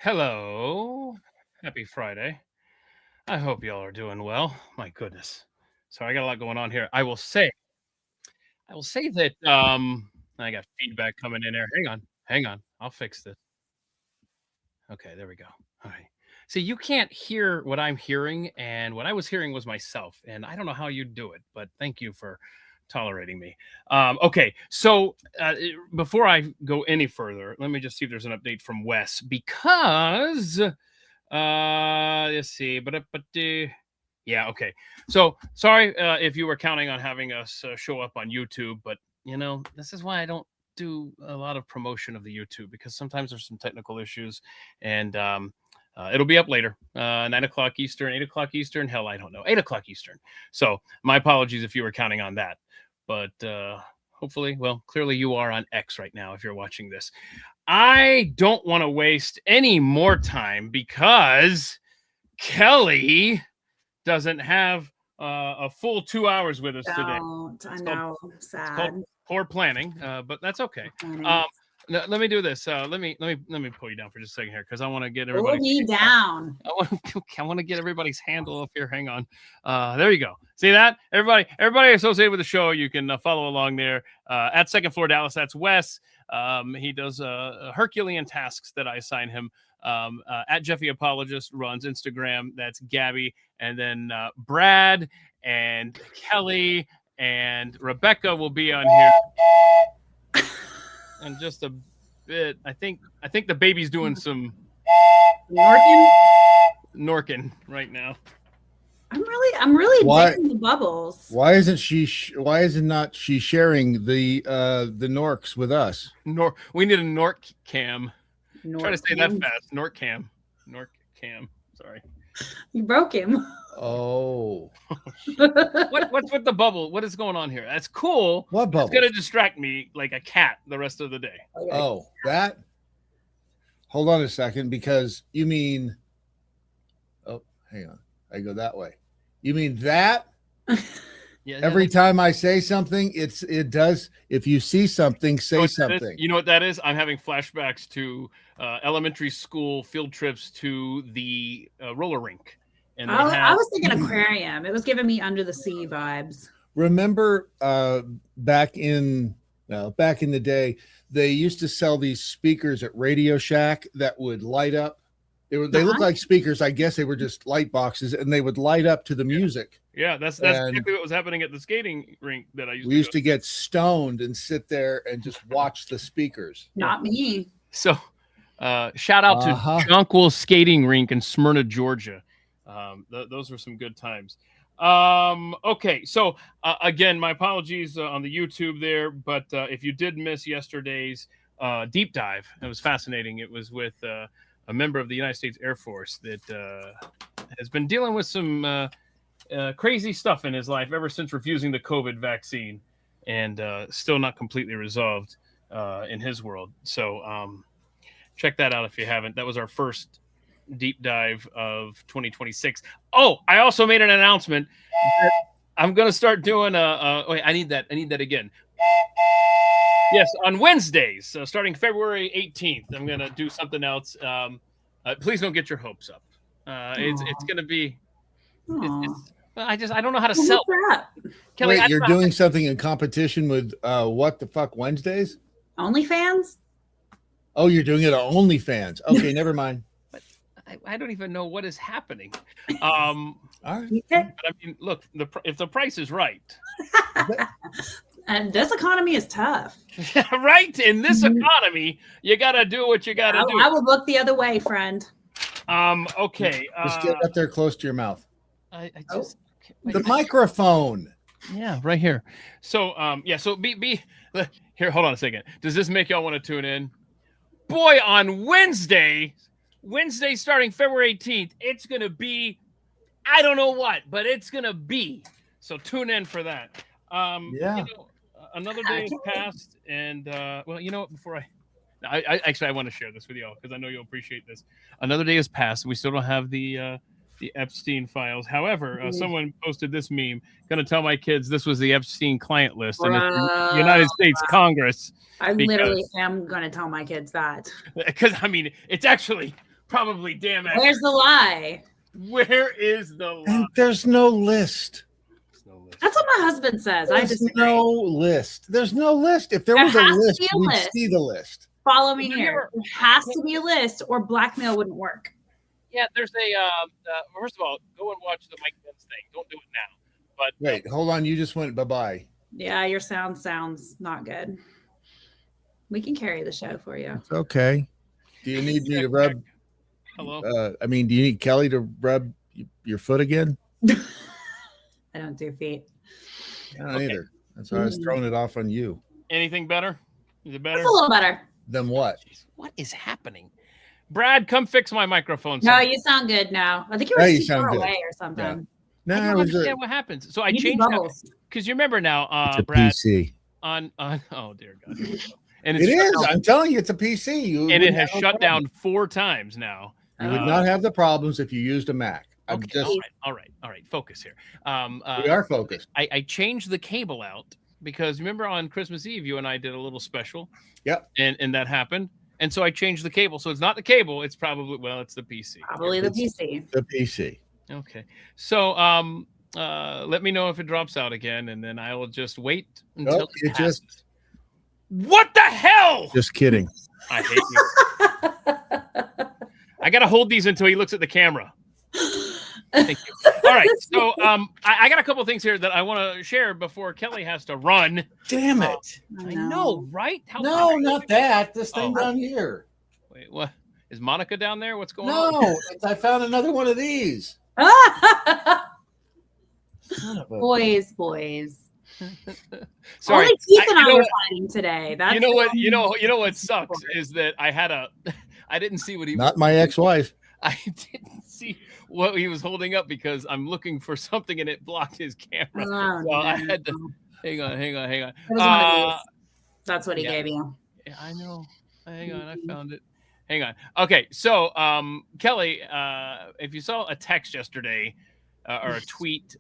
Hello. Happy Friday. I hope y'all are doing well. My goodness. So I got a lot going on here. I will say that I got feedback coming in there. Hang on. Hang on. I'll fix this. Okay, there we go. All right. See, you can't hear what I'm hearing, and what I was hearing was myself. And I don't know how you do it, but thank you for tolerating me. Okay, so before I go any further, let me just see if there's an update from Wes because let's see, yeah, okay. So sorry if you were counting on having us show up on YouTube, but this is why I don't do a lot of promotion of the YouTube because sometimes there's some technical issues, and it'll be up later, 9 o'clock Eastern, 8 o'clock Eastern. Hell, I don't know, 8 o'clock Eastern. So my apologies if you were counting on that, but hopefully, well, clearly you are on X right now if you're watching this. I don't want to waste any more time because Kelly doesn't have a full 2 hours with us today. I know. Sad. It's called poor planning, but that's okay. Let me do this. Let me pull you down for just a second here because I want to get everybody. Pull me down. I want to get everybody's handle up here. Hang on. There you go. See that? Everybody associated with the show, you can follow along there at Second Floor Dallas. That's Wes. He does Herculean tasks that I assign him. At Jeffy Apologist runs Instagram. That's Gabby. And then Brad and Kelly and Rebecca will be on here in just a bit. I think the baby's doing some Norkin right now. I'm really digging the bubbles. Why isn't she sharing the Norks with us? We need a Nork cam. Try to say that cam? fast. Nork cam. Sorry. You broke him. Oh. What's with the bubble? What is going on here? That's cool. What bubble? It's gonna distract me like a cat the rest of the day. Oh, that. Hold on a second, because you mean. Oh, hang on. I go that way. You mean that? Yeah. Every time I say something, it does. If you see something, say something. You know what that is? I'm having flashbacks to elementary school field trips to the roller rink. And I was thinking aquarium. It was giving me under the sea vibes. Remember back in the day, they used to sell these speakers at Radio Shack that would light up. They looked like speakers. I guess they were just light boxes, and they would light up to the music. Yeah, that's exactly what was happening at the skating rink that I used. We used to get stoned and sit there and just watch the speakers. Not me. So, shout out to Jonquil Skating Rink in Smyrna, Georgia. Those were some good times. Okay, so again, my apologies on the YouTube there, but if you did miss yesterday's deep dive, it was fascinating. It was with a member of the United States Air Force that has been dealing with some crazy stuff in his life ever since refusing the COVID vaccine, and still not completely resolved in his world. So check that out if you haven't. That was our first deep dive of 2026. Oh, I also made an announcement that I'm going to start doing wait, I need that again. Yes, on Wednesdays, starting February 18th, I'm going to do something else. Please don't get your hopes up. It's going to be. I don't know how to sell that. Kelly, wait, you're doing something in competition with What the Fuck Wednesdays? OnlyFans? Oh, you're doing it on OnlyFans. Okay, never mind. But I don't even know what is happening. All right. But I mean, look, if the price is right. And this economy is tough. Right? In this economy, you got to do what you got to do. I would look the other way, friend. Okay. Just get up there close to your mouth. The microphone. Yeah, right here. So, so be here. Hold on a second. Does this make y'all want to tune in? Boy, on Wednesday starting February 18th, it's going to be, I don't know what, but it's going to be. So tune in for that. Another day has passed, and well, you know what? Before I actually want to share this with y'all because I know you'll appreciate this. Another day has passed. We still don't have the Epstein files. However, someone posted this meme. Going to tell my kids this was the Epstein client list, and it's the United States Congress. I literally am going to tell my kids that because I mean it's actually Probably damn it. Where's the lie? Where is the lie? And there's no list. There's no list. That's what my husband says. I There's disagree. no list. There's no list. If there There was a has to list, be a we'd list. see the list. Follow me Have you here. ever- There has to be a list, or blackmail wouldn't work. Yeah, there's a first of all, go and watch the Mike Pence thing. Don't do it now. But Wait, hold on. You just went bye-bye. Yeah, your sound sounds not good. We can carry the show for you. It's okay. Do you need me to rub? hello. Do you need Kelly to rub your foot again? I don't do feet. I don't either. That's why I was throwing it off on you. Anything better? Is it better? It's a little better. Then what? Jeez, what is happening? Brad, come fix my microphone. No, son. you sound good now. I think you were Yeah, you super sound good. away or something. Yeah. I No, don't it was understand what happens. So I You do changed bubbles. because you remember now, a Brad, PC. on oh dear God, here we go. And It it's shut is. down- I'm telling you, it's a PC. You and it wouldn't has have no shut down problem. 4 times now. You would not have the problems if you used a Mac. I'm Okay, just. all right. Focus here. We are focused. I changed the cable out because remember on Christmas Eve you and I did a little special. Yep. And that happened. And so I changed the cable. So it's not the cable. It's probably it's the PC. Probably the PC. The PC. Okay. So let me know if it drops out again, and then I will just wait until Nope, it passes. just. What the hell? Just kidding. I hate you. I gotta hold these until he looks at the camera. Thank you. All right. So I got a couple things here that I want to share before Kelly has to run. Damn it. I know, right? How No, not that. This thing Oh. down here. Wait, what? Is Monica down there? What's going No, on? I found another one of these. Son of a- boys. Sorry. Only Keith and you I know were what- fighting today. That's You know what? the You only know what reason sucks for it. is that I didn't see what he Not my ex-wife. I didn't see what he was holding up because I'm looking for something and it blocked his camera. Oh, So I no. had to hang on. It was one of these. That's what he yeah. gave you. Yeah, I know. Hang on, I found it. Hang on. Okay, so Kelly, if you saw a text yesterday or a tweet,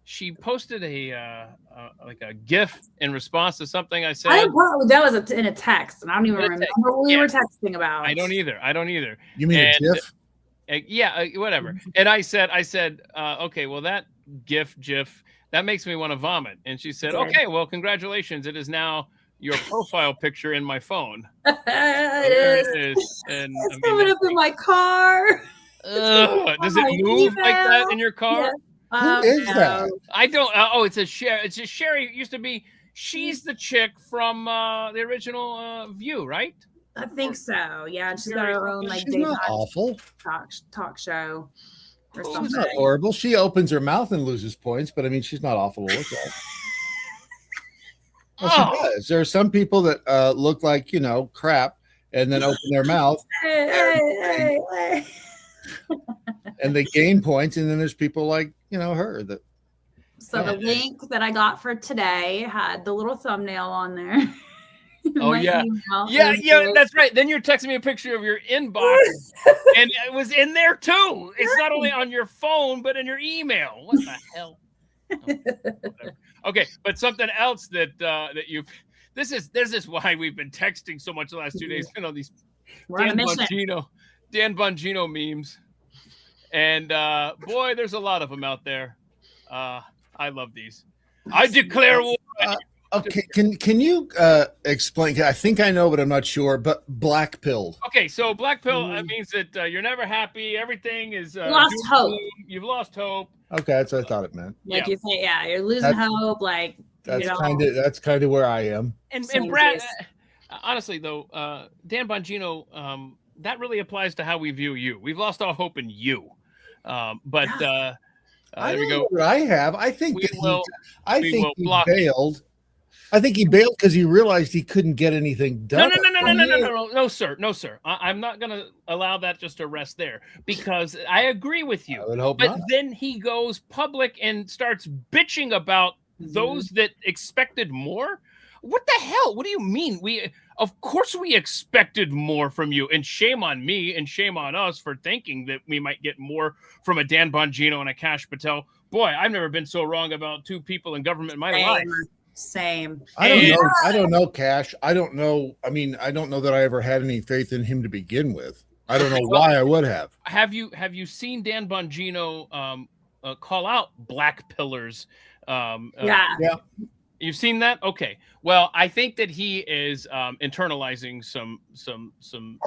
she posted a like a GIF in response to something I said. That was in a text, and I don't even In a remember text, what we yeah. were texting about. I don't either. You mean And- a GIF? Yeah, whatever. And I said, okay, well that GIF, that makes me want to vomit. And she said, Good. okay, well, congratulations. It is now your profile picture in my phone. It There is. it is. And It's I mean, coming up in my car. does my it move like that email. in your car? Yeah. Who is that? I don't. It says Sherry. It's just Sherry. It used to be. She's the chick from the original View, right? I think so. Yeah, and she's got Very her own like She's daytime not awful. talk show or She's something. She's not horrible. She opens her mouth and loses points, but I mean, she's not awful to look at. Well, she Oh. does. There are some people that look like, crap and then open their mouth Hey. and they gain points. And then there's people like, her that. So the link that I got for today had the little thumbnail on there. Oh, My yeah. email. Yeah, It was yeah, great. that's right. Then you're texting me a picture of your inbox, and it was in there too. It's not only on your phone, but in your email. What the hell? Oh, whatever. Okay, but something else that this is why we've been texting so much the last 2 days. These We're on a mission. Dan Bongino memes, and boy, there's a lot of them out there. I love these. I declare war. Okay, can you explain? I think I know, but I'm not sure. But black pilled. Okay, so black pill means that you're never happy. Everything is Lost doom and hope. gloom. You've lost hope. Okay, that's what I thought it meant. Like Yeah. you say, yeah, you're losing hope. Like That's kind of where I am. And Same Brad, case. honestly though, Dan Bongino, that really applies to how we view you. We've lost all hope in you. But there we go. I have. I think We that will- I we think will he block you. bailed. I think he bailed because he realized he couldn't get anything done. No, sir. I'm not going to allow that just to rest there because I agree with you. I would hope But not. then he goes public and starts bitching about those that expected more. What the hell? What do you mean? Of course we expected more from you, and shame on me and shame on us for thinking that we might get more from a Dan Bongino and a Kash Patel. Boy, I've never been so wrong about two people in government in my life. Same. I don't And- know. I don't know, Cash. I don't know. I mean, I don't know that I ever had any faith in him to begin with. I don't know why I would have. Have you seen Dan Bongino call out black pillars? Yeah. You've seen that? Okay. Well, I think that he is internalizing some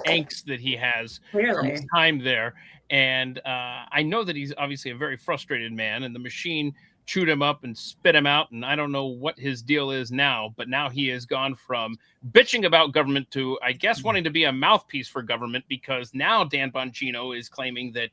angst that he has from Clearly. his time there, and I know that he's obviously a very frustrated man, and the machine chewed him up and spit him out, and I don't know what his deal is now, but now he has gone from bitching about government to, I guess, wanting to be a mouthpiece for government, because now Dan Bongino is claiming that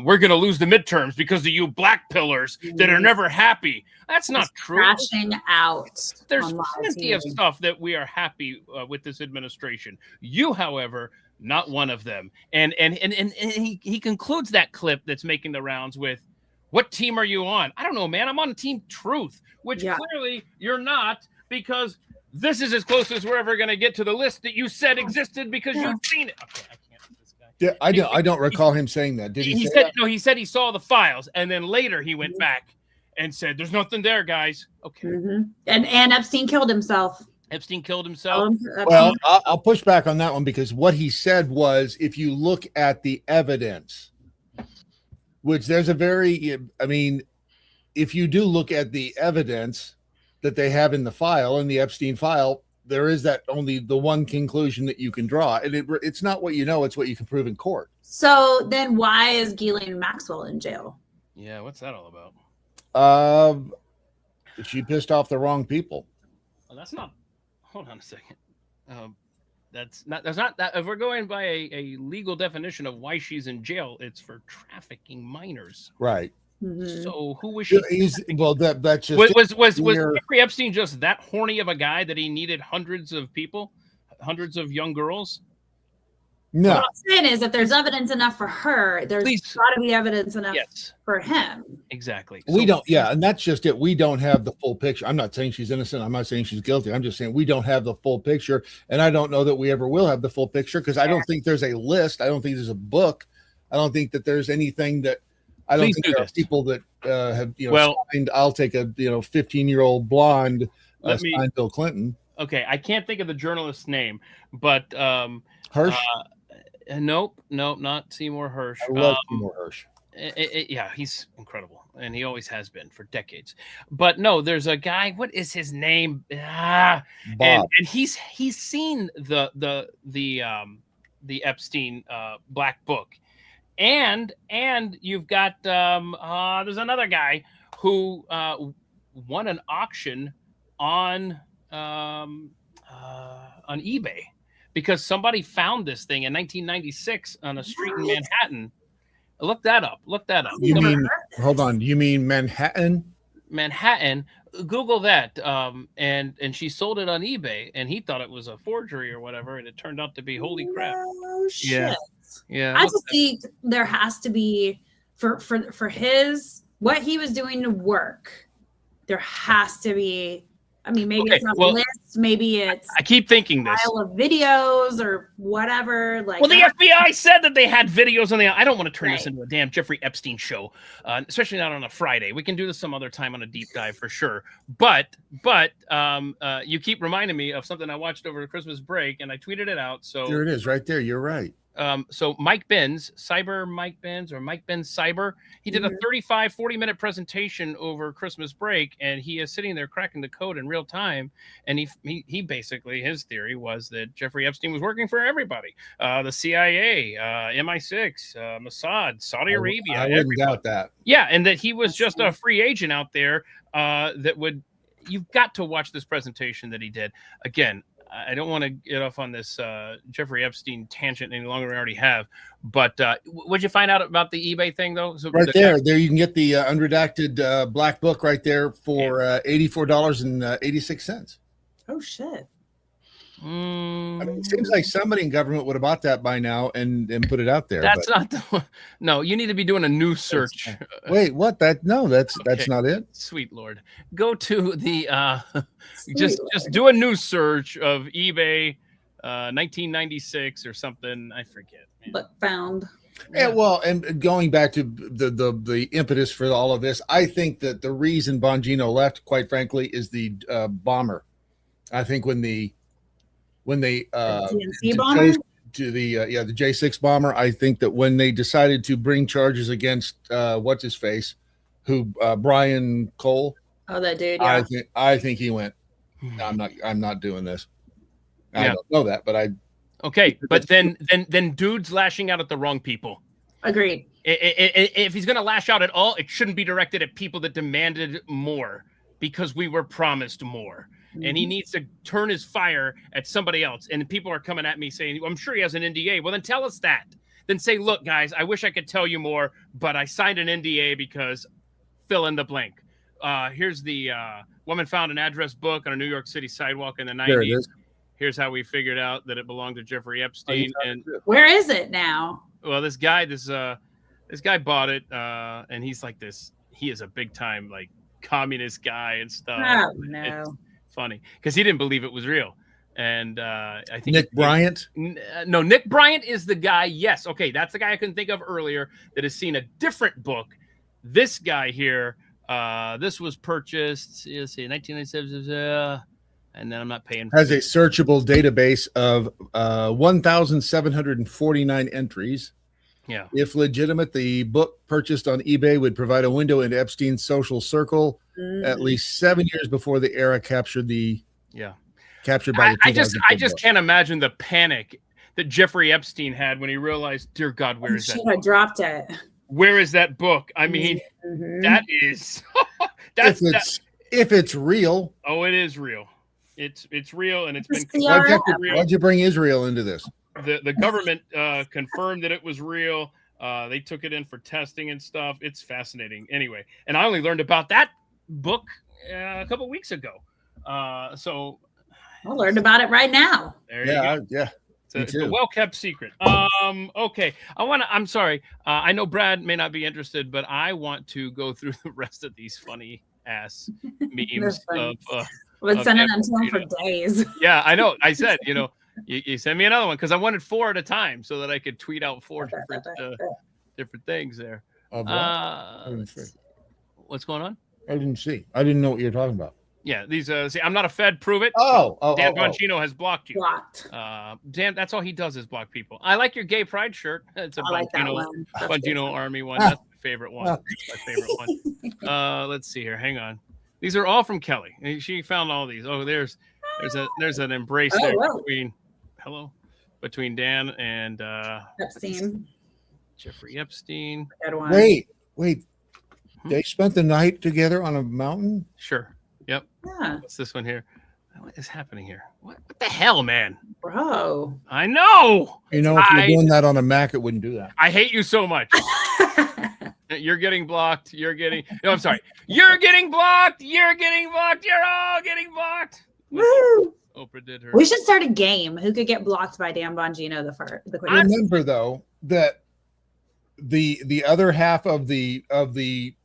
we're going to lose the midterms because of you black pillars that are never happy. That's not true. Crashing out. There's on live plenty of TV. stuff that we are happy with this administration. You, however, not one of them. And he concludes that clip that's making the rounds with, "What team are you on?" I don't know, man. I'm on Team Truth, which clearly you're not, because this is as close as we're ever going to get to the list that you said existed because you've seen it. Okay, I can't with this guy. Yeah, I don't recall him saying that. Did he say said that? no? He said he saw the files, and then later he went back and said, "There's nothing there, guys." Okay. And Epstein killed himself. Epstein killed himself. Well, I'll push back on that one, because what he said was, if you look at the evidence, which there's a very, I mean, if you do look at the evidence that they have in the file, in the Epstein file, there is that only the one conclusion that you can draw. And it's not what you know, it's what you can prove in court. So then why is Ghislaine Maxwell in jail? Yeah, what's that all about? She pissed off the wrong people. Well, that's not. Hold on a second. That's not that. If we're going by a legal definition of why she's in jail, it's for trafficking minors. Right. So who was she? Well, that's just was Jeffrey Epstein just that horny of a guy that he needed hundreds of people, hundreds of young girls? No. What I'm saying is, if there's evidence enough for her, there's got to be evidence enough for him. Exactly. We don't. Yeah, and that's just it. We don't have the full picture. I'm not saying she's innocent. I'm not saying she's guilty. I'm just saying we don't have the full picture, and I don't know that we ever will have the full picture, because I don't think there's a list. I don't think there's a book. I don't think that there's anything that. I don't think there are people that have signed, I'll take a 15-year-old blonde signed Bill Clinton. Okay, I can't think of the journalist's name, but Hirsch. Nope, not Seymour Hirsch. I love Seymour Hirsch. Yeah, he's incredible, and he always has been for decades. But no, there's a guy. What is his name? Bob. And he's seen the Epstein black book, and you've got there's another guy who won an auction on eBay, because somebody found this thing in 1996 on a street in Manhattan. Look that up. You mean, hold on. You mean Manhattan? Manhattan. Google that. And she sold it on eBay, and he thought it was a forgery or whatever, and it turned out to be holy crap. Oh shit. Yeah. I just think there has to be for his what he was doing to work. There has to be. I mean, maybe it's not a list. Maybe it's. I keep thinking this. File of videos or whatever. Like, well, the FBI said that they had videos on the. I don't want to turn this into a damn Jeffrey Epstein show, especially not on a Friday. We can do this some other time on a deep dive for sure. But you keep reminding me of something I watched over the Christmas break, and I tweeted it out. So there it is, right there. You're right. So Mike Benz, Mike Benz Cyber, he did a 40-minute presentation over Christmas break, and he is sitting there cracking the code in real time. And he basically, his theory was that Jeffrey Epstein was working for everybody, the CIA, MI6, Mossad, Saudi Arabia. I wouldn't doubt that. Yeah, and that he was just a free agent out there that would. You've got to watch this presentation that he did. Again, I don't want to get off on this Jeffrey Epstein tangent any longer than I already have. But what'd you find out about the eBay thing, though? So right there you can get the unredacted black book right there for $84.86. Oh, shit. I mean, it seems like somebody in government would have bought that by now and put it out there. That's not the one. No, you need to be doing a news search. Wait, what? That's not it. Sweet Lord. Go to the just do a news search of eBay 1996 or something. I forget. But found. Yeah, well, and going back to the impetus for all of this, I think that the reason Bongino left, quite frankly, is the bomber. I think when they TNC bomber? to the J6 bomber, I think that when they decided to bring charges against what's his face, who Brian Cole. Oh, that dude. Yeah. I think he went. I'm not doing this. I don't know that, but I. Okay, but then dude's lashing out at the wrong people. Agreed. If he's going to lash out at all, it shouldn't be directed at people that demanded more because we were promised more. Mm-hmm. And he needs to turn his fire at somebody else. And people are coming at me saying, I'm sure he has an NDA. Well, then tell us that. Then say, look, guys, I wish I could tell you more, but I signed an NDA because fill in the blank. Here's the woman found an address book on a New York City sidewalk in the 90s. There it is. Here's how we figured out that it belonged to Jeffrey Epstein. And where is it now? Well, this guy bought it, and he's like this. He is a big time like communist guy and stuff. Oh no, it's funny because he didn't believe it was real. And I think Nick Bryant. No, Nick Bryant is the guy. Yes, okay, that's the guy I couldn't think of earlier that has seen a different book. This guy here. This was purchased. Let's see, 1997. And then I'm not paying. Has a searchable database of 1,749 entries. Yeah. If legitimate, the book purchased on eBay would provide a window into Epstein's social circle at least 7 years before the era captured by the. I just can't imagine the panic that Jeffrey Epstein had when he realized, dear God, where is that? I dropped it. Where is that book? I mean, that is if it's real. Oh, it is real. It's real, and it's been. Why'd you bring Israel into this? The government confirmed that it was real. They took it in for testing and stuff. It's fascinating. Anyway, and I only learned about that book a couple weeks ago. So I learned about it right now. There you go. It's a well-kept secret. Okay. I'm sorry. I know Brad may not be interested, but I want to go through the rest of these funny ass memes of. We've been sending them to him for days. Yeah, I know. I said, you send me another one because I wanted 4 at a time so that I could tweet out 4 different things there. What's going on? I didn't see. I didn't know what you're talking about. Yeah, these see, I'm not a Fed. Prove it. Dan Bongino has blocked you. Blocked. Dan, that's all he does is block people. I like your gay pride shirt. It's a Bongino Army one. That's my favorite one. That's my favorite one. Let's see here. Hang on. These are all from Kelly. She found all these. Oh, there's an embrace there between Dan and Epstein. Jeffrey Epstein. Wait. They spent the night together on a mountain? Sure. Yep. Yeah. What's this one here? What is happening here? What the hell, man? Bro. I know. If you're doing that on a Mac, it wouldn't do that. I hate you so much. You're getting blocked. I'm sorry. You're getting blocked. You're getting blocked. You're all getting blocked. Woo! Oprah did her. We should start a game. Who could get blocked by Dan Bongino the quickest? Remember though that the other half of the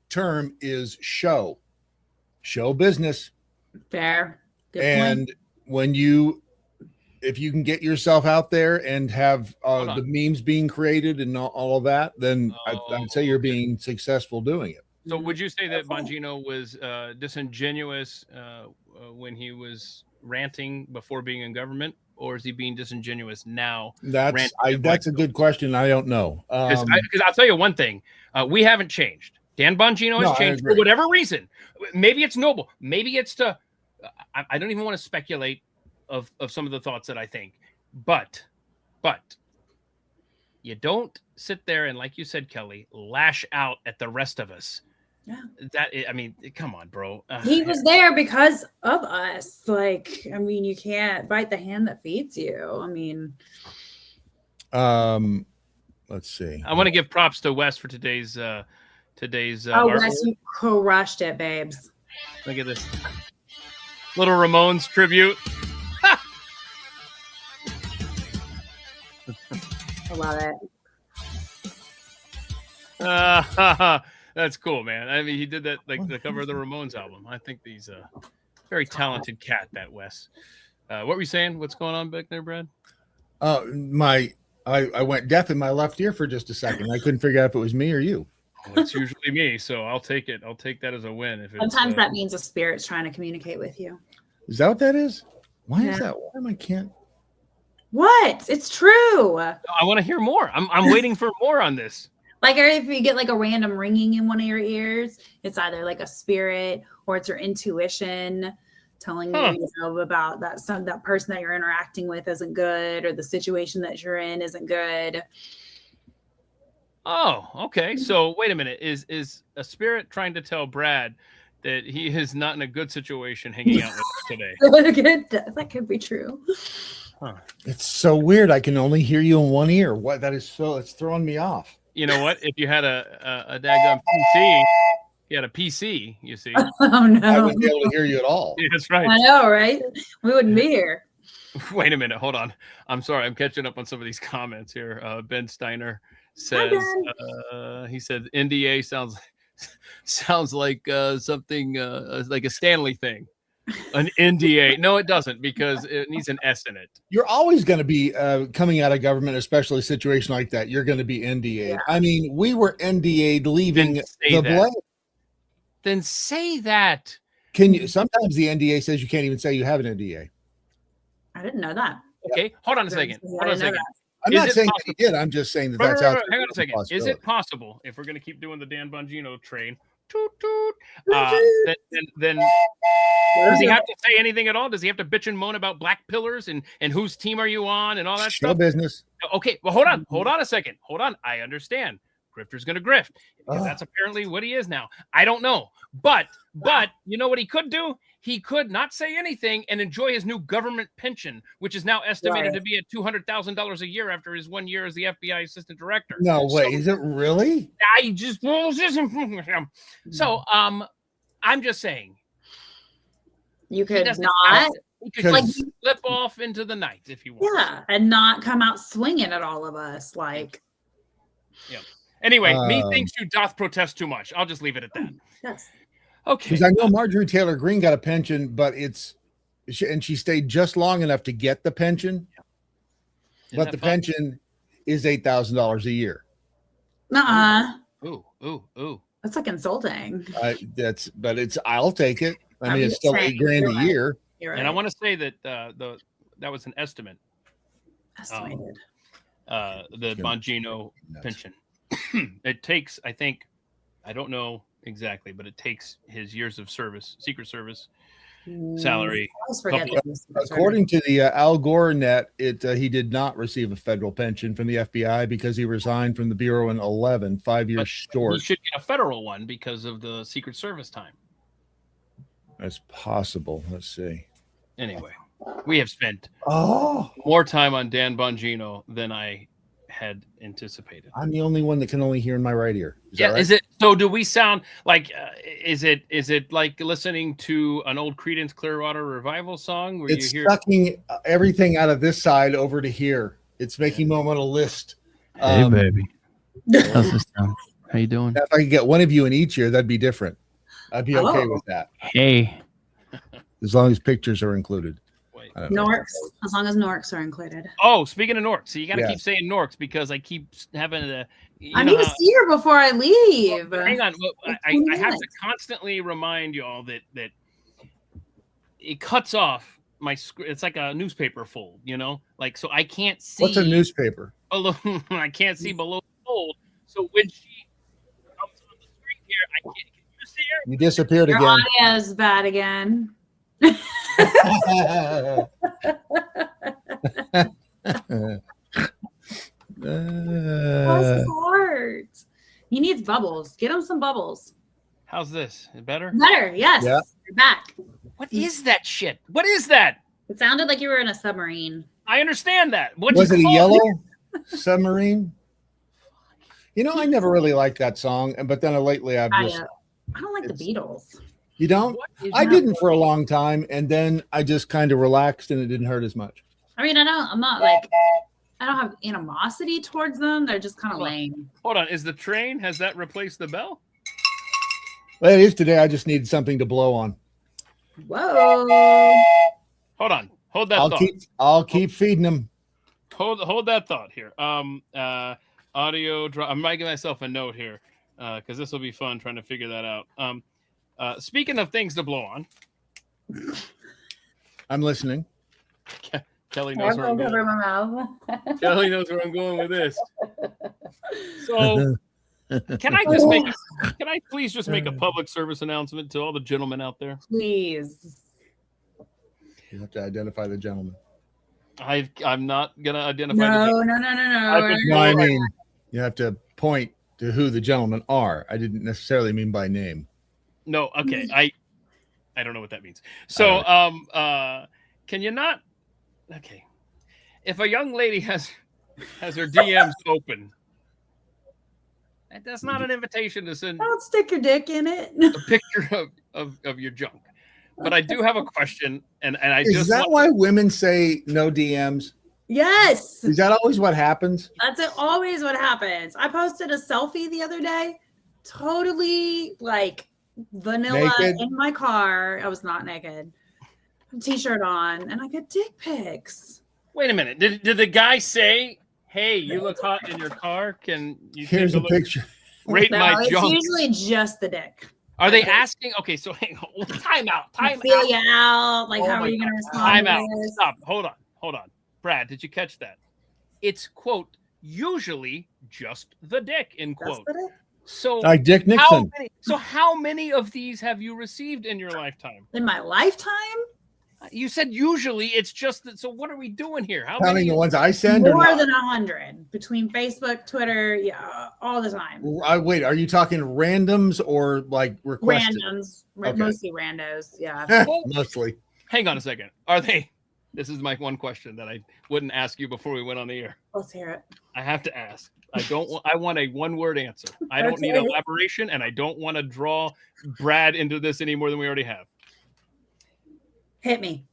term is show business. Fair. Good and point. If you can get yourself out there and have the memes being created and all of that, then I'd say you're being successful doing it. So would you say that Bongino was disingenuous when he was ranting before being in government, or is he being disingenuous now? That's a good question. I don't know. Because I'll tell you one thing. We haven't changed. Dan Bongino has changed for whatever reason. Maybe it's noble. Maybe it's to I don't even want to speculate of some of the thoughts that I think. But you don't sit there and, like you said, Kelly, lash out at the rest of us. Yeah. Come on, bro. He was there because of us. You can't bite the hand that feeds you. Let's see. I want to give props to Wes for today's Wes, you crushed it, babes. Look at this little Ramones tribute. I love it. That's cool, man. He did that like the cover of the Ramones album. I think he's a very talented cat, that Wes. What were you saying? What's going on back there, Brad? I went deaf in my left ear for just a second. I couldn't figure out if it was me or you. Well, it's usually me, so I'll take it. I'll take that as a win. If Sometimes that means a spirit's trying to communicate with you. Is that what that is? Why is that? Why am I can't? What? It's true. I want to hear more. I'm waiting for more on this. Like if you get like a random ringing in one of your ears, it's either like a spirit or it's your intuition telling you, about that person that you're interacting with isn't good, or the situation that you're in isn't good. Oh, okay. So wait a minute. Is a spirit trying to tell Brad that he is not in a good situation hanging out with us today? That could be true. Huh. It's so weird. I can only hear you in one ear. What? It's throwing me off. You know what? If you had a daggone PC, you had a PC, you see. Oh no. I wouldn't be able to hear you at all. Yeah, that's right. I know, right? We wouldn't be here. Wait a minute. Hold on. I'm sorry. I'm catching up on some of these comments here. Ben Steiner says, he said NDA sounds like something like a Stanley thing. An NDA. No, it doesn't, because it needs an S in it. You're always going to be coming out of government, especially a situation like that. You're going to be NDA'd. Yeah. I mean, we were NDA'd leaving the blame. Then say that. Can you? Sometimes the NDA says you can't even say you have an NDA. I didn't know that. Okay, hold on a second. I'm not saying that you did. I'm just saying that's out. Hang on a second. Is it possible, if we're going to keep doing the Dan Bongino train, toot toot, then does he have to say anything at all? Does he have to bitch and moan about black pillars and whose team are you on and all that stuff? Business. Okay, well, hold on a second. Hold on. I understand. Grifter's going to grift. Because that's apparently what he is now. I don't know. But you know what he could do? He could not say anything and enjoy his new government pension, which is now estimated to be at $200,000 a year after his 1 year as the FBI assistant director. No way. Is it really? So I'm just saying. You could not. He could like slip off into the night if he wants. Yeah, and not come out swinging at all of us. Like, yeah. Anyway, me thinks you doth protest too much. I'll just leave it at that. Yes. Okay. Because I know Marjorie Taylor Greene got a pension, but she stayed just long enough to get the pension. But the pension is $8,000 a year. Ooh. That's like insulting. I'll take it. I mean, it's still $8,000 a year. Right. And I want to say that that was an estimate. Estimated. The Bongino pension. It takes, I think, I don't know exactly, but it takes his years of service, Secret Service salary. According to the Al Gore net, he did not receive a federal pension from the FBI because he resigned from the Bureau in 5 years short. He should get a federal one because of the Secret Service time. That's possible. Let's see. Anyway, we have spent more time on Dan Bongino than I had anticipated. I'm the only one that can only hear in my right ear. Is it? So do we sound like? Is it like listening to an old Creedence Clearwater Revival song where it's sucking everything out of this side over to here? It's making me want to list. Hey, baby. How's this sound? How you doing? If I could get one of you in each ear, that'd be different. I'd be okay with that. Hey. As long as pictures are included. Norks, as long as Norks are included. Oh, speaking of Norks, so you got to keep saying Norks because I keep having to. I need to see her before I leave. Hang on, I have to constantly remind you all that it cuts off my screen. It's like a newspaper fold, like so I can't see. What's a newspaper? Below, I can't see below the fold. So when she comes on the screen here, I can't. Can you see her? You disappeared Your again. Audio is bad again. Bless his heart. He needs bubbles. Get him some bubbles. How's this? Better? Better, yes. Yeah. You're back. What is that shit? What is that? It sounded like you were in a submarine. I understand that. Was it a yellow submarine? I never really liked that song, but then lately I don't like the Beatles. You don't? I didn't for a long time, and then I just kind of relaxed, and it didn't hurt as much. I mean, I'm not like, I don't have animosity towards them. They're just kind of lame. Hold on. Is the train, has that replaced the bell? Well, it is today. I just needed something to blow on. Whoa. Hold on. Hold that thought. I'll keep feeding them. hold that thought here. Audio drop. I'm making myself a note here because this will be fun trying to figure that out. Speaking of things to blow on, I'm listening. Kelly knows where I'm going. Cover my mouth. Kelly knows where I'm going with this. So, can I please just make a public service announcement to all the gentlemen out there? Please. You have to identify the gentleman. I'm not gonna identify. No. No, I mean you have to point to who the gentlemen are. I didn't necessarily mean by name. No, okay. I don't know what that means. So, can you not? Okay, if a young lady has her DMs open, that's not an invitation to send Don't stick your dick in it. a picture of your junk. But I do have a question, and I Is that why women say no DMs? Yes. Is that always what happens? That's always what happens. I posted a selfie the other day, totally like vanilla Naked? in my car. I was not naked. T-shirt on, and I get dick pics. Wait a minute. Did the guy say, "Hey, you look hot in your car. Can you Here's take a look, picture. rate my It's junk"? usually just the dick. Are they asking? Okay, so hang on. Time out. Feel you out. Like, Oh how my are you going to God. respond? Time to out. this? Stop. Hold on. Brad, did you catch that? It's quote usually just the dick in Just quote. the dick? So Like Dick Nixon. how many of these have you received in your lifetime? In my lifetime? You said usually. It's just that. So what are we doing here? How Counting many? the ones I send or More not? than 100 between Facebook, Twitter, yeah, all the time. Wait, are you talking randoms or like requested? Randoms, Okay. mostly randos. Yeah. Mostly. Hang on a second. Are they? This is my one question that I wouldn't ask you before we went on the air. Let's hear it. I have to ask. I want a one-word answer. I don't need Okay. elaboration, and I don't want to draw Brad into this any more than we already have. Hit me.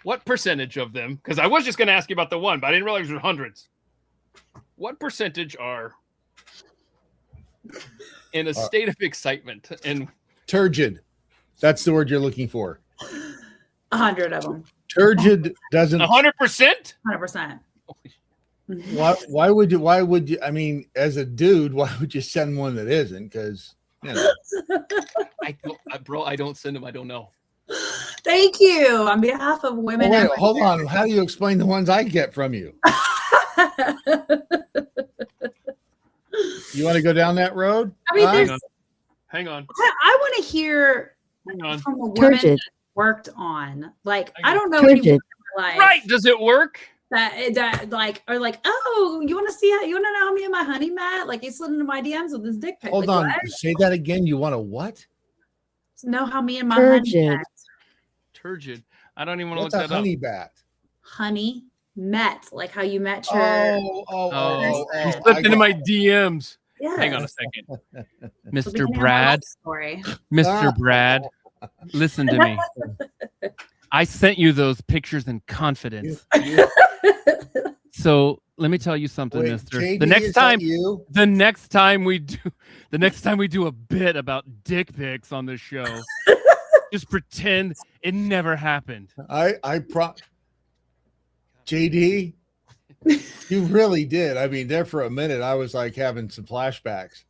What percentage of them? Because I was just going to ask you about the one, but I didn't realize there were hundreds. What percentage are in a state of excitement? And Turgid. That's the word you're looking for. 100 of them. Turgid doesn't. 100%? 100%. Why would you? I mean, as a dude, why would you send one that isn't? Because you know. I don't send them. I don't know. Thank you on behalf of women. Wait, hold on. How do you explain the ones I get from you? You want to go down that road? I mean, Hang on. I want to hear from a woman that worked on. Like, I don't know anyone in my life. Right? Does it work? That like are like, oh, you want to see how you want to know how me and my honey met? Like, he slid into my DMs with his dick pic. Hold like, on. what? Say that again. You want to what? Know how me and my honey met. Turgid. I don't even want to What's look a that honey up. bat? Honey met, like how you met your. You slipped into my DMs. Yes. Hang on a second. So Mr. beginning of my Brad. life story. Mr. Brad, listen to me. I sent you those pictures in confidence. So let me tell you something, Wait, mister. JD, The next time we do a bit about dick pics on this show, just pretend it never happened. JD, you really did. I mean, there for a minute, I was like having some flashbacks.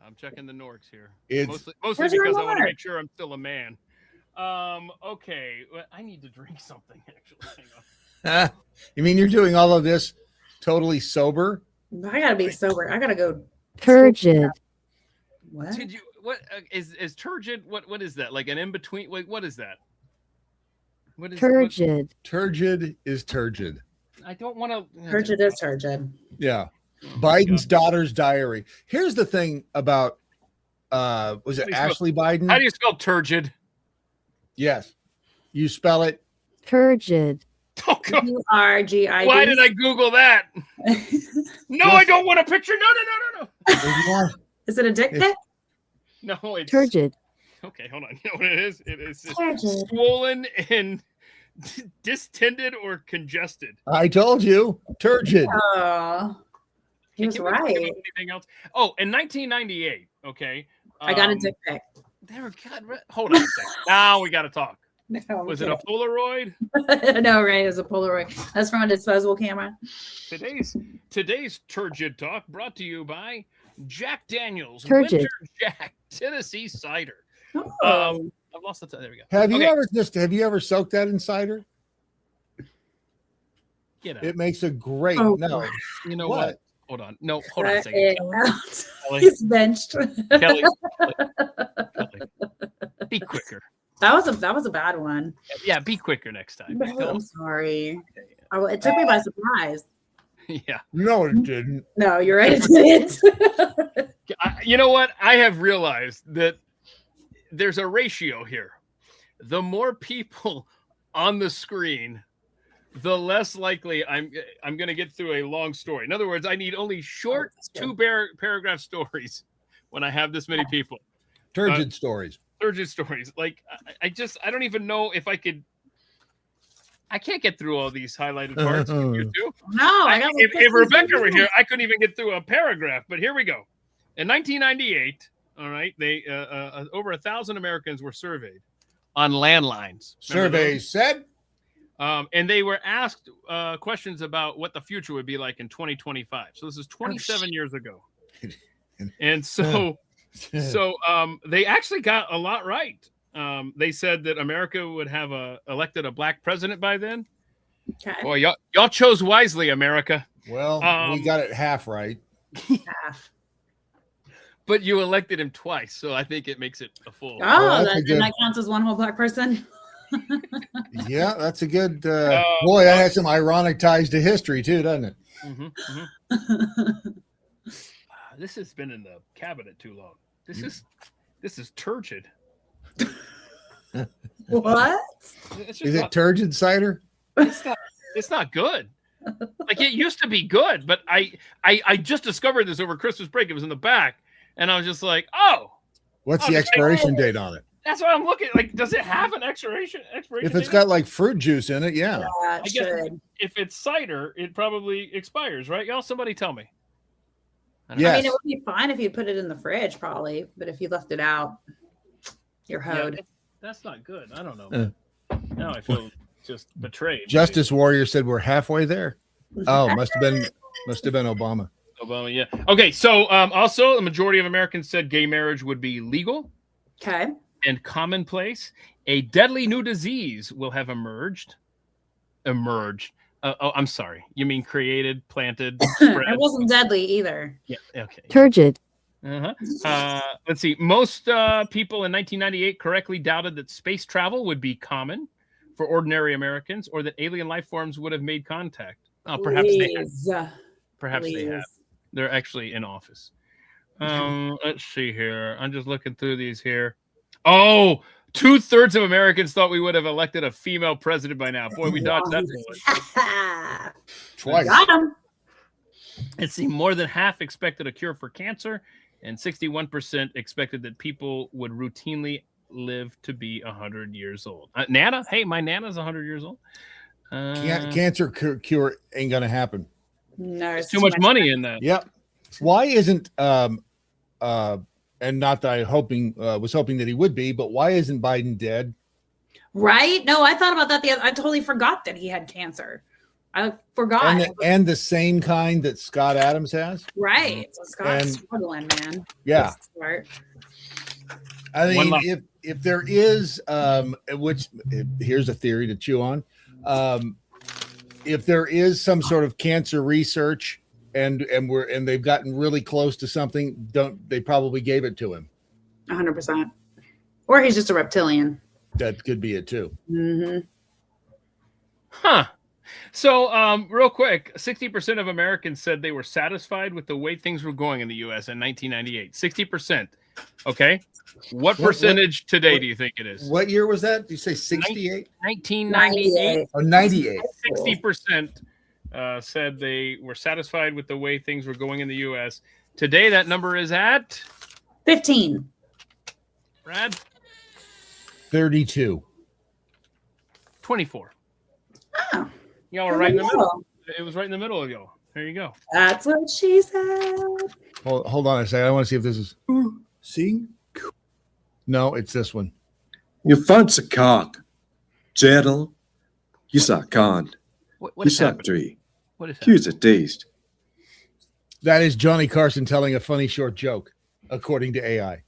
I'm checking the Norks here. It's Mostly because I want to make sure I'm still a man. Okay. Well, I need to drink something, actually. Hang on. You mean you're doing all of this totally sober? I gotta be sober. I gotta go. Turgid. What? Did you? What is turgid? What is that? Like an in between? Like what is that? What is Turgid. Turgid is turgid. I don't want to. Turgid is turgid. Yeah. Biden's daughter's diary. Here's the thing about was it Ashley Biden? How do you spell turgid? Yes. You spell it Turgid. Oh, God. Turgid. Why did I Google that? No, I don't want a picture. No. Is it a dick pic? No, it's Turgid. Okay, hold on. You know what it is? It is Turgid. swollen and distended or congested. I told you. Turgid. Oh, he was Can we talk about right. anything else? Oh, in 1998. Okay. I got a dick pic. Hold on a second. Now we got to talk. No, I'm Was it a kidding. Polaroid? No, right? It was a Polaroid. That's from a disposable camera. Today's Turgid Talk brought to you by Jack Daniels Turgid. Winter Jack Tennessee Cider. Oh, I've lost the time. There we go. Have you Okay. have you ever soaked that in cider? Get out. It makes a great Oh, no. You know What? what? Hold on. No, hold on a cut second. it Kelly, out. Kelly, He's benched. Kelly, be quicker. That was a bad one. Yeah, be quicker next time. I'm sorry. It took me by surprise. Yeah. No, it didn't. No, you're right. It didn't. You know what? I have realized that there's a ratio here. The more people on the screen, the less likely I'm going to get through a long story. In other words, I need only short two-paragraph stories when I have this many people. Turgid stories. Turgid stories. Like I don't even know if I could. I can't get through all these highlighted parts. You do? No, I got If Rebecca were here, I couldn't even get through a paragraph. But here we go. In 1998, all right, they over 1,000 Americans were surveyed on landlines. Surveys said. And they were asked questions about what the future would be like in 2025. So this is 27 years ago. And so they actually got a lot right. They said that America would have elected a black president by then. Okay. Boy, y'all chose wisely, America. Well, we got it half right. Half. But you elected him twice, so I think it makes it a full. Oh, that's a that counts as one whole black person. Yeah, that's a good boy. That has some ironic ties to history too, doesn't it? This has been in the cabinet too long. This is turgid. What? Is it turgid cider? It's not good. Like it used to be good, but I just discovered this over Christmas break. It was in the back, and I was just like, oh. What's the expiration date on it? That's what I'm looking. Like, does it have an expiration? If it's got like fruit juice in it, yeah. Yeah, I guess if it's cider, it probably expires, right? Y'all, somebody tell me. Yes. I mean, it would be fine if you put it in the fridge, probably, but if you left it out, you're hoed. Yeah, that's not good. I don't know. Now I feel just betrayed. Justice Warrior said we're halfway there. Oh, must have been Obama. Obama, yeah. Okay, so also the majority of Americans said gay marriage would be legal. Okay. And commonplace. A deadly new disease will have emerged. I'm sorry. You mean created, planted, spread? It wasn't deadly either. Yeah. Okay. Turgid. Let's see. Most people in 1998 correctly doubted that space travel would be common for ordinary Americans, or that alien life forms would have made contact. Oh, perhaps they have. Perhaps they have. They're actually in office. Let's see here. I'm just looking through these here. Oh, 2/3 of Americans thought we would have elected a female president by now. Boy, we dodged that bullet. Twice. Got him. Let's see. More than half expected a cure for cancer, and 61% expected that people would routinely live to be 100 years old. Nana? Hey, my Nana's 100 years old. Cancer cure ain't gonna happen. No, There's too much money in that. Yep. Why isn't and not that I was hoping that he would be, but why isn't Biden dead? Right? No, I thought about that. I totally forgot that he had cancer. I forgot. And the same kind that Scott Adams has. Right. So Scott's struggling, man. Yeah. I mean, One if there is, which here's a theory to chew on, if there is some sort of cancer research and they've gotten really close to something, they probably gave it to him. 100%. Or he's just a reptilian. That could be it too. Mm-hmm. Huh. So, real quick, 60% of Americans said they were satisfied with the way things were going in the U.S. in 1998. 60%. Okay. What percentage today do you think it is? What year was that? Did you say 68? 1998. Oh, 98. 60% said they were satisfied with the way things were going in the U.S. Today, that number is at 15. Brad? 32. 24. Oh. Y'all are right in the middle. It was right in the middle of y'all. There you go. That's what she said. Hold on a second. I want to see if this is. See? No, it's this one. Your phone's a cock. Gerald, you suck con. What You is suck happening? three. What is happening? Here's a taste. That is Johnny Carson telling a funny short joke, according to AI.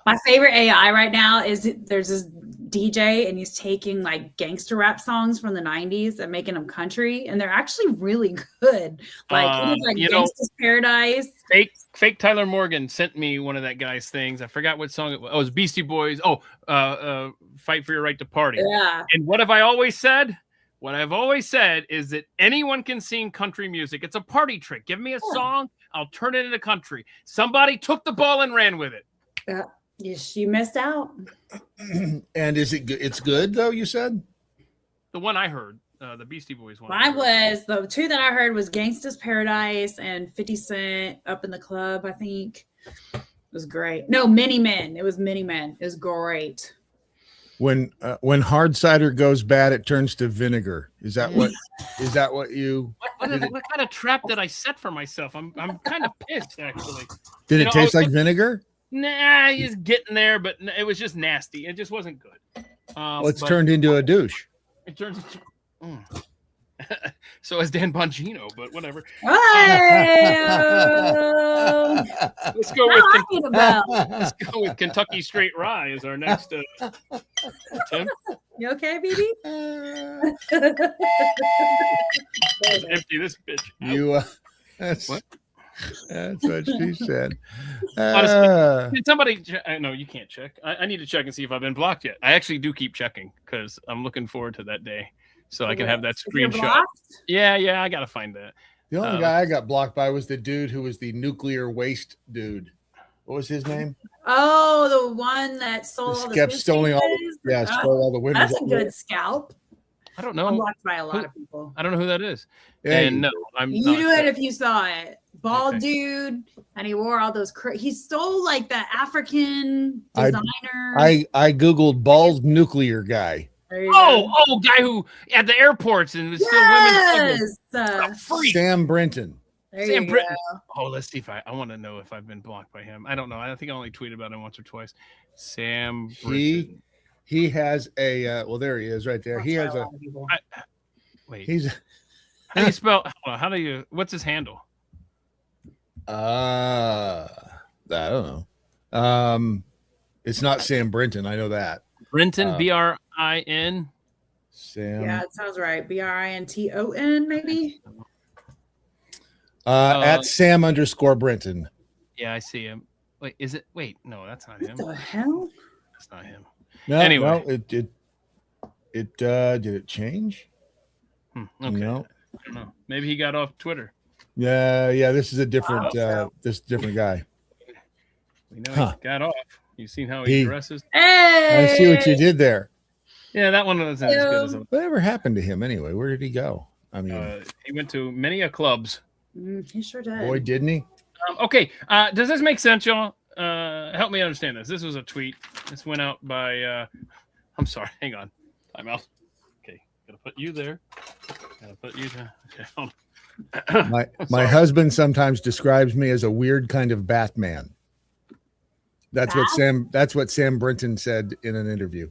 My favorite AI right now is there's this DJ and he's taking like gangster rap songs from the 90s and making them country, and they're actually really good. Like it is like Gangsta's Paradise. Fake Tyler Morgan sent me one of that guy's things. I forgot what song it was. Oh, it was Beastie Boys. Fight for Your Right to Party. Yeah. And what have I always said? What I've always said is that anyone can sing country music. It's a party trick. Give me a song, I'll turn it into country. Somebody took the ball and ran with it. You missed out. And is it good? It's good though, you said? The one I heard, the Beastie Boys one. Mine was the two that I heard was Gangsta's Paradise and 50 Cent Up in the Club, I think. It was great. No, Many Men. It was Many Men. It was great. When hard cider goes bad, it turns to vinegar. Is that what you what kind of trap did I set for myself? I'm kind of pissed actually. did it taste like vinegar? Nah, he's getting there, but it was just nasty. It just wasn't good. It's turned into a douche. It turns into so is Dan Bongino, but whatever. Let's go with Kentucky Straight Rye as our next Tim. You okay, baby? Empty this bitch. You that's what she said. Honestly, can somebody no, you can't check. I need to check and see if I've been blocked yet. I actually do keep checking because I'm looking forward to that day. So I can have that screenshot. Yeah, I gotta find that. The only guy I got blocked by was the dude who was the nuclear waste dude. What was his name? Oh, the one that stole all the kept stealing stole all the windows. That's a good scalp. I don't know. I'm blocked by a lot of people. I don't know who that is. Hey, and no, I'm you not do it if you saw it. Bald dude, and he wore all those. He stole like the African designer. I googled bald nuclear guy. Guy who at the airports and was still women. Sam Brenton. Sam Brenton. Oh, let's see if I want to know if I've been blocked by him. I don't know. I think I only tweeted about him once or twice. Sam Brenton. He has a well, there he is right there. He has a wait. He's how do you spell? What's his handle? I don't know. It's not Sam Brenton. I know that. Brenton, Brin. Sam. Yeah, it sounds right. Brinton, maybe. At Sam _Brenton. Yeah, I see him. Wait, is it? Wait, no, that's not him. What the hell? That's not him. No, anyway, no, it did it change? Okay. No. I don't know. Maybe he got off Twitter. Yeah. This is a different different guy. We know he got off. You seen how he dresses? Hey! I see what you did there. Yeah, that one wasn't as good as him. Whatever happened to him anyway? Where did he go? I mean, he went to many clubs. He sure did. Boy, didn't he? Okay. Does this make sense, y'all? Help me understand this. This was a tweet. This went out by. I'm sorry. Hang on. Time out. Okay, gotta put you there. Gotta put you there. Okay. Hold on. My husband sometimes describes me as a weird kind of Batman. That's what Sam Brenton said in an interview.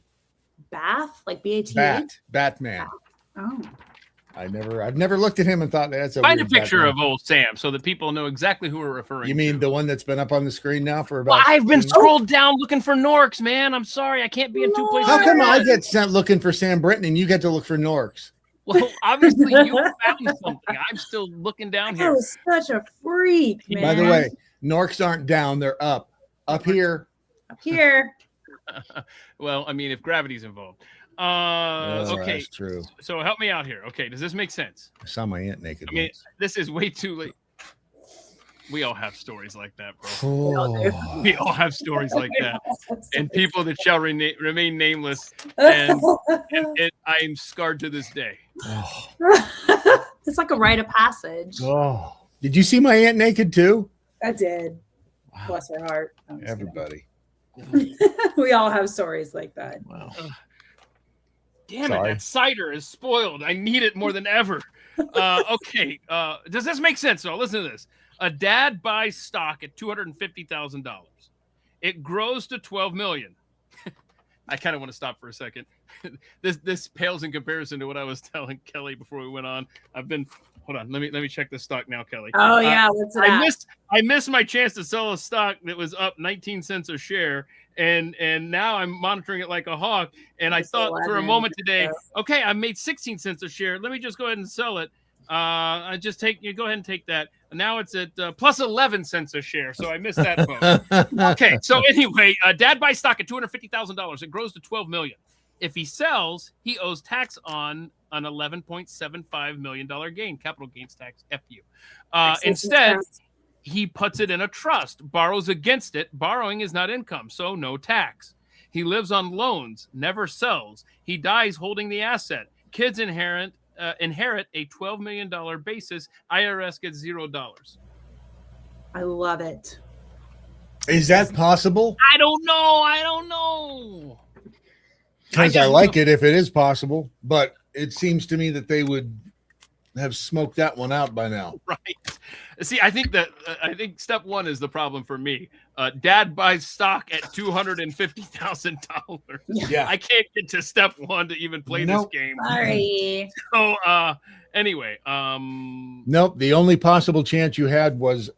Bath, like BAT. Batman. Oh. I've never looked at him and thought that's a find a picture of old Sam so that people know exactly who we're referring to. You mean the one that's been up on the screen now for about? Well, I've been scrolled down looking for Norks, man. I'm sorry, I can't be in two places. How come I get sent looking for Sam Brenton and you get to look for Norks? Well, obviously you found something. I'm still looking down here. That was such a freak, man. By the way, Norks aren't down; they're up. Up here. Up here. Well, I mean, if gravity's involved. Okay. That's true. So help me out here. Okay, does this make sense? I saw my aunt naked. I mean, this is way too late. We all have stories like that, bro. Oh. We all have stories like that. And people that shall remain nameless. And I'm scarred to this day. Oh. It's like a rite of passage. Oh. Did you see my aunt naked too? I did. Wow. Bless her heart. Everybody. We all have stories like that. Wow. Damn it, that cider is spoiled. I need it more than ever. Okay. Does this make sense? So listen to this. A dad buys stock at $250,000. It grows to $12 million. I kind of want to stop for a second. This pales in comparison to what I was telling Kelly before we went on. Hold on. Let me check the stock now, Kelly. Oh yeah, what's it at? I missed my chance to sell a stock that was up 19 cents a share, and now I'm monitoring it like a hawk. And I thought for a moment today, okay, I made 16 cents a share. Let me just go ahead and sell it. I just go ahead and take that. Now it's at plus 11 cents a share, so I missed that vote. Okay, so anyway, Dad buys stock at $250,000. It grows to $12 million. If he sells, he owes tax on an $11.75 million gain, capital gains tax. FU. Instead, he puts it in a trust, borrows against it. Borrowing is not income, so no tax. He lives on loans, never sells. He dies holding the asset. Kids inherit a $12 million basis. IRS gets $0. I love it. Is that possible? I don't know. Because I like it if it is possible, but it seems to me that they would have smoked that one out by now. Right. See, I think step one is the problem for me. Dad buys stock at $250,000. Yeah. I can't get to step one to even play this game. Sorry. So anyway, nope. The only possible chance you had was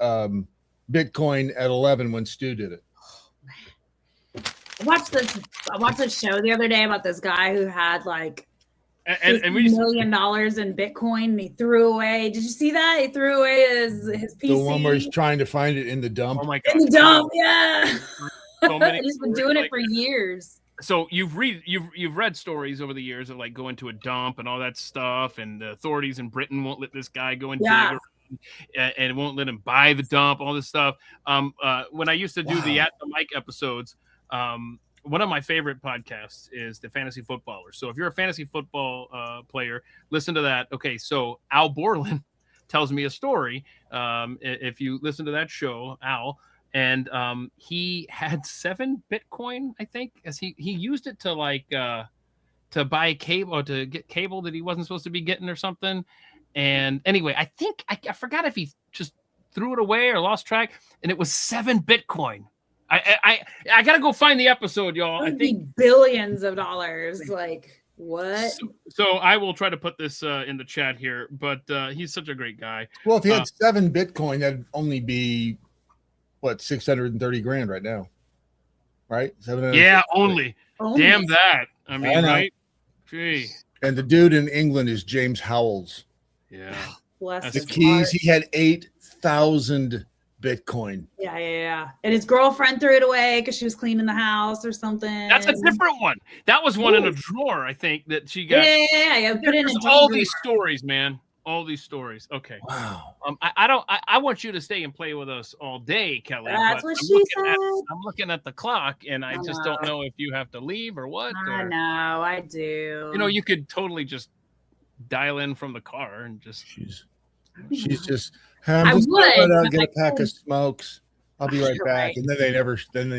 Bitcoin at 11 when Stu did it. I watched this show the other day about this guy who had like $50 million in Bitcoin and he threw away. Did you see that? He threw away his PC. The one where he's trying to find it in the dump. Oh my God. In the dump, yeah. So many He's been doing it for years. So you've read stories over the years of like going to a dump and all that stuff, and the authorities in Britain won't let this guy go and dig around, and won't let him buy the dump, all this stuff. When I used to do the At the Mic episodes, one of my favorite podcasts is the Fantasy Footballer. So if you're a fantasy football player, listen to that. Okay, so Al Borland tells me a story. If you listen to that show, Al, and he had 7 Bitcoin, I think, as he used it to to buy cable or to get cable that he wasn't supposed to be getting or something. And anyway, I think I forgot if he just threw it away or lost track, and it was 7 Bitcoin. I gotta go find the episode, y'all. I think billions of dollars. Like what? So I will try to put this in the chat here, but he's such a great guy. Well, if he had 7 Bitcoin, that'd only be what, 630 grand right now, right? Yeah, only. Damn that. I mean, right? Gee. And the dude in England is James Howells. Yeah. Bless the keys. He had 8,000 Bitcoin. Yeah. And his girlfriend threw it away because she was cleaning the house or something. That's a different one. That was one in a drawer, I think, that she got. Yeah. Put it in all these stories, man. All these stories. Okay. Wow. I want you to stay and play with us all day, Kelly. That's what she said. I'm looking at the clock, and I just don't know if you have to leave or what. I know, I do. You know, you could totally just dial in from the car and just. She's just. I'm just going to get a pack of smokes. I'll be right back. And then they never get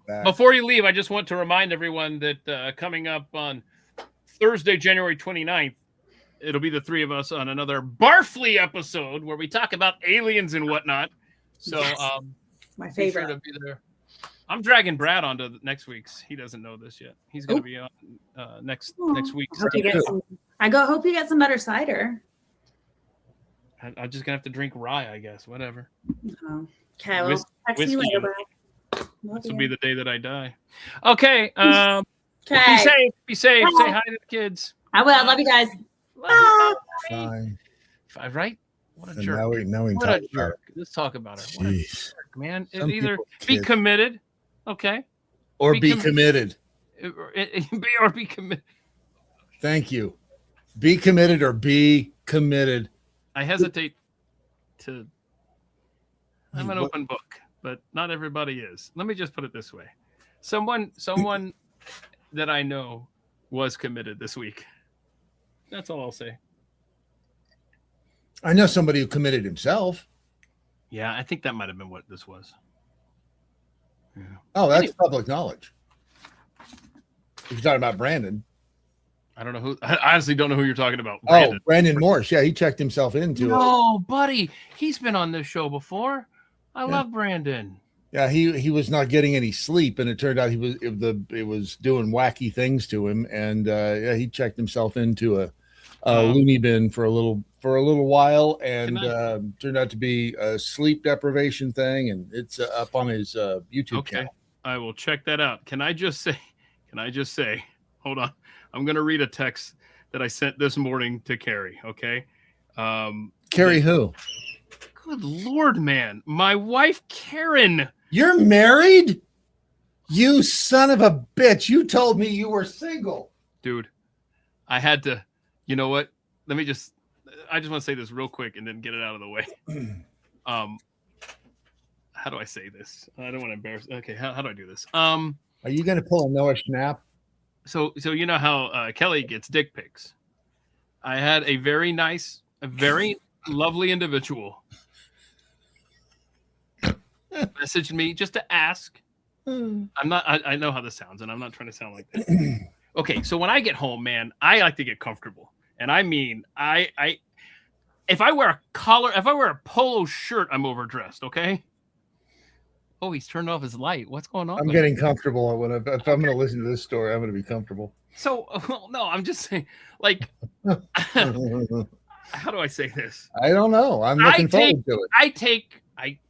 back. Before you leave, I just want to remind everyone that coming up on Thursday, January 29th, it'll be the 3 of us on another Barfly episode where we talk about aliens and whatnot. So my favorite. Sure to be there. I'm dragging Brad onto next week's. He doesn't know this yet. He's going to be on next week. Hope you get some better cider. I'm just gonna have to drink rye, I guess. Whatever. Okay, well, text me later, Brad. This will be the day that I die. Okay. Okay. Be safe. Say hi to the kids. I will. I love you guys. Fine. 5, right? What a jerk. Now we what talk a jerk. Let's talk about it. What a jerk, man. Either be kids. committed, okay, or be committed, or be committed. Thank you. Be committed or be committed. I hesitate to. I'm an open book, but not everybody is. Let me just put it this way: someone that I know was committed this week. That's all I'll say. I know somebody who committed himself. Yeah, I think that might have been what this was. Yeah. Oh, that's public knowledge. If you're talking about Brandon. I don't know who. I honestly don't know who you're talking about. Brandon. Oh, Brandon Morse. Yeah, he checked himself into it. No, buddy. He's been on this show before. I love Brandon. Yeah, he was not getting any sleep, and it turned out it was doing wacky things to him, and yeah, he checked himself into a loony bin for a little while, and turned out to be a sleep deprivation thing, and it's up on his YouTube channel. I will check that out. Can I just say? Hold on, I'm going to read a text that I sent this morning to Carrie. Okay, Carrie, who? Good Lord, man, my wife Karen. You're married? You son of a bitch! You told me you were single, dude. I had to. You know what? I just want to say this real quick and then get it out of the way. How do I say this? I don't want to embarrass. Okay, how do I do this? Are you going to pull a Noah Schnapp? So you know how Kelly gets dick pics. I had a very nice, a very lovely individual messaged me just to ask. I know how this sounds, and I'm not trying to sound like that. Okay, so when I get home, man, I like to get comfortable. And I mean, if I wear a collar, if I wear a polo shirt, I'm overdressed, okay? Oh, he's turned off his light. What's going on? I'm getting comfortable. If I'm going to listen to this story, I'm going to be comfortable. So, no, I'm just saying, like, how do I say this? I don't know. I'm looking forward to it.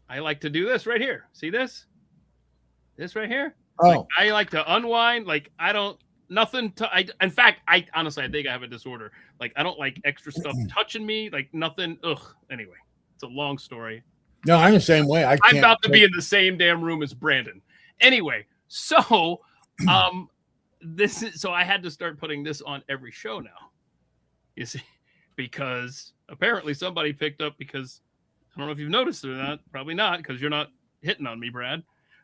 I like to do this right here. See this? This right here? Oh. Like, I like to unwind. Like, in fact, I honestly, I think I have a disorder. Like, I don't like extra stuff touching me. Like, nothing. Ugh. Anyway, it's a long story. No, I'm the same way. I'm about to be in the same damn room as Brandon. Anyway, so so I had to start putting this on every show now. You see, because apparently somebody picked up, because I don't know if you've noticed it or not. Probably not, because you're not hitting on me, Brad.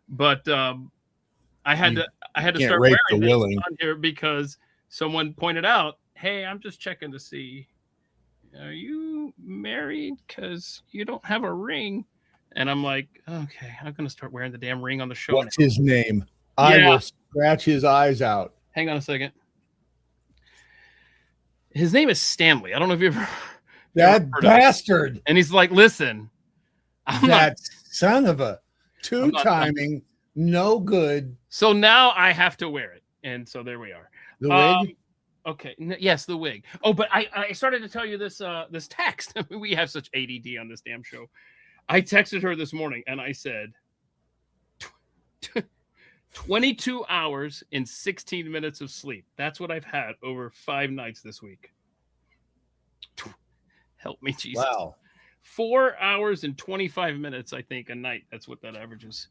But I had to start wearing this on here because someone pointed out, hey, I'm just checking to see, are you married? Because you don't have a ring. And I'm like, okay, I'm going to start wearing the damn ring on the show. What's his name? I will scratch his eyes out. Hang on a second. His name is Stanley. I don't know if you ever. That bastard. And he's like, listen. Son of a two-timing, no good. So now I have to wear it. And so there we are. The wig? Okay. Yes, the wig. Oh, but I started to tell you this text. We have such ADD on this damn show. I texted her this morning and I said, 22 hours and 16 minutes of sleep. That's what I've had over 5 nights this week. Help me, Jesus. Wow. 4 hours and 25 minutes, I think, a night. That's what that averages.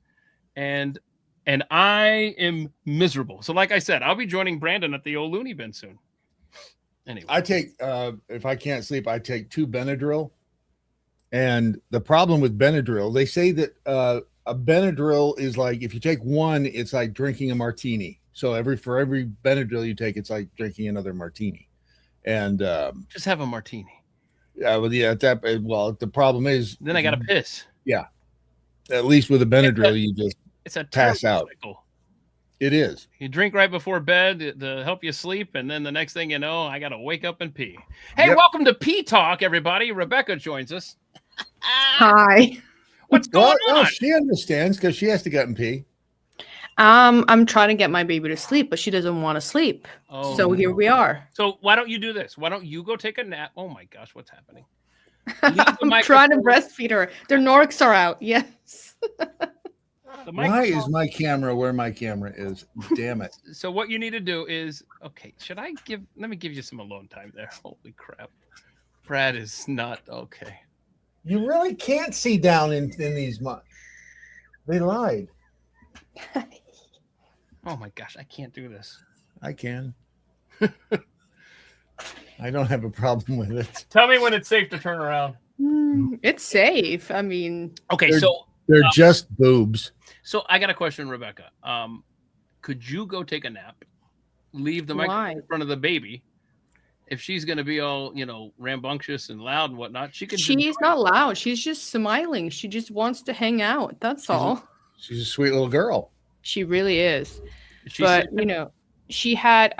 And I am miserable. So like I said, I'll be joining Brandon at the old loony bin soon. Anyway. I take, if I can't sleep, I take 2 Benadryl. And the problem with Benadryl, they say that a Benadryl is like, if you take one, it's like drinking a martini. So for every Benadryl you take, it's like drinking another martini. And just have a martini. Yeah, the problem is then I gotta piss. Yeah, at least with a Benadryl, you just pass out. Cycle. It is. You drink right before bed to help you sleep, and then the next thing you know, I gotta wake up and pee. Hey, welcome to Pee Talk, everybody. Rebecca joins us. Hi. What's going on? Well, she understands because she has to get and pee. I'm trying to get my baby to sleep, but she doesn't want to sleep. Oh, so here we are. So why don't you do this? Why don't you go take a nap? Oh my gosh, what's happening? I'm trying to breastfeed her. Their Norks are out. Yes. Why is my camera where my camera is? Damn it. So what you need to do is, okay, let me give you some alone time there. Holy crap. Brad is not okay. You really can't see down in these much. They lied. Oh my gosh, I can't do this. I can. I don't have a problem with it. Tell me when it's safe to turn around. It's safe. I mean, okay, they're just boobs. So I got a question, Rebecca. Could you go take a nap, leave the microphone in front of the baby? If she's going to be all, rambunctious and loud and whatnot, she's not loud. She's just smiling. She just wants to hang out. That's all. She's a sweet little girl. She really is. I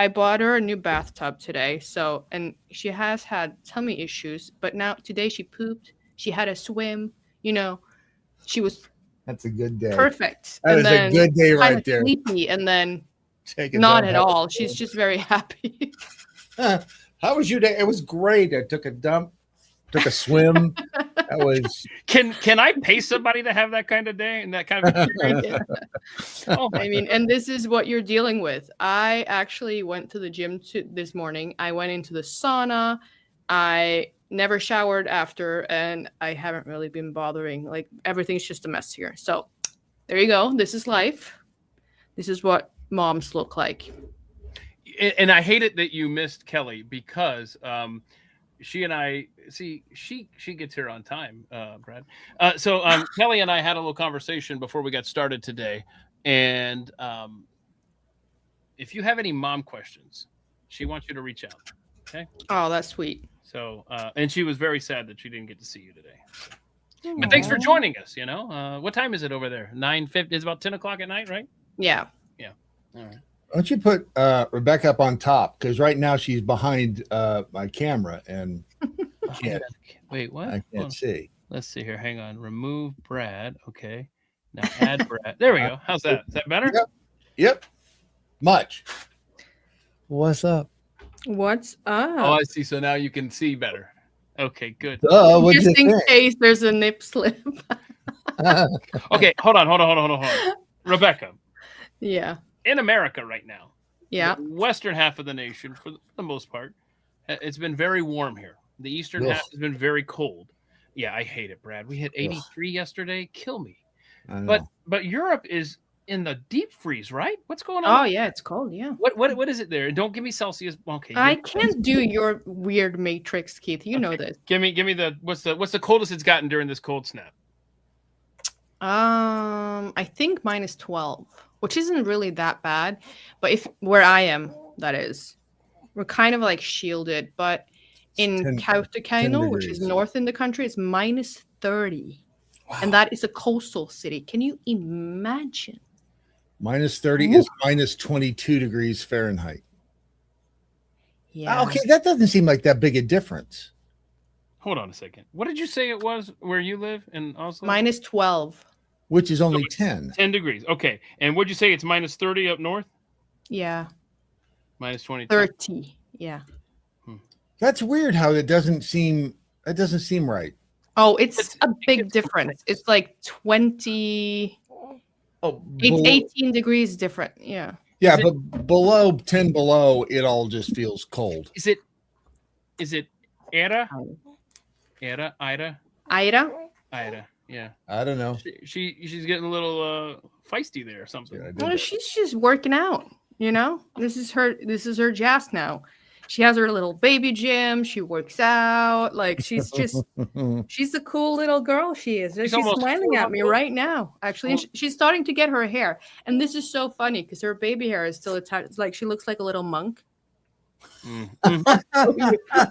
bought her a new bathtub today. So, and she has had tummy issues, but today she pooped. She had a swim, she was That's a good day. Perfect. That and is a then good day right kinda there. sleepy, and then Take a not dump. at all. She's just very happy. How was your day? It was great. I took a dump, took a swim. That was. Can I pay somebody to have that kind of day and that kind of experience? Oh my I mean, and this is what you're dealing with. I actually went to the gym this morning. I went into the sauna. I never showered after, and I haven't really been bothering. Like, everything's just a mess here. So there you go. This is life. This is what moms look like. And I hate it that you missed Kelly because she and I see she gets here on time, Brad. So Kelly and I had a little conversation before we got started today, and if you have any mom questions, she wants you to reach out. Okay. Oh, that's sweet. So and she was very sad that she didn't get to see you today. So. But thanks for joining us. You know, what time is it over there? 9:50. It's about 10 o'clock at night, right? Yeah. Yeah. All right. Why don't you put Rebecca up on top? Because right now she's behind my camera and can't. Wait, what? I can't see. Let's see here. Hang on. Remove Brad. Okay. Now add Brad. There we go. How's that? Is that better? Yep. Much. What's up? What's Oh, up? I see. So now you can see better. Okay, good. What'd Just you in case there's a nip slip. think? Okay, hold on. Rebecca, Yeah. in America right now, Yeah. the western half of the nation, for the most part, it's been very warm here. The eastern Ugh. half has been very cold. Yeah, I hate it, Brad. We hit 83 yesterday. Kill me. I know. But Europe is in the deep freeze, right? What's going on? Oh, yeah. It's cold. Yeah. What is it there? Don't give me Celsius. Okay. I can't do your weird matrix, Keith. You know this. Give me the what's the coldest it's gotten during this cold snap? I think -12, which isn't really that bad. But if where I am, that is, we're kind of like shielded. But in 10 Kautokeino, which is degrees. north in the country, it's -30. Wow. And that is a coastal city. Can you imagine? -30 is -22 degrees Fahrenheit. Yeah. Okay, that doesn't seem like that big a difference. Hold on a second. What did you say it was where you live in Oslo? -12. Which is only it's 10. 10 degrees. Okay. And what'd you say? It's -30 up north? Yeah. -22. 30. Yeah. That's weird how that doesn't seem right. Oh, it's a big difference. It's like 20. Oh, It's 18 degrees different. Yeah. yeah, Is it- but below 10 below, it all just feels cold. Is it Era? Ida? Ida? Yeah. I don't know. She's getting a little feisty there or something. Yeah, I did Well, that. she's just working out, you know? This is her jazz now. She has her little baby gym. She works out. Like, she's a cool little girl. She is. She's almost smiling at me 4 right now, actually. And she's starting to get her hair. And this is so funny because her baby hair is still attached. It's like she looks like a little monk. Mm.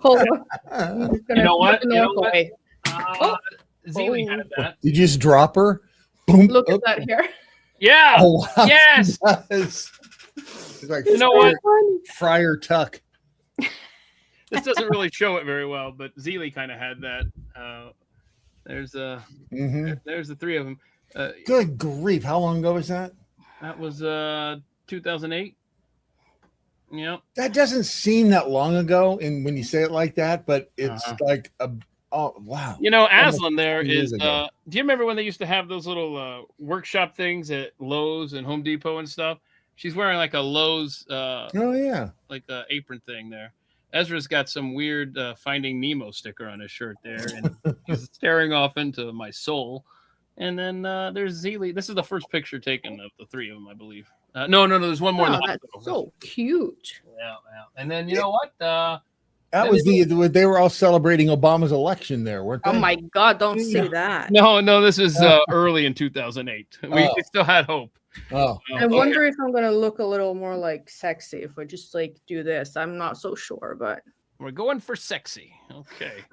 Hold on. I'm just gonna You know what? put the You know north what? away. Zeely had that. Did you just drop her? Boom. Look Oh, at that hair. Yeah. oh, wow. Yes. It's like You know what? Friar Tuck. This doesn't really show it very well, but Zeely kind of had that. There's Mhm. there's the three of them. Good grief. How long ago was that? That was 2008. Yep. That doesn't seem that long ago, and when you say it like that, but it's like oh wow. You know, Almost Aslan there 20 years is. ago. Do you remember when they used to have those little workshop things at Lowe's and Home Depot and stuff? She's wearing like a Lowe's Oh yeah. like a apron thing there. Ezra's got some weird Finding Nemo sticker on his shirt there, and he's staring off into my soul. And then there's Zeely. This is the first picture taken of the three of them, I believe. No. There's one more in the Oh, that's hospital. so cute. Yeah. And then you know what? That was they were all celebrating Obama's election there, weren't they? Oh my God! Don't say that. No. This is early in 2008. We still had hope. Oh, I wonder if I'm gonna look a little more like sexy if I just like do this. I'm not so sure, but We're going for sexy. Okay.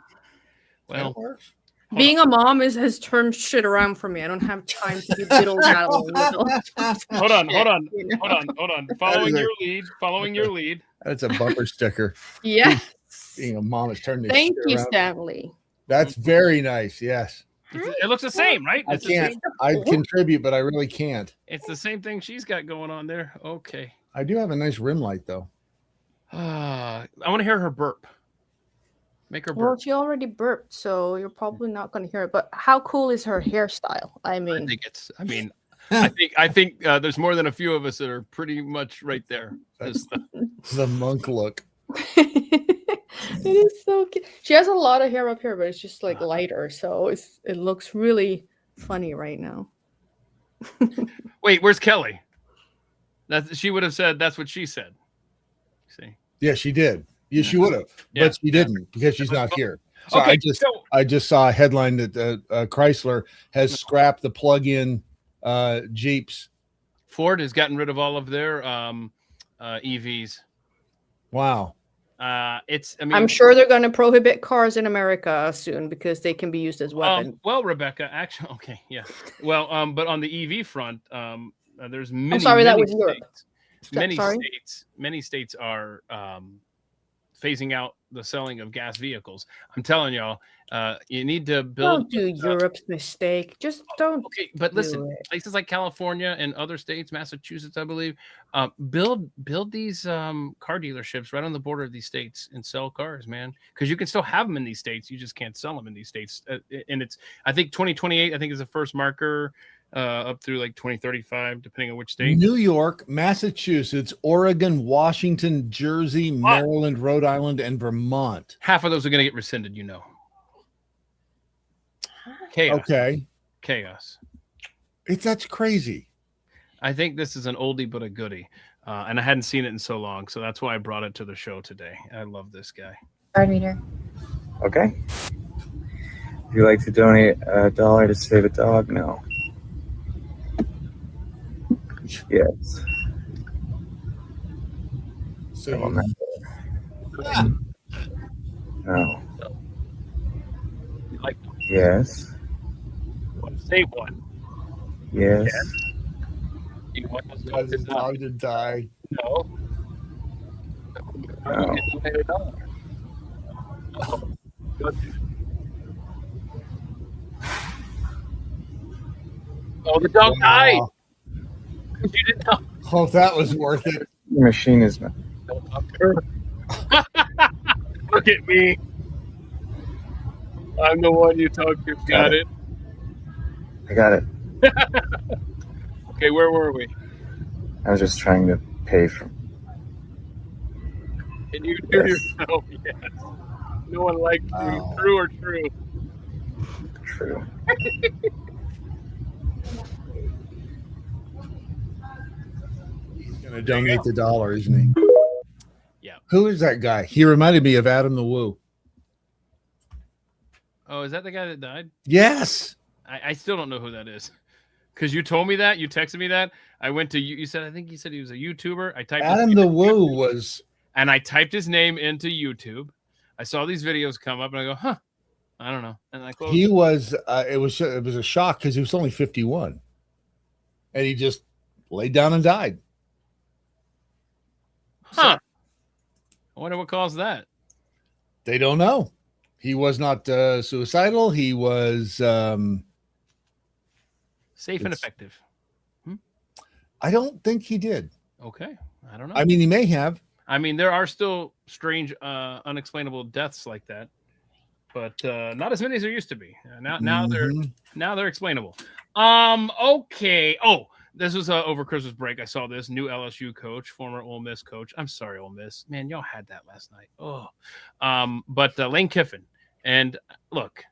Well, that works. being a mom has turned shit around for me. I don't have time to be diddle daddling. hold on. You know? Hold on. Following your lead. That's a bumper sticker. Yes. Being a mom has turned this Thank shit you, around. Stanley. That's very nice. Yes. It looks the same, right? I It's the can't. same. I'd contribute, but I really can't. It's the same thing she's got going on there. Okay. I do have a nice rim light though. I want to hear her burp. Make her Well, burp. she already burped, so you're probably not going to hear it. But how cool is her hairstyle? I mean, I think there's more than a few of us that are pretty much right there. The monk look. it is so cute. She has a lot of hair up here, but it's just like lighter, so it looks really funny right now. Wait, where's Kelly? She would have said that's what she said. See? Yeah, she did. Yeah, she would have, but she didn't because she's not here. So Okay, I just saw a headline that Chrysler has scrapped the plug-in Jeeps. Ford has gotten rid of all of their EVs. Wow. I'm sure they're going to prohibit cars in America soon because they can be used as weapons. Well, Rebecca, actually, okay, yeah. Well, but on the EV front, there's many. I'm sorry, that was Europe. Many states are phasing out the selling of gas vehicles. I'm telling y'all, you need to build. Don't do Europe's mistake. Just don't. Okay, but listen, places like California and other states, Massachusetts, I believe, build these car dealerships right on the border of these states and sell cars, man. Because you can still have them in these states, you just can't sell them in these states. And it's, I think 2028, I think is the first marker. Up through like 2035, depending on which state. New York, Massachusetts, Oregon, Washington, Jersey, Maryland, Rhode Island, and Vermont. Half of those are going to get rescinded, you know. Chaos. Okay. Chaos. That's crazy. I think this is an oldie but a goodie. And I hadn't seen it in so long, so that's why I brought it to the show today. I love this guy. Card reader. Okay. Would you like to donate $1 to save a dog? No. Yes. So no. Like, yes. you want to save one? Yes. You want this dog to die? No. No. Oh, good. Oh, the dog died. You didn't know. Oh, that was worth it. Your machine is not. Look at me. I'm the one you talk to. Got it. I got it. Okay, where were we? I was just trying to pay for. Can you do yourself? Yes. No one likes you. True or true? True. Gonna donate the $1, isn't he? Yeah. Who is that guy? He reminded me of Adam the Woo. Oh, is that the guy that died? Yes. I still don't know who that is. Because you told me that, you texted me that. I went to you said, I think you said he was a YouTuber. I typed Adam the Woo was, and I typed his name into YouTube. I saw these videos come up and I go, huh, I don't know. And I closed. He was it was a shock because he was only 51. And he just laid down and died. Huh. I wonder what caused that. They don't know. He was not suicidal. He was safe and effective. I don't think he did. Okay. I don't know. I mean, he may have. I mean, there are still strange, unexplainable deaths like that, but not as many as there used to be. Now they're explainable. Okay. Oh, this was over Christmas break. I saw this new LSU coach, former Ole Miss coach. I'm sorry, Ole Miss. Man, y'all had that last night. Oh, but Lane Kiffin. And look,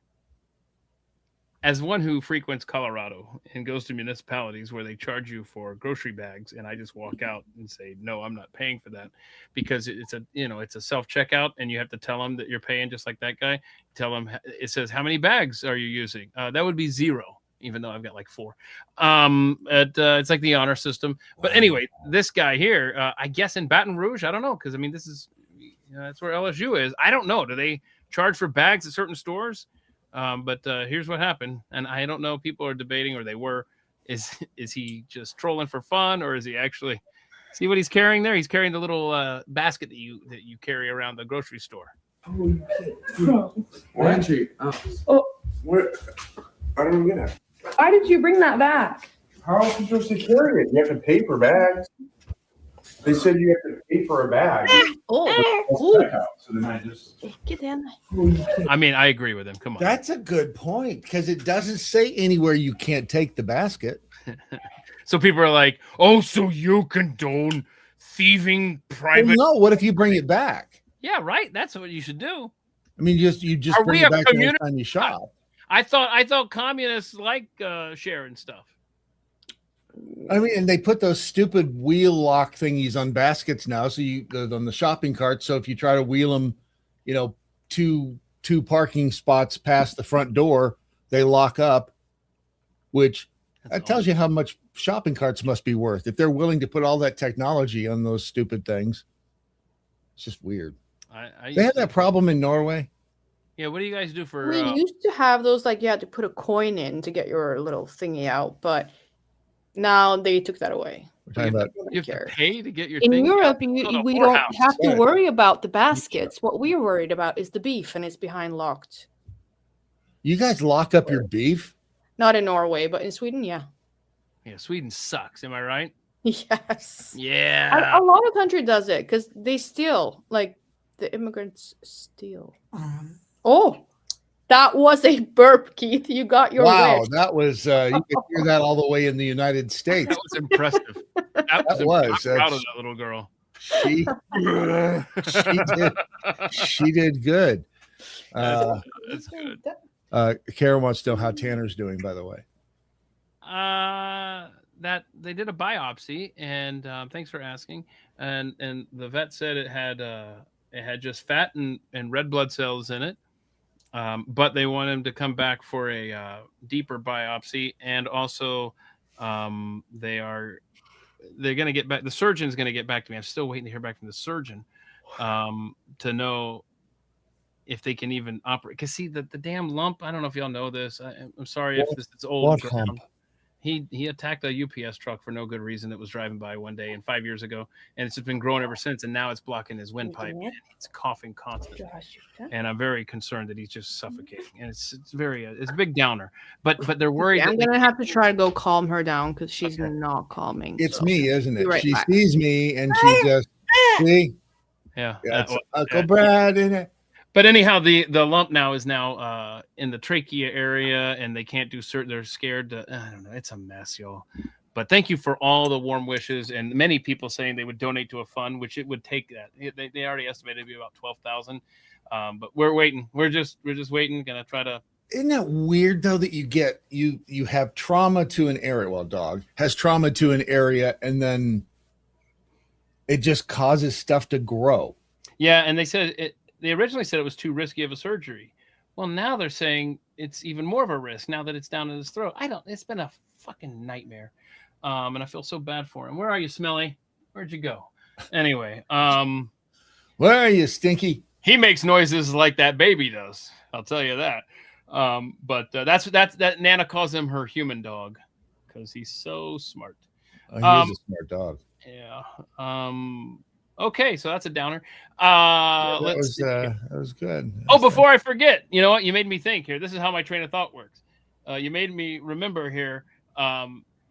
as one who frequents Colorado and goes to municipalities where they charge you for grocery bags, and I just walk out and say, no, I'm not paying for that, because it's a self-checkout and you have to tell them that you're paying, just like that guy. Tell them, it says, how many bags are you using? That would be 0, even though I've got like 4. It's like the honor system. But anyway, this guy here, I guess in Baton Rouge, I don't know, because I mean, this is, that's where LSU is. I don't know. Do they charge for bags at certain stores? But here's what happened, and I don't know. People are debating, or they were. Is he just trolling for fun, or is he actually? See what he's carrying there? He's carrying the little basket that you carry around the grocery store. Pantry. Oh. Where? I don't get it. Why did you bring that back? How else are you supposed to carry it? You have to pay for bags. They said you have to pay for a bag. Oh, So then I just. get in. I mean, I agree with him. Come on. That's a good point because it doesn't say anywhere you can't take the basket. So people are like, "Oh, so you condone thieving private?" Well, no, what if you bring it back? Yeah, right. That's what you should do. I mean, you just Are bring we it a back the community? next time you shop. I thought communists like sharing stuff. I mean, and they put those stupid wheel lock thingies on baskets now, so on the shopping cart. So if you try to wheel them, two parking spots past the front door, they lock up. Which that tells you how much shopping carts must be worth if they're willing to put all that technology on those stupid things. It's just weird. They have that problem in Norway. Yeah, what do you guys do for? We used to have those, like you had to put a coin in to get your little thingy out, but now they took that away. We're talking about you have to pay to get your in thing Europe. out? We don't have to Right. worry about the baskets. What we're worried about is the beef, and it's behind locked. you guys lock up your beef. Not in Norway, but in Sweden, yeah. Yeah, Sweden sucks. Am I right? Yes. Yeah. A lot of country does it because they steal, like the immigrants steal. Oh, that was a burp, Keith. You got your Wow, wish. that was you could hear that all the way in the United States. That was impressive. That was. I'm proud of that little girl. She did good. That's good. Karen wants to know how Tanner's doing, by the way. That they did a biopsy, and thanks for asking. And the vet said it had just fat and red blood cells in it. But they want him to come back for a deeper biopsy, and also they're going to get back. The surgeon's going to get back to me. I'm still waiting to hear back from the surgeon to know if they can even operate. Because see, the damn lump. I don't know if y'all know this. I'm sorry if this is old. Lump? He attacked a UPS truck for no good reason that was driving by one day and 5 years ago, and it's just been growing ever since. And now it's blocking his windpipe. And he's coughing constantly, and I'm very concerned that he's just suffocating. And it's a big downer. But they're worried. I'm gonna have to try to go calm her down because she's not calming. It's me, isn't it? Right She back. sees me and she just see. Yeah, It's Uncle Brad in it. But anyhow, the lump now is in the trachea area, and they can't do certain. They're scared. I don't know. It's a mess, y'all. But thank you for all the warm wishes, and many people saying they would donate to a fund, which it would take that. They already estimated it'd be about 12,000. But we're waiting. We're just waiting. Gonna try to. Isn't that weird though that you have trauma to an area? Well, dog has trauma to an area, and then it just causes stuff to grow. Yeah, and they said it. They originally said it was too risky of a surgery. Well, now they're saying it's even more of a risk now that it's down in his throat. It's been a fucking nightmare. And I feel so bad for him. Where are you, Smelly? Where'd you go? Anyway, Where are you, Stinky? he makes noises like that baby does. I'll tell you that. But that Nana calls him her human dog because he's so smart. Oh, he is a smart dog. Yeah. Okay, so that's a downer. That Let's see. was good. Oh, before I forget, you know what? You made me think here. This is how my train of thought works. You made me remember here.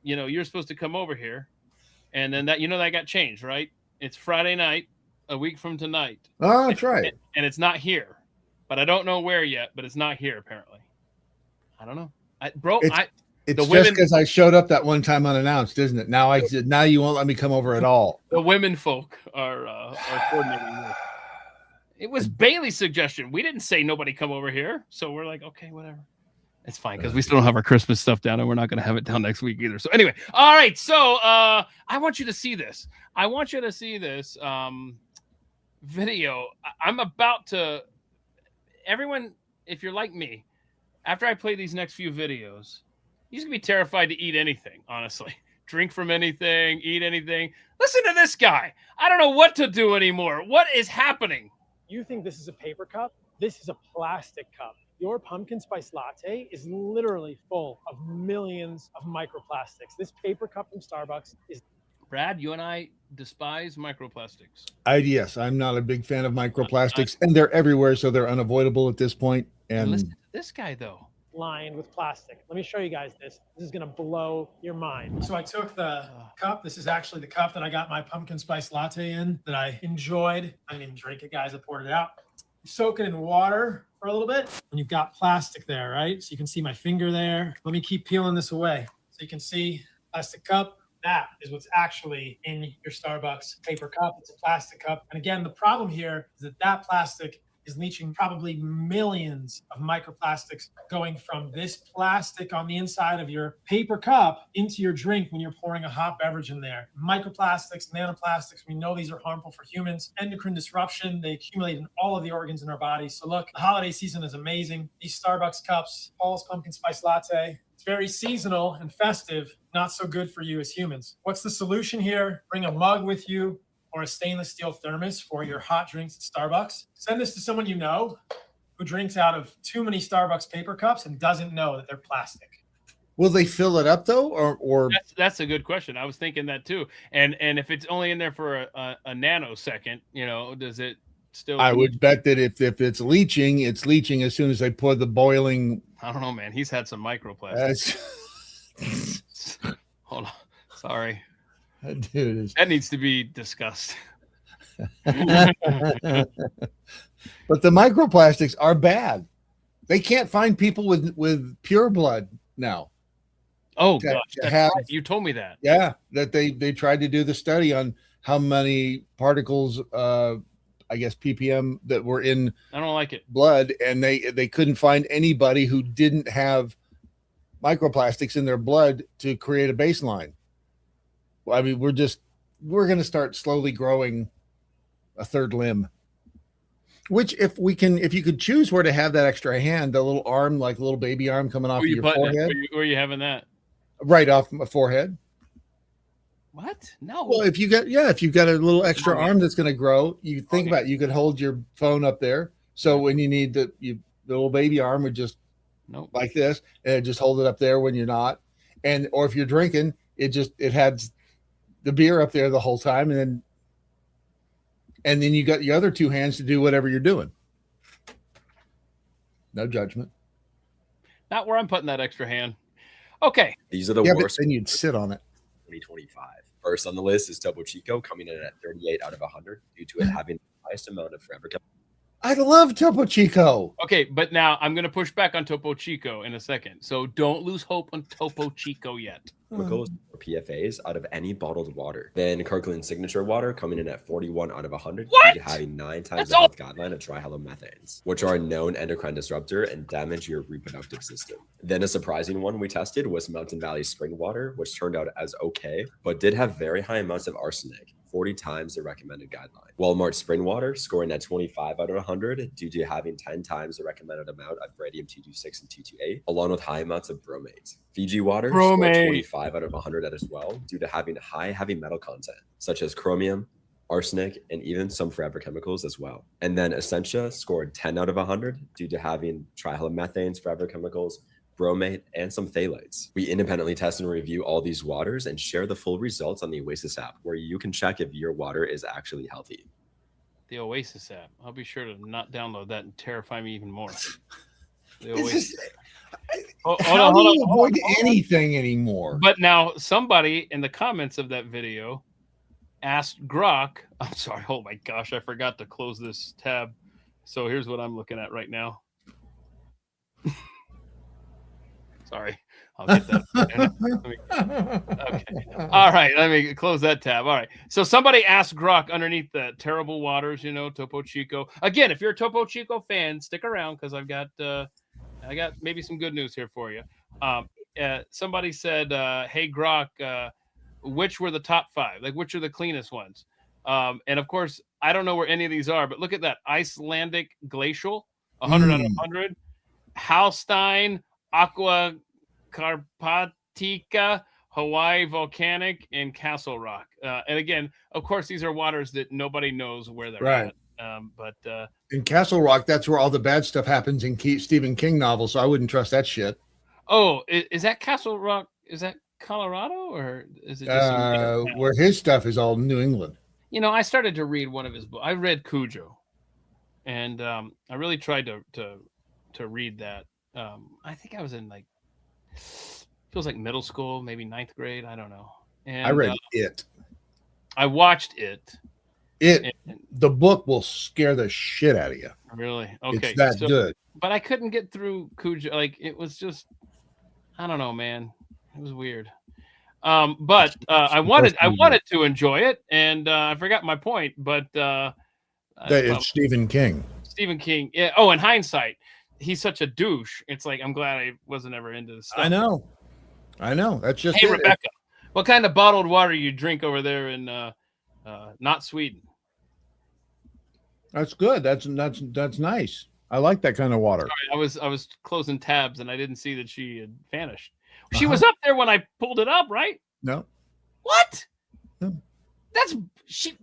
You're supposed to come over here, and then that got changed, right? It's Friday night, a week from tonight. Oh, that's right. And it's not here, but I don't know where yet. But it's not here apparently. I don't know, It's the just women because I showed up that one time unannounced, isn't it? Now you won't let me come over at all. the women folk are coordinating this. It was Bailey's suggestion. We didn't say nobody come over here, so we're like, okay, whatever. It's fine because we still don't have our Christmas stuff down, and we're not going to have it down next week either. So anyway, all right. So I want you to see this. I want you to see this video. I'm about to. Everyone, if you're like me, after I play these next few videos, you're going to be terrified to eat anything, honestly. Drink from anything, eat anything. Listen to this guy. I don't know what to do anymore. What is happening? You think this is a paper cup? This is a plastic cup. Your pumpkin spice latte is literally full of millions of microplastics. This paper cup from Starbucks is... Brad, you and I despise microplastics. Yes, I'm not a big fan of microplastics, and they're everywhere, so they're unavoidable at this point. And listen to this guy, though. lined with plastic. Let me show you guys this. This is gonna blow your mind. So I took the cup. This is actually the cup that I got my pumpkin spice latte in that I enjoyed. I didn't even drink it, guys. I poured it out. Soak it in water for a little bit. And you've got plastic there, right? So you can see my finger there. Let me keep peeling this away. So you can see plastic cup. That is what's actually in your Starbucks paper cup. It's a plastic cup. And again, the problem here is that plastic is leaching probably millions of microplastics going from this plastic on the inside of your paper cup into your drink when you're pouring a hot beverage in there. Microplastics, nanoplastics, we know these are harmful for humans. Endocrine disruption, they accumulate in all of the organs in our bodies. So look, the holiday season is amazing. These Starbucks cups, Paul's pumpkin spice latte, it's very seasonal and festive, not so good for you as humans. What's the solution here? Bring a mug with you, or a stainless steel thermos for your hot drinks at Starbucks. Send this to someone you know who drinks out of too many Starbucks paper cups and doesn't know that they're plastic. Will they fill it up though, or that's a good question. I was thinking that too. And if it's only in there for a nanosecond, does it still? I would bet that if it's leaching, it's leaching as soon as they pour the boiling. I don't know, man. He's had some microplastics. Hold on, sorry. Dude, that needs to be discussed. But the microplastics are bad. They can't find people with pure blood now. Oh gosh, right. You told me that. Yeah, that they tried to do the study on how many particles, I guess ppm, that were in. I don't like it. Blood, and they couldn't find anybody who didn't have microplastics in their blood to create a baseline. I mean, we're going to start slowly growing a third limb, which if you could choose where to have that extra hand, the little arm, like a little baby arm coming off of your forehead. Where are you having that? Right off my forehead. What? No. Well, if you've got a little extra arm that's going to grow, you think about it, you could hold your phone up there. So when you need the little baby arm would just like this, and just hold it up there when you're not. Or if you're drinking, it had the beer up there the whole time, and then you got your other two hands to do whatever you're doing. No judgment. Not where I'm putting that extra hand. Okay. These are the worst. But then you'd sit on it. 2025. First on the list is Topo Chico, coming in at 38 out of 100 due to it having the highest amount of forever chemicals. I love Topo Chico. Okay, but now I'm going to push back on Topo Chico in a second. So don't lose hope on Topo Chico yet. Chemicals or PFAs out of any bottled water. Then Kirkland Signature Water coming in at 41 out of 100 due to having 9 times the health guideline of trihalomethanes, which are a known endocrine disruptor and damage your reproductive system. Then a surprising one we tested was Mountain Valley Spring Water, which turned out as okay, but did have very high amounts of arsenic, 40 times the recommended guideline. Walmart Spring Water scoring at 25 out of 100 due to having 10 times the recommended amount of radium-226 and 228, along with high amounts of bromate. Fiji Water scored 25 out of 100 as well due to having high heavy metal content, such as chromium, arsenic, and even some forever chemicals as well. And then Essentia scored 10 out of 100 due to having trihalomethanes, forever chemicals, bromate, and some phthalates. We independently test and review all these waters and share the full results on the Oasis app, where you can check if your water is actually healthy. The Oasis app. I'll be sure to not download that and terrify me even more. The Oasis. How do you avoid anything anymore? But now somebody in the comments of that video asked Grok. I'm sorry. Oh my gosh, I forgot to close this tab. So here's what I'm looking at right now. Sorry, I'll get that. Okay. All right, let me close that tab. All right. So somebody asked Grok underneath the terrible waters, Topo Chico. Again, if you're a Topo Chico fan, stick around because I got maybe some good news here for you. Somebody said, "Hey Grok, which were the top 5? Like, which are the cleanest ones?" And of course, I don't know where any of these are, but look at that: Icelandic Glacial, 100 out of 100. Hallstein, Aqua Carpatica, Hawaii Volcanic, and Castle Rock. And again, of course, these are waters that nobody knows where they're at. But in Castle Rock, that's where all the bad stuff happens in Stephen King novels, so I wouldn't trust that shit. Oh, is that Castle Rock? Is that Colorado, or is it just where his stuff is all New England? I started to read one of his books. I read Cujo, and I really tried to read that. I think I was in like feels like middle school, maybe ninth grade. I don't know. And I read it. I watched it. The book will scare the shit out of you. Really? Okay. It's that good. But I couldn't get through Cujo. Like it was just, I don't know, man. It was weird. But I wanted to enjoy it, and I forgot my point. But it's Stephen King. Stephen King. Yeah. Oh, in hindsight, he's such a douche. It's like I'm glad I wasn't ever into this stuff. I know. That's just. Hey, Rebecca, what kind of bottled water you drink over there in not Sweden? That's good. That's nice. I like that kind of water. Sorry, I was closing tabs and I didn't see that she had vanished. She was up there when I pulled it up, right? No. What? No. That's she.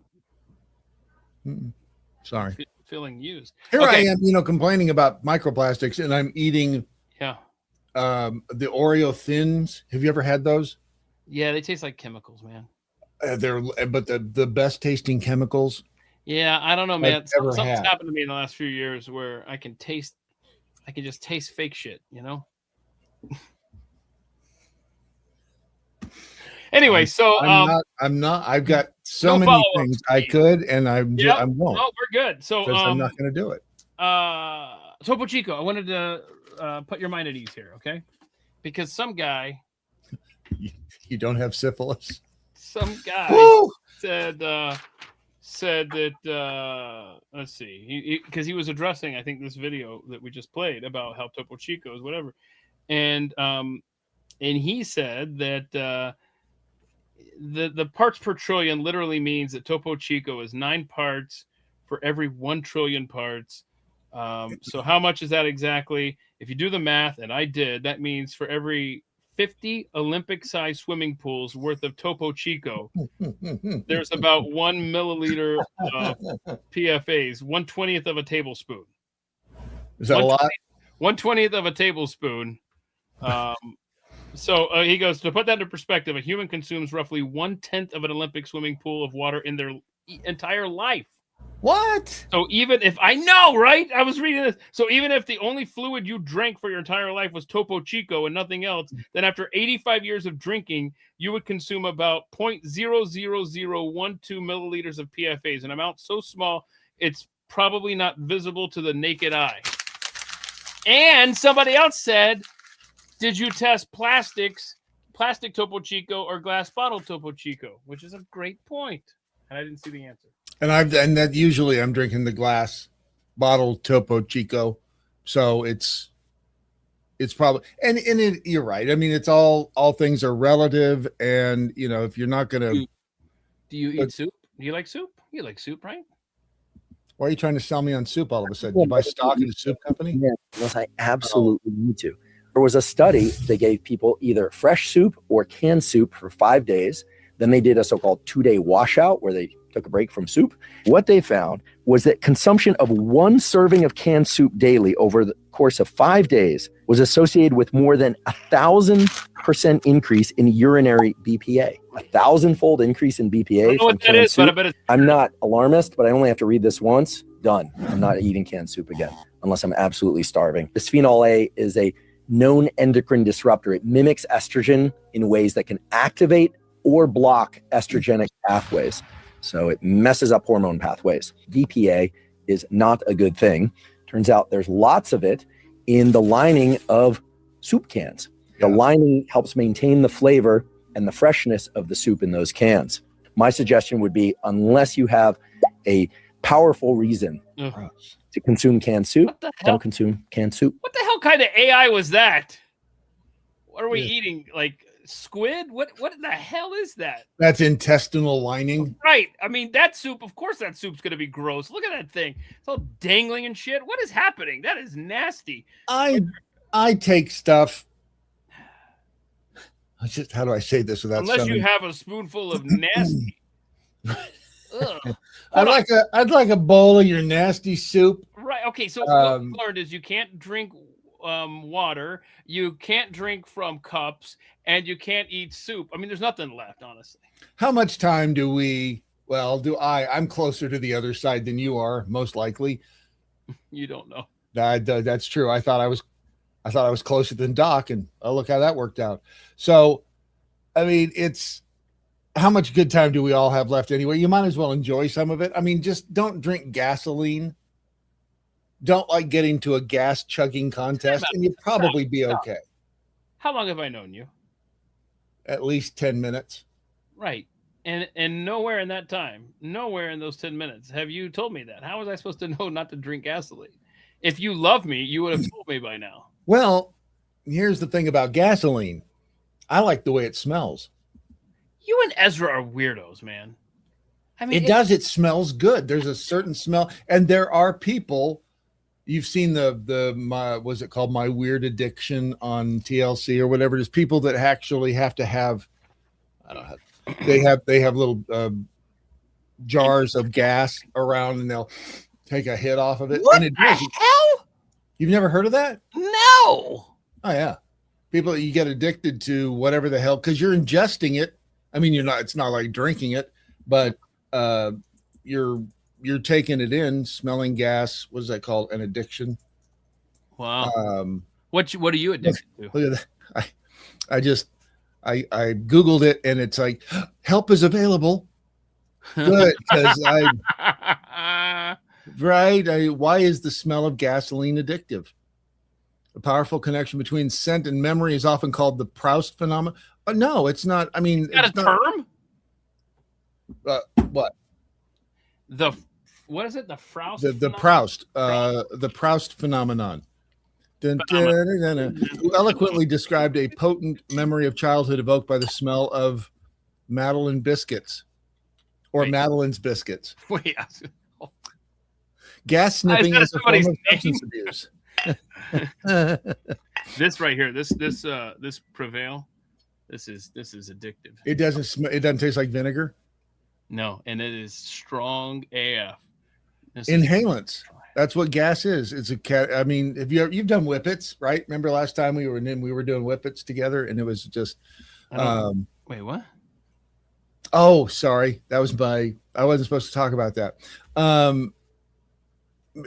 Sorry. Feeling used. Here I am, complaining about microplastics, and I'm eating. Yeah. The Oreo thins. Have you ever had those? Yeah, they taste like chemicals, man. They're the best tasting chemicals. Yeah, I don't know, man. Something's had. happened to me in the last few years where I can just taste fake shit, Anyway, so I'm not. I've got so many things I could, and I won't. No, we're good. So I'm not going to do it. Topo Chico, I wanted to put your mind at ease here, okay? Because some guy, you don't have syphilis. Some guy said that let's see, because he was addressing, I think, this video that we just played about how Topo Chico is whatever, and he said that the parts per trillion literally means that Topo Chico is 9 parts for every 1 trillion parts. So how much is that exactly? If you do the math, and I did, that means for every 50 Olympic-sized swimming pools worth of Topo Chico, there's about 1 milliliter of PFAs, 1/20th of a tablespoon. Is that a lot? 1/20th of a tablespoon. So he goes, to put that into perspective, a human consumes roughly 1/10 of an Olympic swimming pool of water in their entire life. What? So even if I know, right? I was reading this. So even if the only fluid you drank for your entire life was Topo Chico and nothing else, then after 85 years of drinking, you would consume about 0.00012 milliliters of PFAs, an amount so small it's probably not visible to the naked eye. And somebody else said, did you test plastic Topo Chico or glass bottle Topo Chico? Which is a great point. And I didn't see the answer. And that usually I'm drinking the glass bottle Topo Chico, so it's probably and you're right. I mean, it's all things are relative, and if you're not gonna. Do you eat soup? Do you like soup? You like soup, right? Why are you trying to sell me on soup all of a sudden? You buy stock in a soup company? Yeah, unless I absolutely need to. There was a study. They gave people either fresh soup or canned soup for 5 days. Then they did a so-called 2-day washout where they took a break from soup. What they found was that consumption of 1 serving of canned soup daily over the course of 5 days was associated with more than 1,000% increase in urinary BPA. 1,000-fold increase in BPA. I don't know what that is, but I bet it's. I'm not alarmist, but I only have to read this once. Done. I'm not eating canned soup again unless I'm absolutely starving. Bisphenol A is a known endocrine disruptor. It mimics estrogen in ways that can activate or block estrogenic pathways. So it messes up hormone pathways. BPA is not a good thing. Turns out there's lots of it in the lining of soup cans. The lining helps maintain the flavor and the freshness of the soup in those cans. My suggestion would be, unless you have a powerful reason to consume canned soup, don't consume canned soup. What the hell kind of AI was that? What are we eating? Like squid? What the hell is that? That's intestinal lining. Right. I mean, that soup, of course that soup's going to be gross. Look at that thing. It's all dangling and shit. What is happening? That is nasty. I take stuff. How do I say this without unless you have a spoonful of nasty. I'd like a bowl of your nasty soup. Right. Okay. So what we learned is you can't drink water, you can't drink from cups, and you can't eat soup. I mean, there's nothing left, honestly. How much time do we? Well, I'm closer to the other side than you are, most likely. You don't know. That's true. I thought I was I thought I was closer than Doc, and oh, look how that worked out. So, I mean, it's how much good time do we all have left anyway? You might as well enjoy some of it. I mean, just don't drink gasoline. Don't like getting to a gas chugging contest, and you'd probably be okay. How long have I known you? At least 10 minutes. Right. And nowhere in that time, nowhere in those 10 minutes have you told me that. How was I supposed to know not to drink gasoline? If you love me, you would have told me by now. Well, here's the thing about gasoline. I like the way it smells. You and Ezra are weirdos, man. I mean, it smells good. There's a certain smell, and there are people. You've seen was it called My Weird Addiction on TLC or whatever it is. People that actually have to have, I don't know. They have little jars of gas around, and they'll take a hit off of it. What and the hell? You've never heard of that? No. Oh yeah, people, you get addicted to whatever the hell because you're ingesting it. I mean, it's not like drinking it, but you're taking it in, smelling gas. What is that called? An addiction. Wow. What are you addicted to? Look at that. I Googled it, and it's like, help is available. Good, because why is the smell of gasoline addictive? A powerful connection between scent and memory is often called the Proust phenomenon. No, it's not. I mean, is that a term? What? What is it? The Proust? The Proust. The Proust phenomenon. Who eloquently described a potent memory of childhood evoked by the smell of Madeline biscuits or Madeline's biscuits. Wait, gas sniffing is a form of substance abuse. This right here, this Prevail, this is addictive. It doesn't taste like vinegar. No, and it is strong AF. Inhalants. That's what gas is. It's a cat. I mean, if you've done whippets, right? Remember last time we were doing whippets together, and it was just. Wait, what? Oh, sorry. That was I wasn't supposed to talk about that.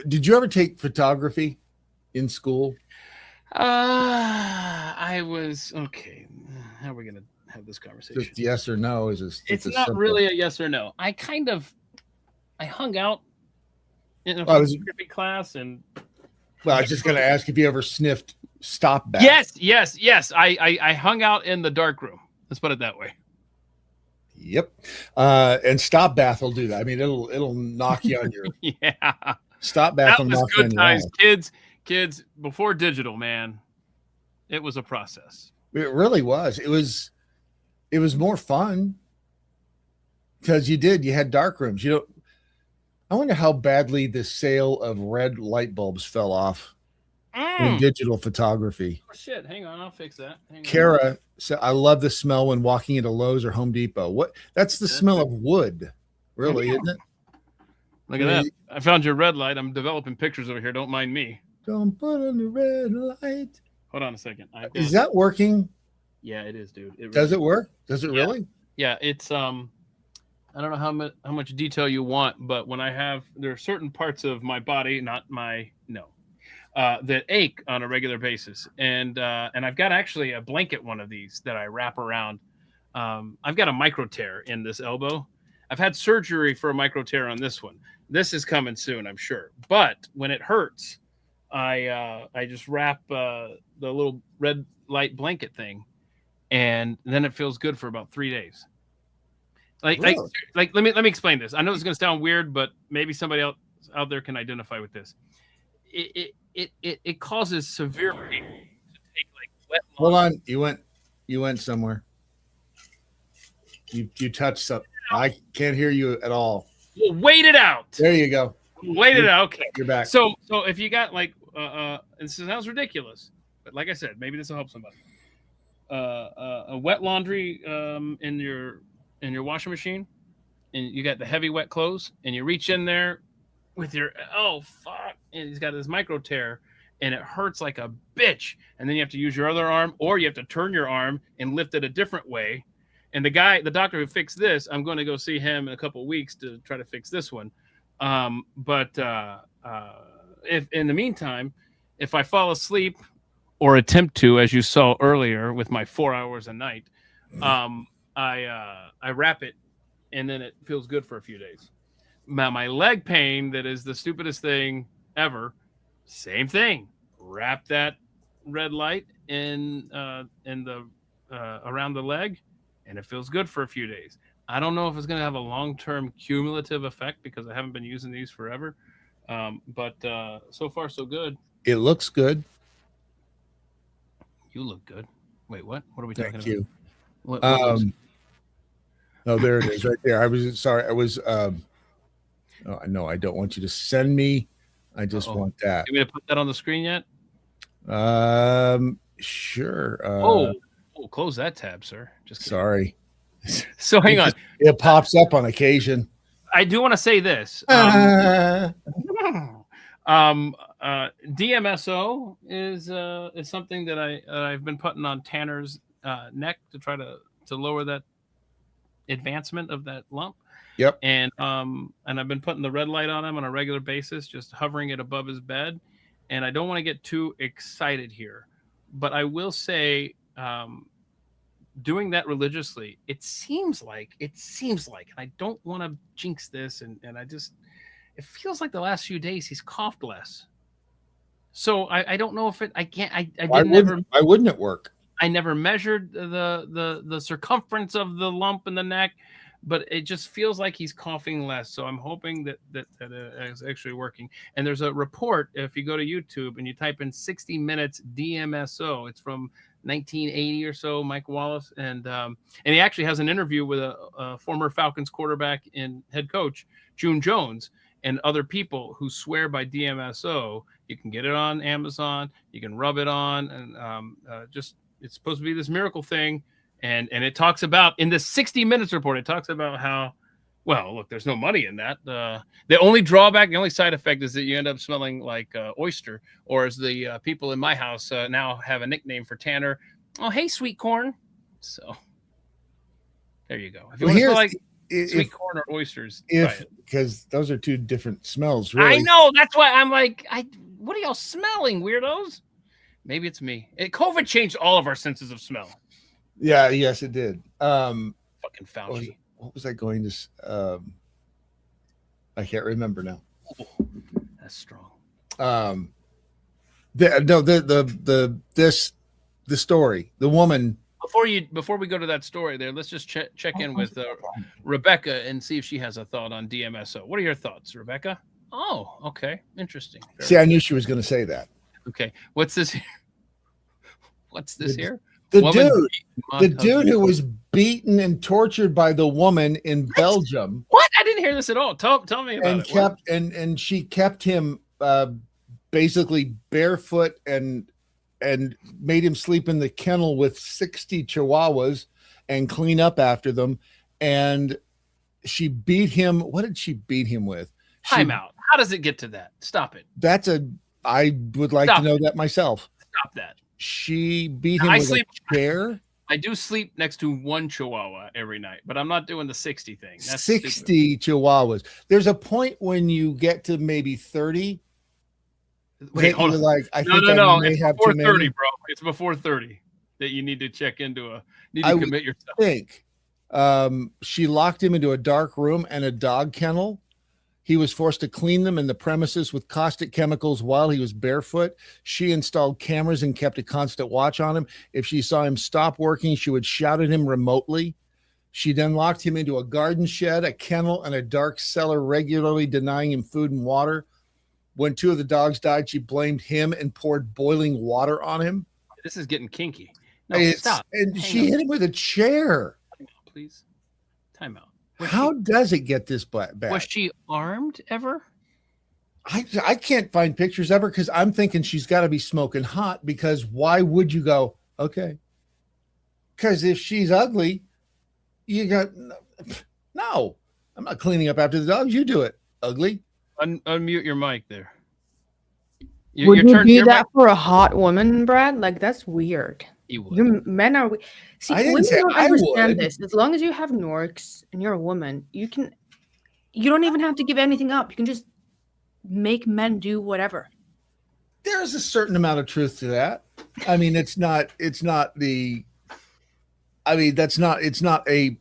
Did you ever take photography in school? I was okay. How are we gonna have this conversation? Just yes or no? It's not simple. Really a yes or no. I hung out in a photography class, and I was just gonna ask if you ever sniffed stop bath. Yes. I hung out in the dark room. Let's put it that way. Yep. And stop bath will do that. I mean, it'll knock you on your stop bath. That was good times, kids. Before digital, man, it was a process. It really was. It was more fun because you had dark rooms. I wonder how badly the sale of red light bulbs fell off in digital photography. Oh, shit, hang on, I'll fix that. Kara said, "I love the smell when walking into Lowe's or Home Depot." That's the smell of wood, really, isn't it? Look at that. I found your red light. I'm developing pictures over here. Don't mind me. Don't put on the red light. Hold on a second. Is that working? Yeah, it is, dude. Does it work? Does it really? Yeah, it's I don't know how much detail you want, but when there are certain parts of my body, that ache on a regular basis, and I've got actually a blanket one of these that I wrap around. I've got a micro tear in this elbow. I've had surgery for a micro tear on this one. This is coming soon, I'm sure. But when it hurts, I just wrap the little red light blanket thing, and then it feels good for about 3 days. Like let me explain this. I know it's going to sound weird, but maybe somebody else out there can identify with this. It causes severe pain to take like wet. Hold on, you went somewhere. You touched something. I can't hear you at all. Well, wait it out. There you go. Wait it out. Okay, you're back. So if you got like and this sounds ridiculous, but like I said, maybe this will help somebody. A wet laundry in your washing machine, and you got the heavy wet clothes, and you reach in there with your and he's got this micro tear, and it hurts like a bitch, and then you have to use your other arm, or you have to turn your arm and lift it a different way. And the doctor who fixed this, I'm going to go see him in a couple of weeks to try to fix this one. But if in the meantime, if I fall asleep or attempt to, as you saw earlier with my 4 hours a night. I wrap it, and then it feels good for a few days. Now, my leg pain, that is the stupidest thing ever, same thing. Wrap that red light in the around the leg, and it feels good for a few days. I don't know if it's going to have a long-term cumulative effect because I haven't been using these forever. But so far, so good. It looks good. You look good. Wait, what? What are we talking Thank about? you. What looks Oh, there it is right there. I was sorry. I was oh, no, I don't want you to send me. I just want that. You want me to put that on the screen yet? Sure. Close that tab, sir. Just kidding. Sorry. So hang on. It pops up on occasion. I do want to say this. DMSO is something that I've been putting on Tanner's neck to try to lower that advancement of that lump. Yep. And I've been putting the red light on him on a regular basis, just hovering it above his bed. And I don't want to get too excited here, but I will say, doing that religiously, it seems like, and I don't want to jinx this, and it feels like the last few days he's coughed less. So I don't know if Why wouldn't it work? I never measured the circumference of the lump in the neck, but it just feels like he's coughing less. So I'm hoping that is actually working. And there's a report, if you go to YouTube and you type in 60 minutes DMSO, it's from 1980 or so, Mike Wallace. And he actually has an interview with a former Falcons quarterback and head coach, June Jones, and other people who swear by DMSO. You can get it on Amazon. You can rub it on, and it's supposed to be this miracle thing. And it talks about, in the 60 Minutes report, it talks about how, well, look, there's no money in that. The only drawback, the only side effect is that you end up smelling like oyster, or as the people in my house now have a nickname for Tanner. Oh, hey, sweet corn. So there you go. If you want to smell like sweet corn or oysters, because those are two different smells, really. I know. That's why I'm like, what are y'all smelling, weirdos? Maybe it's me. COVID changed all of our senses of smell. Yeah, yes, it did. Fucking Fauci. What was I going to? I can't remember now. Oh, that's strong. The story, the woman. Before we go to that story, there, let's just check in with Rebecca and see if she has a thought on DMSO. What are your thoughts, Rebecca? Oh, okay, interesting. See, I knew she was going to say that. Okay, what's this here? What's this here? The dude who was beaten and tortured by the woman in Belgium. What? I didn't hear this at all. Tell me about it. And she kept him basically barefoot and made him sleep in the kennel with 60 chihuahuas and clean up after them. And she beat him. What did she beat him with? Time out. How does it get to that? Stop it. I would like to know that myself. Stop that. She beat him with a chair. I do sleep next to one chihuahua every night, but I'm not doing the 60 thing. That's 60 stupid. chihuahuas. There's a point when you get to maybe 30. Wait, hold on. Like, no. It's before 30, bro. It's before 30 that you need to check into commit yourself. I think she locked him into a dark room and a dog kennel. He was forced to clean them in the premises with caustic chemicals while he was barefoot. She installed cameras and kept a constant watch on him. If she saw him stop working, she would shout at him remotely. She then locked him into a garden shed, a kennel, and a dark cellar, regularly denying him food and water. When 2 of the dogs died, she blamed him and poured boiling water on him. This is getting kinky. No, stop. And she hit him with a chair. Time out, please. Time out. How does it get this bad? Was she armed ever? I can't find pictures of her because I'm thinking she's got to be smoking hot, because why would you go, okay? Because if she's ugly, you got, no, I'm not cleaning up after the dogs. You do it, ugly. Unmute your mic there. Would you do that for a hot woman, Brad? Like, that's weird. Men are. See, women don't understand this. As long as you have Norks and you're a woman, you don't even have to give anything up. You can just make men do whatever. There's a certain amount of truth to that. I mean, it's not the. I mean, it's not a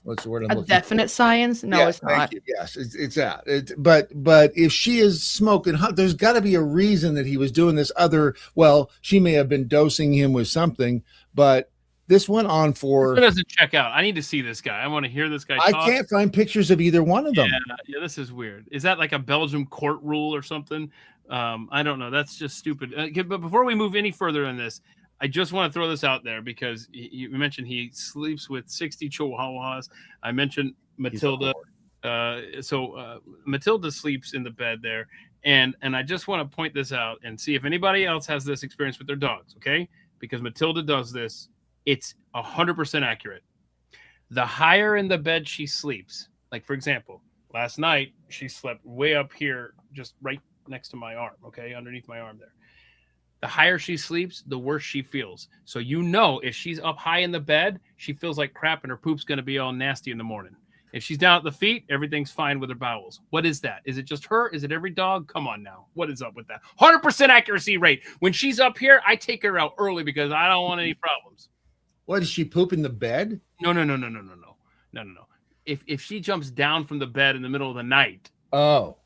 what's the word I'm A looking definite science? No, Yeah, it's thank not. you. Yes, it's that. But if she is smoking, there's got to be a reason that he was doing this other. Well, she may have been dosing him with something, but this went on for. It doesn't check out. I need to see this guy. I want to hear this guy I talk. can't find pictures of either one of them. Yeah, this is weird. Is that like a Belgium court rule or something? I don't know. That's just stupid. But before we move any further in this, I just want to throw this out there because you mentioned he sleeps with 60 chihuahuas. I mentioned Matilda. Matilda sleeps in the bed there. And I just want to point this out and see if anybody else has this experience with their dogs, okay? Because Matilda does this. It's 100% accurate. The higher in the bed she sleeps, like for example, last night she slept way up here, just right next to my arm, okay? Underneath my arm there. The higher she sleeps, the worse she feels. So if she's up high in the bed, she feels like crap and her poop's going to be all nasty in the morning. If she's down at the feet, everything's fine with her bowels. What is that? Is it just her? Is it every dog? Come on now. What is up with that? 100% accuracy rate. When she's up here, I take her out early because I don't want any problems. What, does she poop in the bed? No. If she jumps down from the bed in the middle of the night,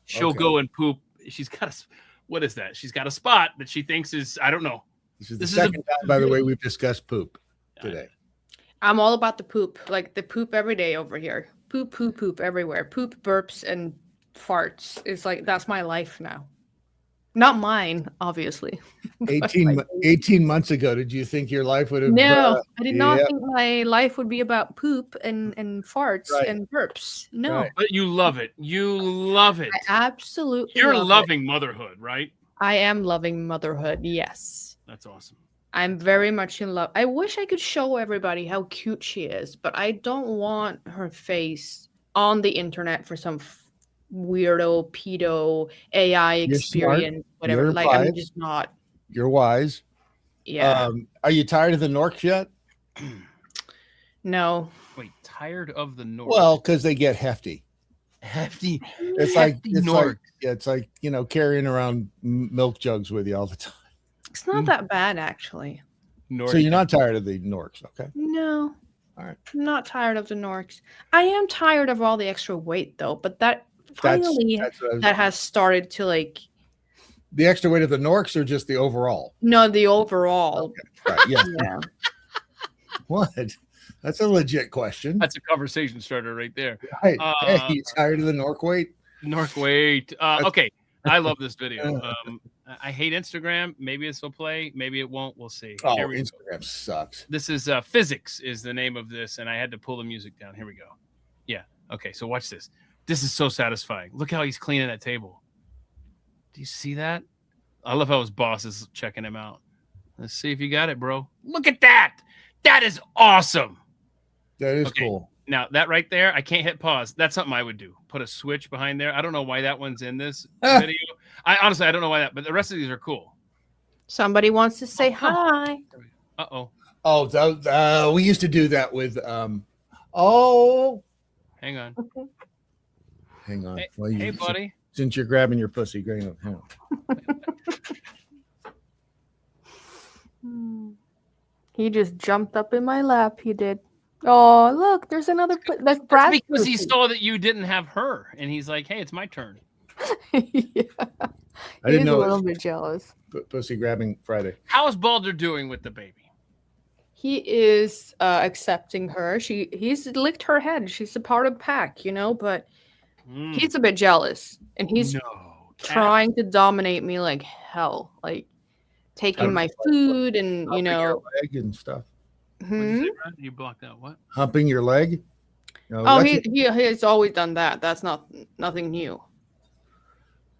she'll go and poop. She's got a... What is that? She's got a spot that she thinks is, I don't know. This is the second time, by the way, we've discussed poop today. I'm all about the poop, like the poop every day over here. Poop everywhere. Poop, burps, and farts. It's like, that's my life now. Not mine, obviously. 18 months ago, did you think your life would have... No, I did not think my life would be about poop and farts and burps. No. Right. But you love it. You love it. I absolutely You're love loving motherhood, right? I am loving motherhood, yes. That's awesome. I'm very much in love. I wish I could show everybody how cute she is, but I don't want her face on the internet for some weirdo pedo AI experience, whatever. Like, wise. I'm just not. You're wise. Yeah. Are you tired of the Norks yet? No. Wait, tired of the Norks? Well, because they get hefty. Hefty. It's like carrying around milk jugs with you all the time. It's not that bad, actually. So you're not tired of the Norks, okay? No. All right. I'm not tired of the Norks. I am tired of all the extra weight, though. But that finally that has started to like. The extra weight of the Norks or just the overall? No, the overall. Okay. Right. Yeah. Yeah. What? That's a legit question. That's a conversation starter right there. Right. Hey, you tired of the Nork weight? Nork weight. Okay. I love this video. I hate Instagram. Maybe this will play. Maybe it won't. We'll see. Oh, Instagram sucks. This is Physics is the name of this, and I had to pull the music down. Here we go. Yeah. Okay, so watch this. This is so satisfying. Look how he's cleaning that table. Do you see that? I love how his boss is checking him out. Let's see if you got it, bro. Look at that. That is awesome. That is cool. Now, that right there, I can't hit pause. That's something I would do. Put a switch behind there. I don't know why that one's in this video. I don't know why that, but the rest of these are cool. Somebody wants to say hi. Uh-oh. Oh, we used to do that with Hang on. Hang on. Hey, buddy. Since you're grabbing your pussy, hang on. He just jumped up in my lap. He did. Oh, look, there's another. That's Brad. Because he saw that you didn't have her, and he's like, "Hey, it's my turn." Yeah. I didn't know. A little bit jealous. Pussy grabbing Friday. How's Balder doing with the baby? He is accepting her. He's licked her head. She's a part of the pack, but he's a bit jealous, and he's trying to dominate me like hell, like taking my food and your leg and stuff. You blocked out what? Humping your leg? He's always done that. That's nothing new.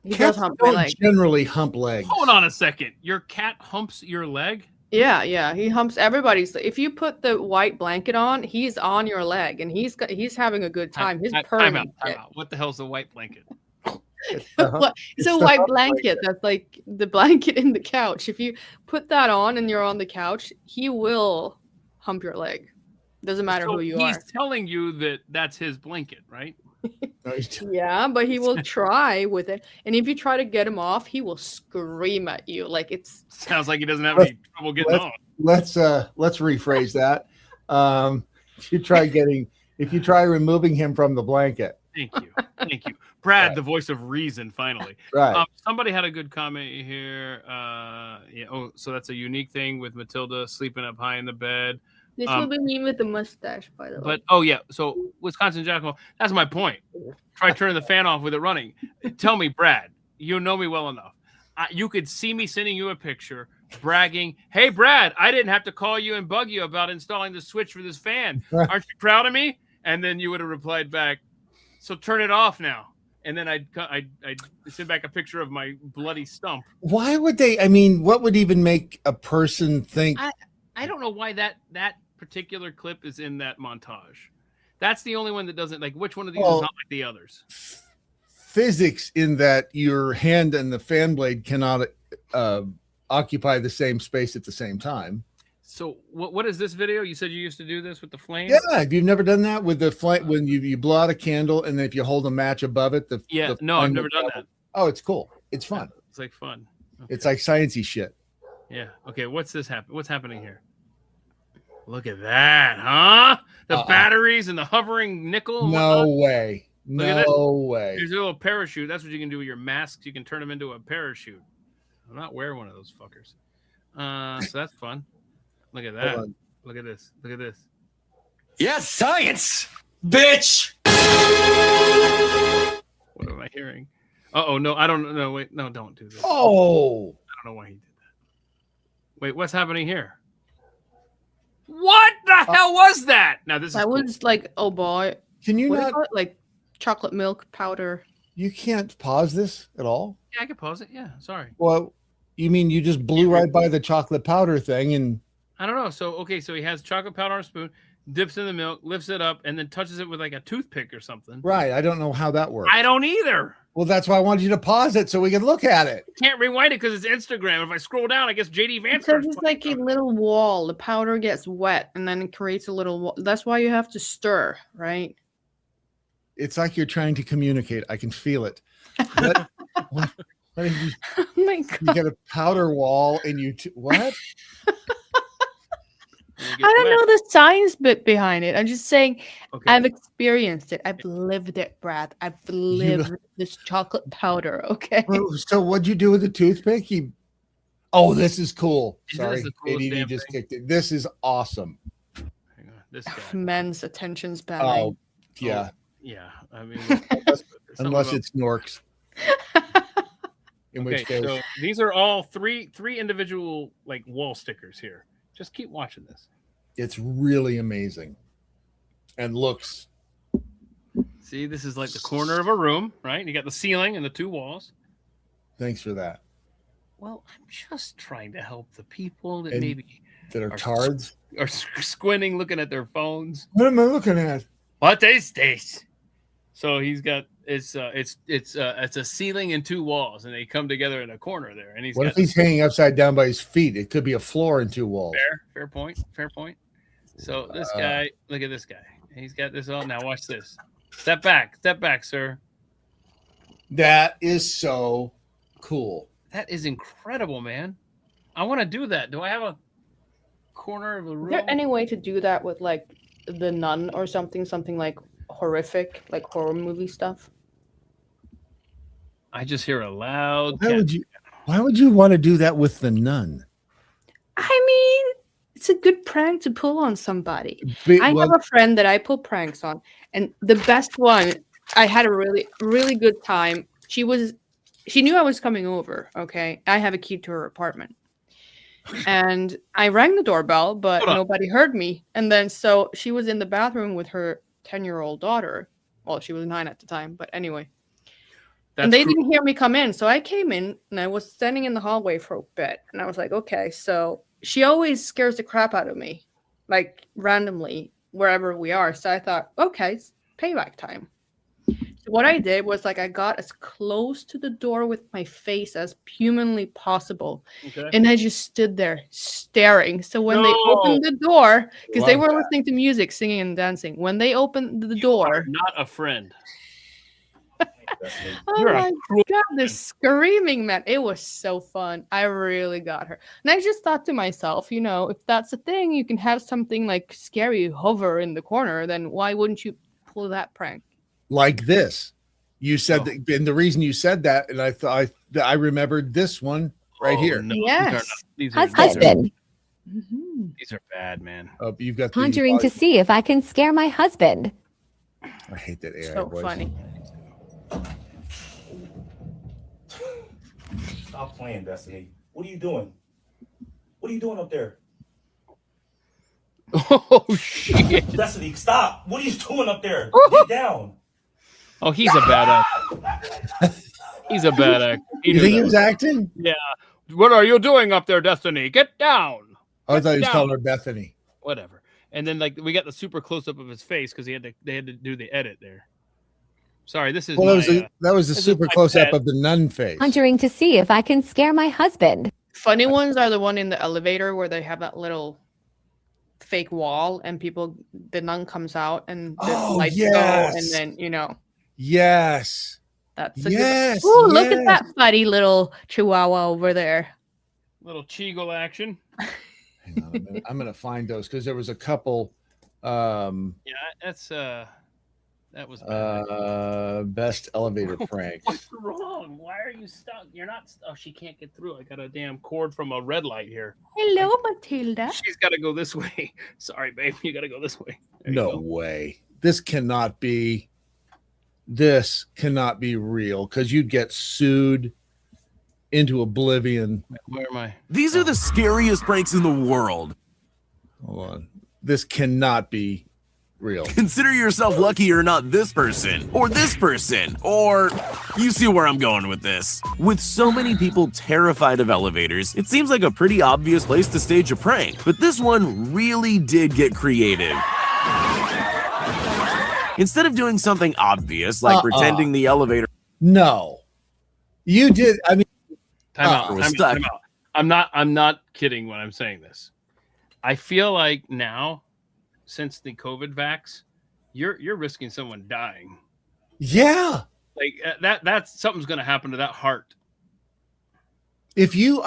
He does hump my leg. Generally hump legs. Hold on a second. Your cat humps your leg? Yeah. He humps everybody's. If you put the white blanket on, he's on your leg, and he's having a good time. His time out. What the hell's a white blanket? It's a white blanket. That's like the blanket in the couch. If you put that on and you're on the couch, he will hump your leg. Doesn't matter who you are. He's telling you that that's his blanket, right? Yeah, but he will try with it. And if you try to get him off, he will scream at you. Like it's sounds like he doesn't have any trouble getting off. Let's rephrase that. If you try removing him from the blanket. Thank you. Brad, right. The voice of reason, finally. Right. Somebody had a good comment here. So that's a unique thing with Matilda sleeping up high in the bed. This will be me with the mustache, by the way. But so Wisconsin Jackal, that's my point. Try turning the fan off with it running. Tell me, Brad, you know me well enough. You could see me sending you a picture bragging, "Hey, Brad, I didn't have to call you and bug you about installing the switch for this fan. Aren't you proud of me?" And then you would have replied back, "So turn it off now." And then I'd send back a picture of my bloody stump. Why would they? I mean, what would even make a person think? I don't know why that particular clip is in that montage. That's the only one that doesn't, like, which one of these is not like the others? Physics in that your hand and the fan blade cannot occupy the same space at the same time. So what is this video? You said you used to do this with the flame? Yeah, have you never done that with the flame when you blow out a candle and then if you hold a match above it? No, I've never done that. Oh, it's cool. It's fun. It's like fun. Okay. It's like sciencey shit. Yeah. Okay. What's happening here? Look at that, huh? The batteries and the hovering nickel. No way. No way. There's a little parachute. That's what you can do with your masks. You can turn them into a parachute. I'm not wearing one of those fuckers. So that's fun. Look at that. Look at this. Look at this. Yes, science, bitch. What am I hearing? No, I don't know. Wait, no, don't do this. Oh. I don't know why he did that. Wait, what's happening here? What the hell was that? Now this was like, oh boy. Can you not like chocolate milk powder? You can't pause this at all? Yeah, I can pause it. Yeah, sorry. Well, you mean you just blew right by the chocolate powder thing and I don't know. So he has chocolate powder on a spoon, dips in the milk, lifts it up, and then touches it with like a toothpick or something. Right. I don't know how that works. I don't either. Well, that's why I wanted you to pause it so we can look at it. Can't rewind it because it's Instagram. If I scroll down, I guess JD Vance. Because it's like a little wall. The powder gets wet and then it creates a little wall. That's why you have to stir, right? It's like you're trying to communicate. I can feel it. What Oh my God. You get a powder wall and what? I don't know the science bit behind it. I'm just saying I've experienced it. I've lived it, Brad. I've lived this chocolate powder. Okay. So what'd you do with the toothpick? This is cool. Sorry, ADD just kicked it. This is awesome. Hang on. This guy. Men's attention span. Oh, yeah. Yeah. I mean, unless it's Norks. In which case, so these are all three individual like wall stickers here. Just keep watching this. It's really amazing. And looks. See, this is like the corner of a room, right? You got the ceiling and the two walls. Thanks for that. Well, I'm just trying to help the people that are tards or squinting, looking at their phones. What am I looking at? What is this? So he's got it's a ceiling and two walls, and they come together in a corner there. And what if he's hanging upside down by his feet? It could be a floor and two walls. Fair point. So this guy, look at this guy. He's got this all. Now watch this. Step back, sir. That is so cool. That is incredible, man. I want to do that. Do I have a corner of the room? Is there any way to do that with like The Nun or something like horrific, like horror movie stuff? I just hear a loud. Why would you want to do that with The Nun? I mean, it's a good prank to pull on somebody. I have a friend that I pull pranks on, and the best one, I had a really, really good time. She knew I was coming over. Okay, I have a key to her apartment, and I rang the doorbell, but nobody heard me. And then so she was in the bathroom with her 10-year-old daughter. Well, she was 9 at the time, but anyway. And they didn't hear me come in. So I came in and I was standing in the hallway for a bit. And I was like, okay, so she always scares the crap out of me, like randomly, wherever we are. So I thought, okay, it's payback time. So what I did was like I got as close to the door with my face as humanly possible. Okay. And I just stood there staring. So when they opened the door, because they were listening to music, singing and dancing. When they opened the door. Not a friend. Oh You're my a cruel god, this screaming man. It was so fun. I really got her. And I just thought to myself, you know, if that's a thing, you can have something like scary hover in the corner, then why wouldn't you pull that prank? Like this. You said that, and the reason you said that, and I thought I remembered this one right here. No, Yes. these are Husband. These are bad, man. Oh, you've got Conjuring to see if I can scare my husband. I hate that AI So voice. funny. Stop playing, Destiny. What are you doing? What are you doing up there? Oh shit! Destiny, stop! What are you doing up there? Get down! Oh, he's a bad actor. He's a bad actor. You think he was acting? Yeah. What are you doing up there, Destiny? Get down. I thought he was down. calling her Bethany. Whatever. And then like we got the super close up of his face because they had to do the edit there. Sorry, this is Well, my, that was a this is super my close up pet. of the nun face. Conjuring to see if I can scare my husband. Funny ones are the one in the elevator where they have that little fake wall and the nun comes out and the lights go and then, you know. Yes. That's a yes. good. Ooh, look at that funny little chihuahua over there. Little Cheagle action. Hang on a minute. I'm gonna find those because there was a couple. Yeah, that's that was bad. Best elevator prank. What's wrong? Why are you stuck? You're not. Oh, she can't get through. I got a damn cord from a red light here. Hello, Matilda. She's got to go this way. Sorry, babe. You got to go this way. There you No go. way. This cannot be. This cannot be real because you'd get sued into oblivion. Where am I? These are the scariest pranks in the world. Hold on. This cannot be real. Consider yourself lucky you're not this person, or you see where I'm going with this. With so many people terrified of elevators, it seems like a pretty obvious place to stage a prank, but this one really did get creative. Instead of doing something obvious, like pretending the elevator... No. You did, I mean... Time out. I'm not kidding when I'm saying this. I feel like now, since the COVID vax, you're risking someone dying. Yeah. Like that's something's going to happen to that heart. If you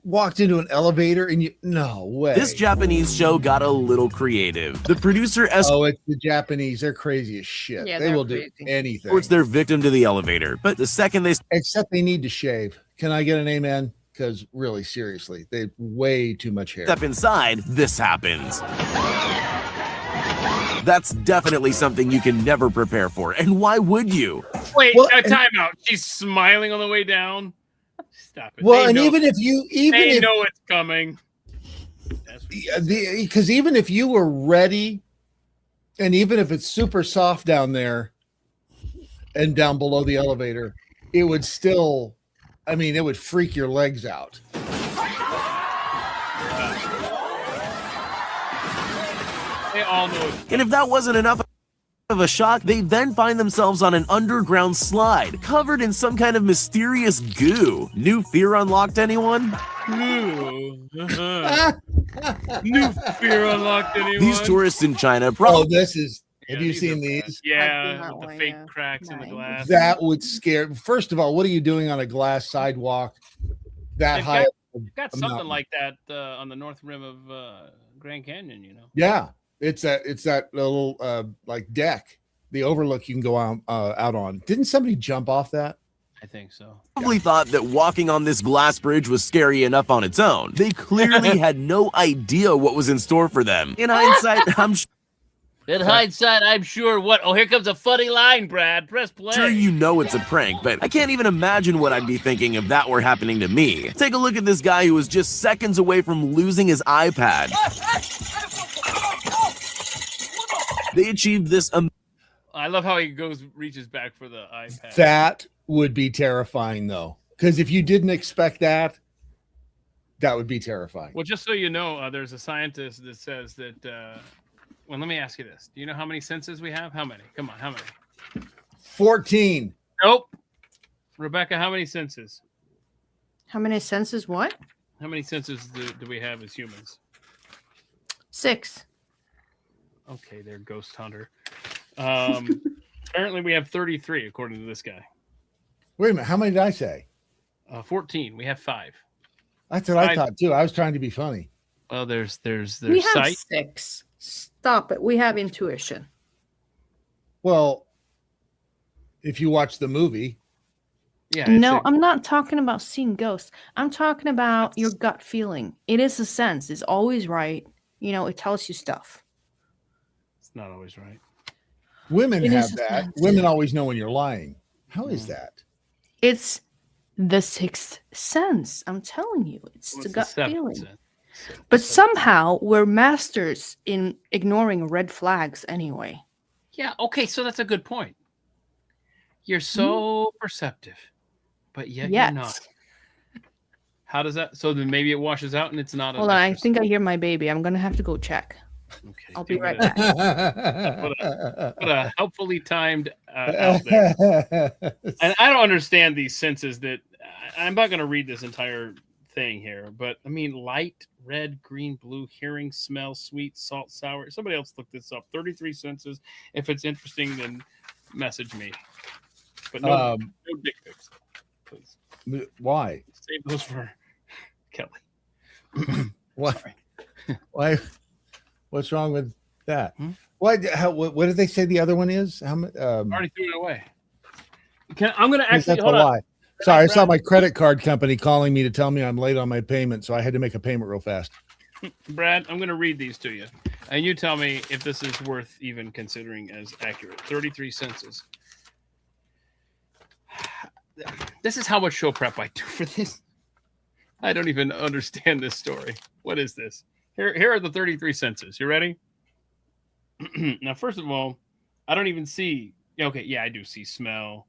walked into an elevator and no way. This Japanese show got a little creative. The producer it's the Japanese. They're crazy as shit. Yeah, they will do anything. escorts their victim to the elevator, but the second they except they need to shave. Can I get an amen? Because really, seriously, they have way too much hair. step inside, this happens. That's definitely something you can never prepare for. And why would you? Wait, time out. She's smiling on the way down. Stop it. Well, They and know- even if they know it's coming. because even if you were ready, and even if it's super soft down there and down below the elevator, it would still, I mean, it would freak your legs out. They all know it's And if that wasn't enough of a shock, they then find themselves on an underground slide, covered in some kind of mysterious goo. New fear unlocked, anyone? New fear unlocked anyone? These tourists in China Oh, probably... this is, have you seen these? Yeah, with the fake cracks in the glass. That would scare. First of all, what are you doing on a glass sidewalk that They've high? You've got something like that on the north rim of Grand Canyon, you know. Yeah, it's that little like deck, the overlook you can go out on. Didn't somebody jump off that? I think so. Probably thought that walking on this glass bridge was scary enough on its own. They clearly had no idea what was in store for them. In hindsight, In hindsight, I'm sure what? Oh, here comes a funny line, Brad. Press play. sure you know it's a prank, but I can't even imagine what I'd be thinking if that were happening to me. Take a look at this guy who was just seconds away from losing his iPad. They achieved this I love how he reaches back for the iPad. That would be terrifying, though, because if you didn't expect that, that would be terrifying. Well, just so you know, there's a scientist that says that. Well, let me ask you this: do you know how many senses we have? How many? Come on, how many? 14. Nope. Rebecca, how many senses? How many senses? What? How many senses do we have as humans? 6. Okay, there, Ghost Hunter. Apparently, we have 33 according to this guy. Wait a minute. How many did I say? 14. We have 5. That's what I thought too. I was trying to be funny. Well, there's We have sight. 6. Stop it. We have intuition. Well, if you watch the movie. Yeah. No, I'm not talking about seeing ghosts. I'm talking about your gut feeling. It is a sense. It's always right. You know, it tells you stuff. It's not always right. Women It have is a that. sense. Women always know when you're lying. How is that? It's the 6th sense. I'm telling you. It's the gut feeling. But somehow we're masters in ignoring red flags anyway. Yeah. Okay. So that's a good point. You're so perceptive, but yet you're not. How does that? So then maybe it washes out and it's not. Hold on. I think I hear my baby. I'm going to have to go check. Okay. I'll be right back. Put a helpfully timed out there. And I don't understand these senses that I'm not going to read this entire thing here, but I mean, light, red, green, blue, hearing, smell, sweet, salt, sour. Somebody else looked this up. 33 senses. If it's interesting, then message me. But no dick pics, please. Why? Save those for Kelly. Why? What's wrong with that? What did they say the other one is? How much? Already threw it away. I'm going to actually That's hold a on. lie. Sorry, I saw my credit card company calling me to tell me I'm late on my payment, so I had to make a payment real fast. Brad, I'm going to read these to you, and you tell me if this is worth even considering as accurate. 33 senses. This is how much show prep I do for this. I don't even understand this story. What is this? Here are the 33 senses. You ready? Now, first of all, I don't even see. Okay, yeah, I do see smell,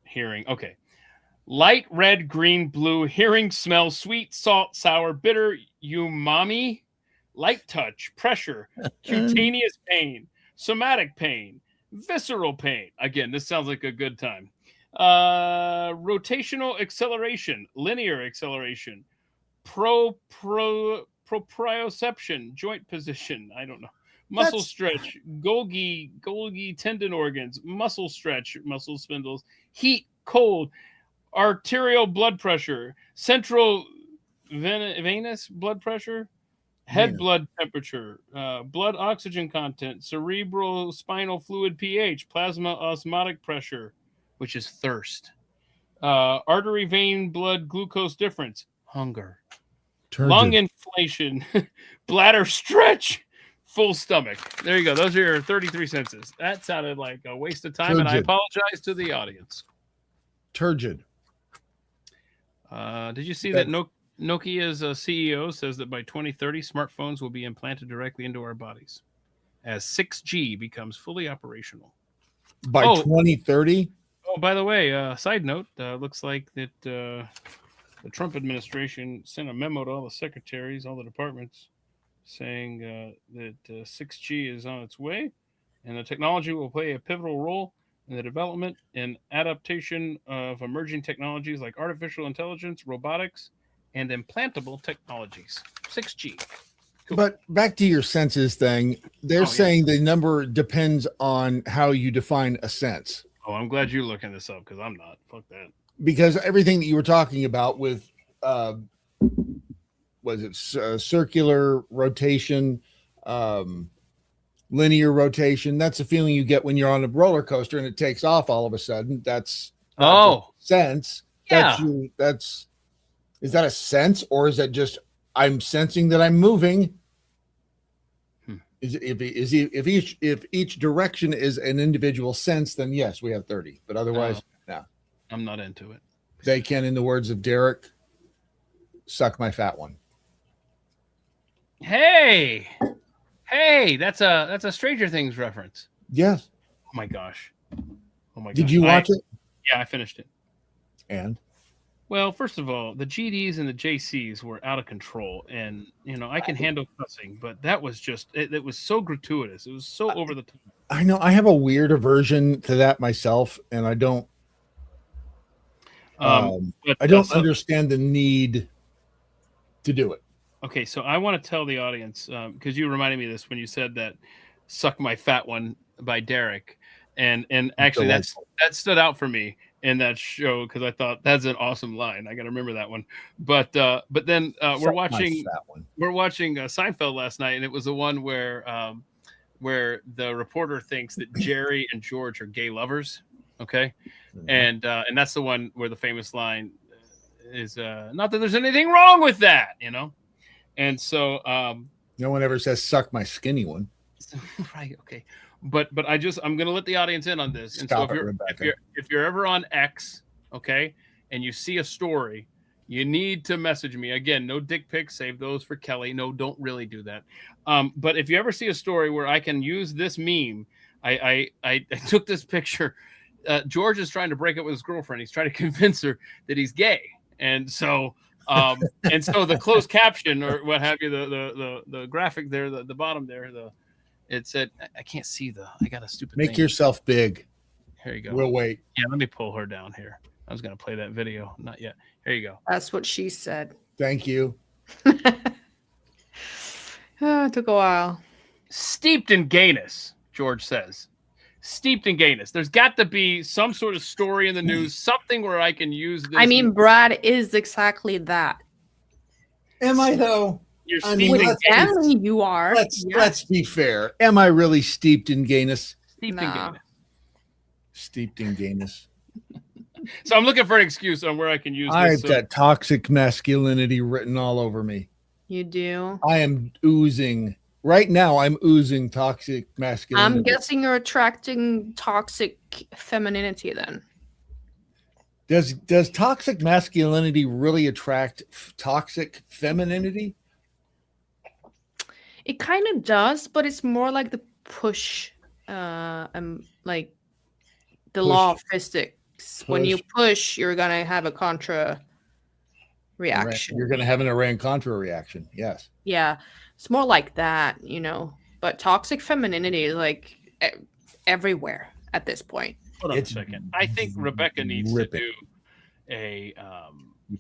hearing. Okay. Light, red, green, blue, hearing, smell, sweet, salt, sour, bitter, umami, light touch, pressure, cutaneous pain, somatic pain, visceral pain. Again, this sounds like a good time. Rotational acceleration, linear acceleration, proprioception, joint position. I don't know. Muscle stretch, Golgi tendon organs, muscle stretch, muscle spindles, heat, cold, arterial blood pressure, central venous blood pressure, head blood temperature, blood oxygen content, cerebral spinal fluid pH, plasma osmotic pressure, which is thirst, artery vein blood glucose difference, hunger, lung inflation, bladder stretch, full stomach. There you go. Those are your 33 senses. That sounded like a waste of time, and I apologize to the audience. Turgid. Did you see that Nokia's CEO says that by 2030, smartphones will be implanted directly into our bodies as 6G becomes fully operational? By 2030? Oh, by the way, side note, looks like that the Trump administration sent a memo to all the secretaries, all the departments, saying that 6G is on its way, and the technology will play a pivotal role in the development and adaptation of emerging technologies like artificial intelligence, robotics, and implantable technologies. 6G. Cool. But back to your senses thing, they're saying the number depends on how you define a sense. Oh, I'm glad you're looking this up because I'm not. Fuck that. Because everything that you were talking about with, was it circular rotation, linear rotation? That's the feeling you get when you're on a roller coaster and it takes off all of a sudden. That's sense. Yeah. Is that a sense, or is that just I'm sensing that I'm moving? If each direction is an individual sense, then yes, we have 30. But otherwise, no. I'm not into it. They can, in the words of Derek, suck my fat one. Hey, that's a Stranger Things reference. Yes. Oh my gosh. Did you watch it? Yeah, I finished it. And? Well, first of all, the GDs and the JCs were out of control, and I can handle cussing, but that was just it was so gratuitous. It was so over the top. I know I have a weird aversion to that myself, and I don't. I don't understand the need to do it. Okay, so I want to tell the audience because you reminded me of this when you said that "Suck My Fat One" by Derek. And actually that stood out for me in that show because I thought that's an awesome line. I got to remember that one. But then we're watching Seinfeld last night, and it was the one where the reporter thinks that Jerry and George are gay lovers. Okay, and that's the one where the famous line is not that there's anything wrong with that, you know. And so no one ever says suck my skinny one. Right. Okay. But I'm gonna let the audience in on this. And Stop so it, if you're ever on X, okay, and you see a story, you need to message me. Again, no dick pics, save those for Kelly. No, don't really do that. But if you ever see a story where I can use this meme, I took this picture. George is trying to break up with his girlfriend. He's trying to convince her that he's gay. And so the closed caption or what have you, the graphic there, the bottom there, it said, I can't see I got a stupid Make thing. yourself big. Here you go. We'll wait. Yeah, let me pull her down here. I was going to play that video. Not yet. Here you go. That's what she said. Thank you. It took a while. Steeped in gayness, George says. Steeped in gayness. There's got to be some sort of story in the news, something where I can use this. I mean, Brad is exactly that. Am I though? You're you are. Let's be fair. Am I really steeped in gayness? Steeped in gayness. Steeped in gayness. So I'm looking for an excuse on where I can use I've this. got toxic masculinity written all over me. You do? I am oozing. Right now, I'm oozing toxic masculinity. I'm guessing you're attracting toxic femininity then. Does toxic masculinity really attract toxic femininity? It kind of does, but it's more like the push, like the law of physics. When you push, you're gonna have a contra reaction. You're gonna have an Iran-Contra reaction. Yes. Yeah, it's more like that, you know. But toxic femininity is like everywhere at this point. Hold on a second. I think Rebecca needs to do a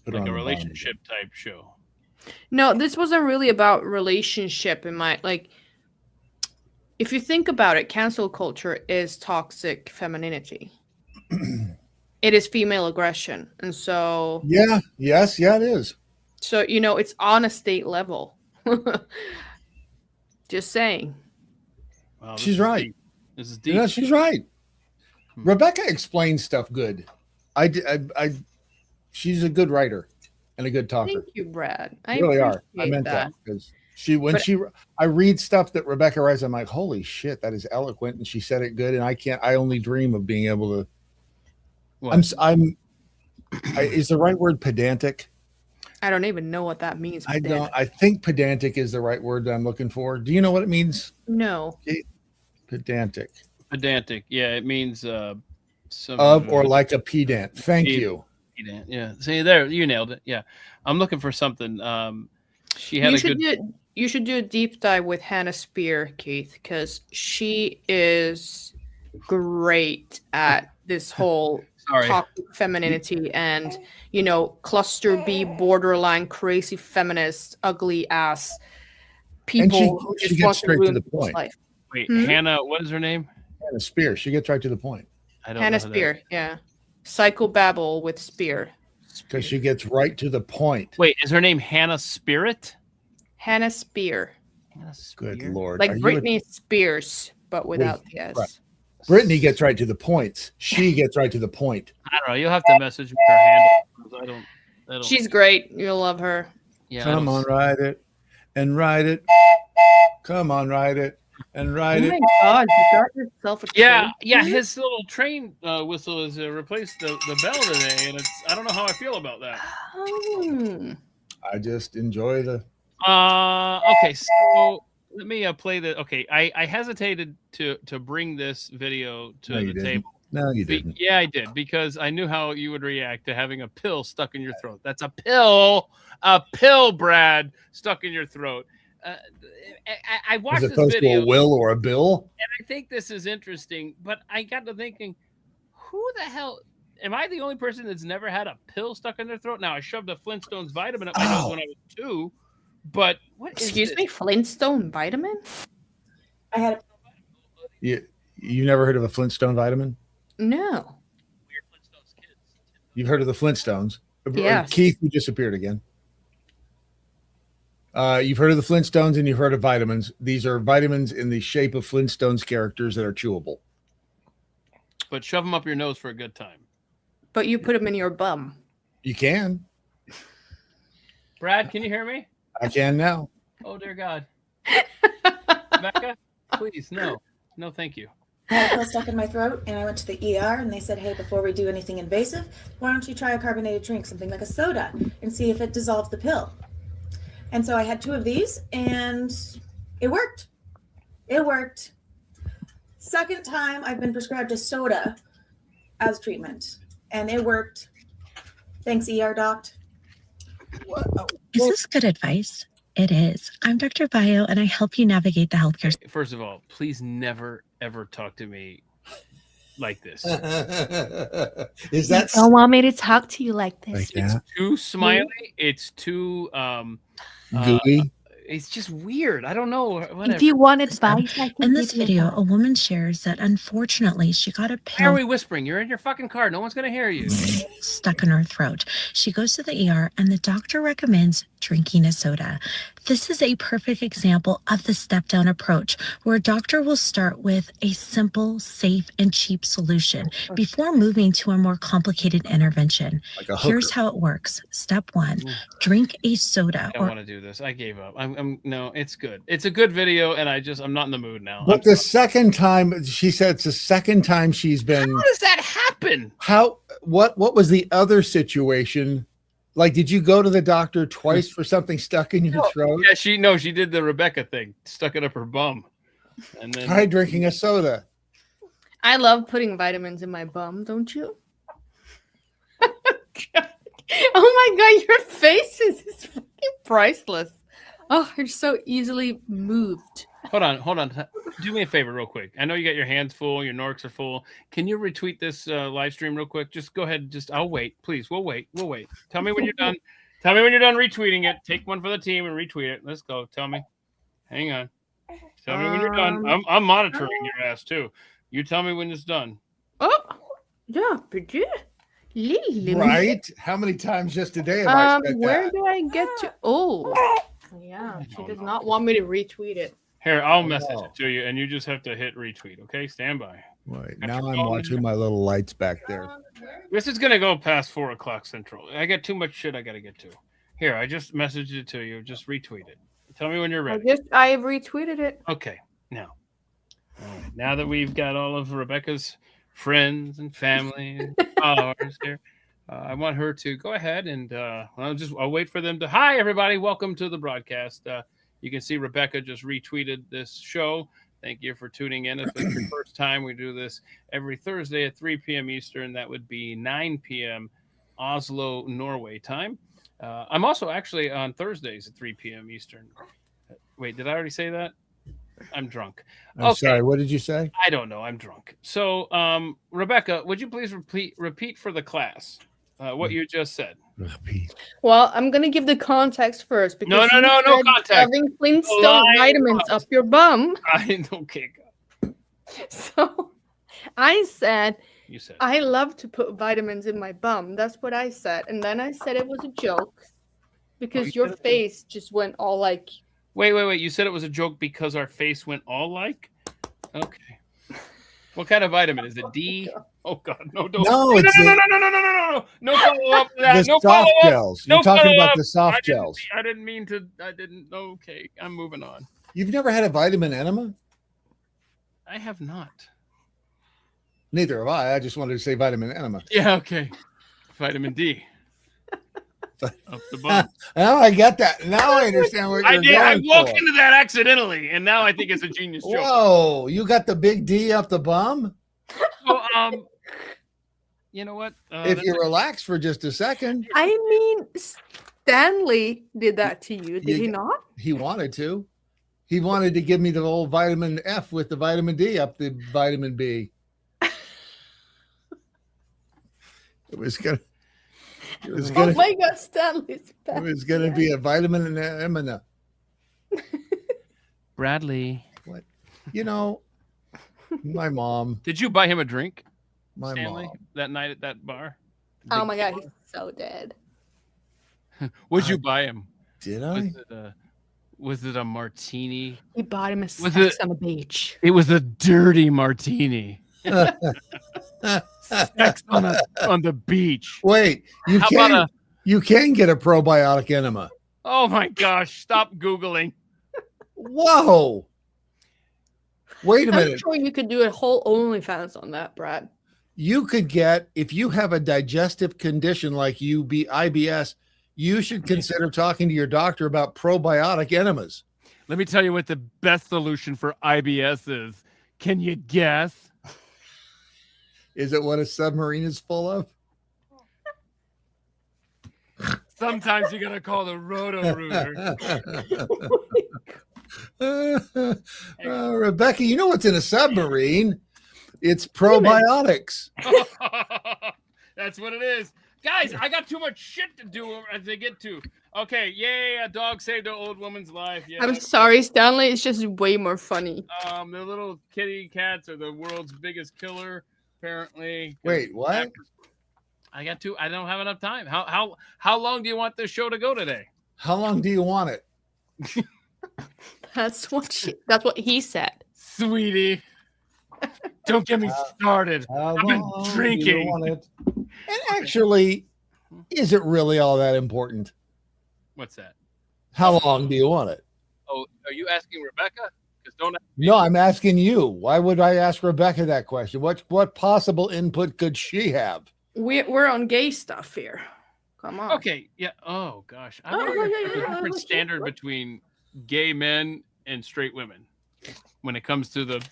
relationship type show. No, this wasn't really about relationship in my if you think about it, cancel culture is toxic femininity. It is female aggression. And so it is. So, you know, it's on a state level. Just saying. Wow, she's right. This is deep. Yeah, she's right. Rebecca explains stuff good. She's a good writer and a good talker. Thank you, Brad. I meant that because I read stuff that Rebecca writes. I'm like, holy shit, that is eloquent, and she said it good. And I only dream of being able to. Is the right word pedantic? I don't even know what that means. I think pedantic is the right word that I'm looking for. Do you know what it means? No. Pedantic. Pedantic. Yeah, it means or like a pedant. Thank you. Pedant. Yeah. See there, you nailed it. Yeah. I'm looking for something. She had you should do a deep dive with Hannah Spear, Keith, because she is great at this whole toxic femininity and, you know, cluster B, borderline, crazy feminist, ugly ass people. And she gets straight to the point. Wait, Hannah, what is her name? Hannah Spear. She gets right to the point. Hannah Spear, yeah. Psychobabble with Spear. Because she gets right to the point. Wait, is her name Hannah Spirit? Hannah Spear. Good Lord. Like Britney Spears, but without the S. Right. Brittany gets right to the points. She gets right to the point. I don't know. You'll have to message me her handle. I don't. She's great. You'll love her. Yeah. Come on, ride it and ride it. Come on, ride it and ride it. Oh my God, you got yourself a train. Yeah. His little train whistle has replaced the bell today, and I don't know how I feel about that. I just enjoy the. Okay, so let me play the. Okay, I hesitated to bring this video to the table. No, you didn't. Yeah, I did, because I knew how you would react to having a pill stuck in your throat. That's a pill, Brad, stuck in your throat. I watched this video. To a will or a bill, and I think this is interesting. But I got to thinking, who the hell? Am I the only person that's never had a pill stuck in their throat? Now, I shoved a Flintstones vitamin up my nose when I was 2. But what? Excuse me, Flintstone vitamin? Yeah, You never heard of a Flintstone vitamin? No. You've heard of the Flintstones? Yes. Keith, you disappeared again. You've heard of the Flintstones and you've heard of vitamins. These are vitamins in the shape of Flintstones characters that are chewable. But shove them up your nose for a good time. But you put them in your bum. You can. Brad, can you hear me? I can now. Oh, dear God. Becca, please, no. No, thank you. I had a pill stuck in my throat, and I went to the ER, and they said, hey, before we do anything invasive, why don't you try a carbonated drink, something like a soda, and see if it dissolves the pill. And so I had 2 of these, and it worked. It worked. Second time I've been prescribed a soda as treatment, and it worked. Thanks, ER doc. Is this good advice? It is. I'm Dr. Bio, and I help you navigate the healthcare. First of all, please never, ever talk to me like this. Is that You don't want me to talk to you like this? It's too smiley. It's too gooey. It's just weird. I don't know. Whatever. If you want advice, in this video, a woman shares that unfortunately she got a Why are pill we whispering? You're in your fucking car. No one's gonna hear you. stuck in her throat. She goes to the ER and the doctor recommends drinking a soda. This is a perfect example of the step-down approach where a doctor will start with a simple, safe, and cheap solution before moving to a more complicated intervention. Like a Here's hooker. how it works. Step 1, drink a soda I don't want to do this. I gave up. I'm no, it's good. It's a good video, and I'm not in the mood now. But the second time, she said it's the second time she's been. How does that happen? What was the other situation? Like, did you go to the doctor twice for something stuck in your throat? Yeah, she did the Rebecca thing, stuck it up her bum, and then Try drinking a soda. I love putting vitamins in my bum, don't you? Oh my God, your face is fucking priceless. Oh, you're so easily moved. Hold on. Do me a favor real quick. I know you got your hands full, your norks are full. Can you retweet this live stream real quick? Just go ahead. I'll wait. Please, we'll wait. Tell me when you're done. Tell me when you're done retweeting it. Take one for the team and retweet it. Let's go. Tell me. Hang on. Tell me when you're done. I'm monitoring your ass too. You tell me when it's done. Oh, yeah, pretty. Right? How many times just today have I said where that? do I get to? Oh, yeah, she does not want me to retweet it. Here, I'll message it to you, and you just have to hit retweet. Okay, stand by. Right. Now I'm watching my little lights back there. This is gonna go past 4 o'clock Central. I got too much shit I gotta get to. Here, I just messaged it to you. Just retweet it. Tell me when you're ready. I retweeted it. Okay, now. All right, now that we've got all of Rebecca's friends and family and followers here, I want her to go ahead and I'll wait for them to. Hi, everybody. Welcome to the broadcast. You can see Rebecca just retweeted this show. Thank you for tuning in. If it's your first time, we do this every Thursday at 3 p.m. Eastern. That would be 9 p.m. Oslo, Norway time. I'm also actually on Thursdays at 3 p.m. Eastern. Wait, did I already say that? I'm drunk. I'm sorry. What did you say? I don't know. I'm drunk. So, Rebecca, would you please repeat for the class what you just said? Repeat. Well, I'm gonna give the context first. No you context. said Having Flintstone vitamins up your bum. Okay. So, I said. You said. I love to put vitamins in my bum. That's what I said, and then I said it was a joke because your face just went all like. Wait. You said it was a joke because our face went all like? Okay. What kind of vitamin? Is it D? Oh, God. No. No, follow up to that. The soft gels. You're talking about the soft gels. I didn't mean to. I didn't. Okay. I'm moving on. You've never had a vitamin enema? I have not. Neither have I. I just wanted to say vitamin enema. Yeah, okay. Vitamin D. Up the bum. Now I get that. Now I understand what you're going I walked for. into that accidentally, and now I think it's a genius joke. Whoa, you got the big D up the bum? So, you know what? If you relax for just a second. I mean, Stanley did that to you, did he not? He wanted to. He wanted to give me the old vitamin F with the vitamin D up the vitamin B. It was gonna. Oh my God, Stanley's back. It was gonna be a vitamin enema. Bradley. What? You know, My mom. Did you buy him a drink, My Stanley, mom. that night at that bar? Oh my god, he's so dead. What'd you buy him? Did I? Was it a martini? He bought him a Was sex it- on the beach. It was a dirty martini. Sex on the beach. Wait, How about you can get a probiotic enema. Oh my gosh! Stop Googling. Whoa. Wait a I'm minute. sure you could do a whole OnlyFans on that, Brad. You could get, if you have a digestive condition like IBS, you should consider talking to your doctor about probiotic enemas. Let me tell you what the best solution for IBS is. Can you guess? Is it what a submarine is full of? Sometimes you gotta call the Roto-Rooter. Rebecca, you know what's in a submarine? It's probiotics. That's what it is. Guys, I got too much shit to do to get to. Okay, yay, a dog saved an old woman's life. Yeah. I'm sorry, Stanley. It's just way more funny. The little kitty cats are the world's biggest killer, apparently. Wait, what? I don't have enough time. How long do you want this show to go today? How long do you want it? That's what he said. Sweetie. Don't get me started. I've been drinking. And actually, is it really all that important? What's that? How long do you want it? Oh, are you asking Rebecca? No, I'm asking you. Why would I ask Rebecca that question? What possible input could she have? We're on gay stuff here. Come on. Okay. Yeah. Oh gosh. I wonder if there's a different standard between gay men and straight women when it comes to the.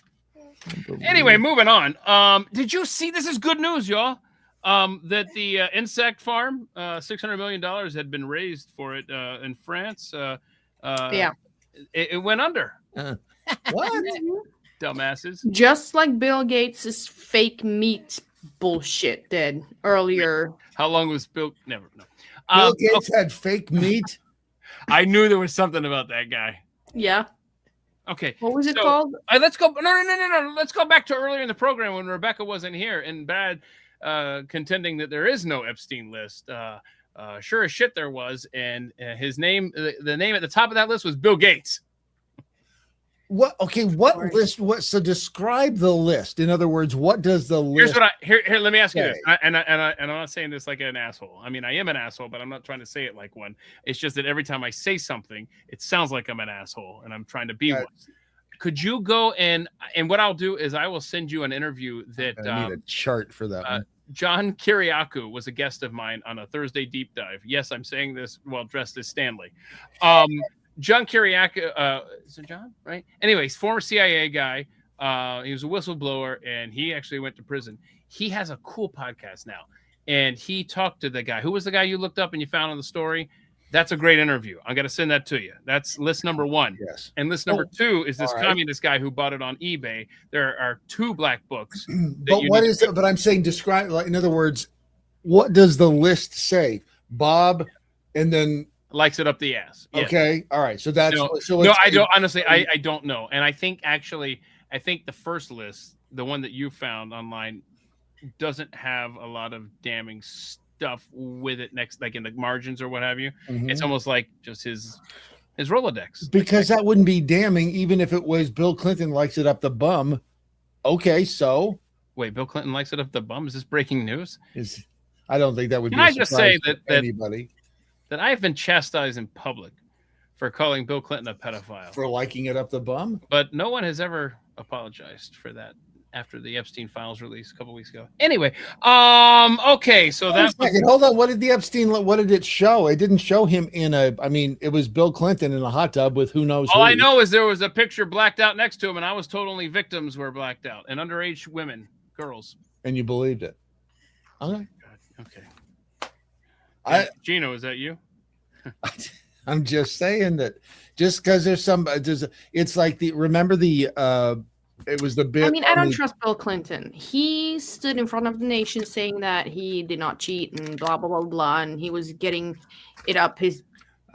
Anyway, moving on. Did you see? This is good news, y'all. That the insect farm, $600 million had been raised for it in France. Yeah. It went under. What? Dumbasses. Just like Bill Gates' fake meat bullshit did earlier. How long was Bill? Never. No. Bill Gates had fake meat. I knew there was something about that guy. Yeah. Okay. What was it called? Let's go. No. Let's go back to earlier in the program when Rebecca wasn't here and Brad contending that there is no Epstein list. Sure as shit there was, and his name, the name at the top of that list was Bill Gates. What? Okay. What list? What? So describe the list. In other words, what does the list? Here's what here. Let me ask you this, and I'm not saying this like an asshole. I mean, I am an asshole, but I'm not trying to say it like one. It's just that every time I say something, it sounds like I'm an asshole, and I'm trying to be one. Could you go and what I'll do is I will send you an interview that I need a chart for that one. John Kiriakou was a guest of mine on a Thursday deep dive. Yes, I'm saying this while dressed as Stanley. John Kiriakou, is it John? Right? Anyways, former CIA guy. He was a whistleblower, and he actually went to prison. He has a cool podcast now, and he talked to the guy. Who was the guy you looked up and you found on the story? That's a great interview. I'm going to send that to you. That's list number 1. Yes. And list number 2 is this all right. communist guy who bought it on eBay. There are 2 black books. But what is it? But I'm saying describe. Like, in other words, what does the list say? Bob, and then likes it up the ass. Yes. Okay. All right. So that's no. I don't honestly. I don't know. And I think the first list, the one that you found online, doesn't have a lot of damning stuff with it next, like in the margins or what have you. Mhm. It's almost like just his Rolodex. Because that wouldn't be damning, even if it was Bill Clinton likes it up the bum. Okay, so wait, Bill Clinton likes it up the bum. Is this breaking news? I don't think that would. Can be I just say that anybody that I have been chastised in public for calling Bill Clinton a pedophile for liking it up the bum, but no one has ever apologized for that after the Epstein files release a couple weeks ago. Anyway, okay, so that hold on. What did the Epstein? What did it show? It didn't show him in a. I mean, it was Bill Clinton in a hot tub with who knows. All who. I know is there was a picture blacked out next to him, and I was told only victims were blacked out and underage women, girls. And you believed it. Okay. Okay. Gino, is that you? I'm just saying that just because it's like remember the it was the bit. I mean, I don't trust Bill Clinton. He stood in front of the nation saying that he did not cheat and blah blah blah blah, and he was getting it up his.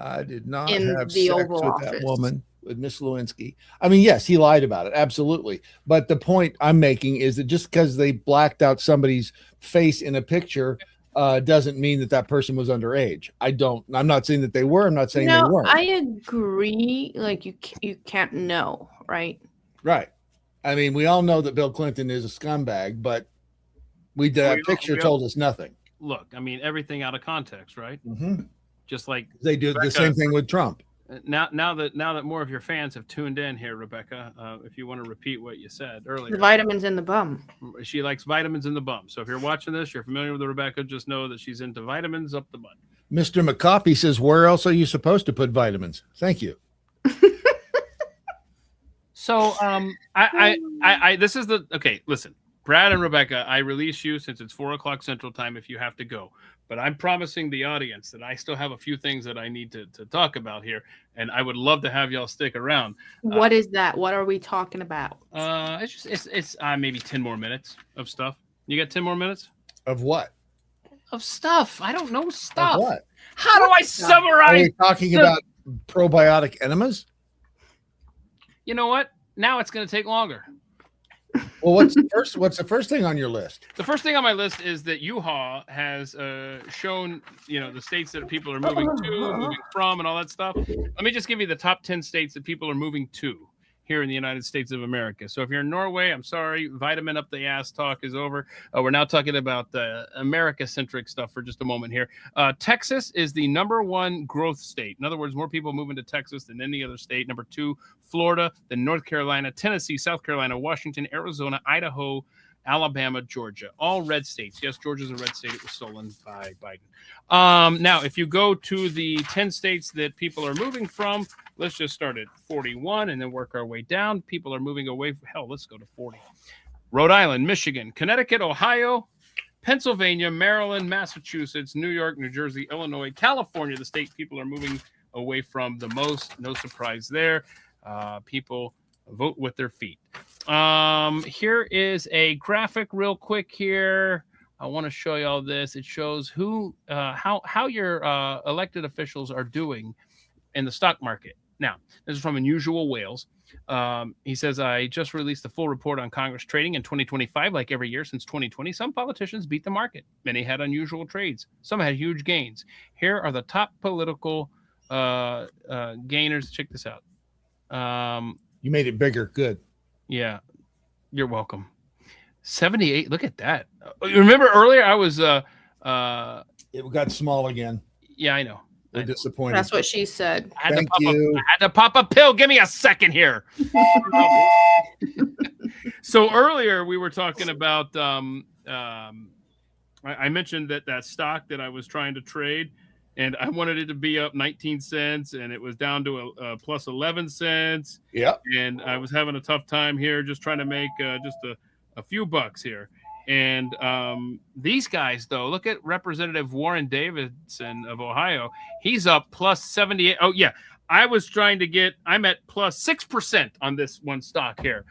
I did not in have the sex Oval with Office. that woman. with Miss Lewinsky. I mean, yes, he lied about it, absolutely. But the point I'm making is that just because they blacked out somebody's face in a picture doesn't mean that that person was underage. I'm not saying that they were. I'm not saying they weren't. I agree. Like you can't know, right? Right. I mean, we all know that Bill Clinton is a scumbag, but that picture told us nothing. Look, I mean, everything out of context, right? Mm-hmm. Just like they do the same thing with Trump. Now that more of your fans have tuned in here, Rebecca, if you want to repeat what you said earlier. The vitamins in the bum. She likes vitamins in the bum. So if you're watching this, you're familiar with Rebecca, just know that she's into vitamins up the butt. Mr. McCoffey says, where else are you supposed to put vitamins? Thank you. So this is okay, listen, Brad and Rebecca, I release you since it's 4:00 Central Time if you have to go. But I'm promising the audience that I still have a few things that I need to talk about here, and I would love to have y'all stick around. What is that? What are we talking about? It's maybe 10 more minutes of stuff. You got 10 more minutes? Of what? Of stuff. I don't know stuff. Of what? How do I summarize? Are we talking about probiotic enemas? You know what? Now it's going to take longer. Well, what's the first thing on your list? The first thing on my list is that UHA has shown, the states that people are moving to, moving from, and all that stuff. Let me just give you the top 10 states that people are moving to here in the United States of America. So if you're in Norway, I'm sorry, vitamin up the ass talk is over. We're now talking about the America-centric stuff for just a moment here. Texas is the #1 growth state. In other words, more people moving to Texas than any other state. Number 2, Florida, then North Carolina, Tennessee, South Carolina, Washington, Arizona, Idaho, Alabama, Georgia, all red states. Yes, Georgia's a red state. It was stolen by Biden. Now, if you go to the 10 states that people are moving from, let's just start at 41 and then work our way down. People are moving away from, let's go to 40. Rhode Island, Michigan, Connecticut, Ohio, Pennsylvania, Maryland, Massachusetts, New York, New Jersey, Illinois, California, the state people are moving away from the most. No surprise there. People vote with their feet. Here is a graphic real quick here. I want to show you all this. It shows how your elected officials are doing in the stock market. Now, this is from Unusual Whales. He says, I just released the full report on Congress trading in 2025. Like every year since 2020, some politicians beat the market. Many had unusual trades. Some had huge gains. Here are the top political gainers. Check this out. You made it bigger. Good. Yeah. You're welcome. 78. Look at that. Remember earlier I was it got small again. Yeah, I know. We're disappointed. That's what she said. I had to pop a pill. Give me a second here. So earlier we were talking about I mentioned that stock that I was trying to trade, and I wanted it to be up 19 cents, and it was down to a plus 11 cents. Yeah. And I was having a tough time here, just trying to make just a few bucks here. And these guys, though, look at Representative Warren Davidson of Ohio. He's up plus 78. Oh, yeah. I'm at plus 6% on this one stock here.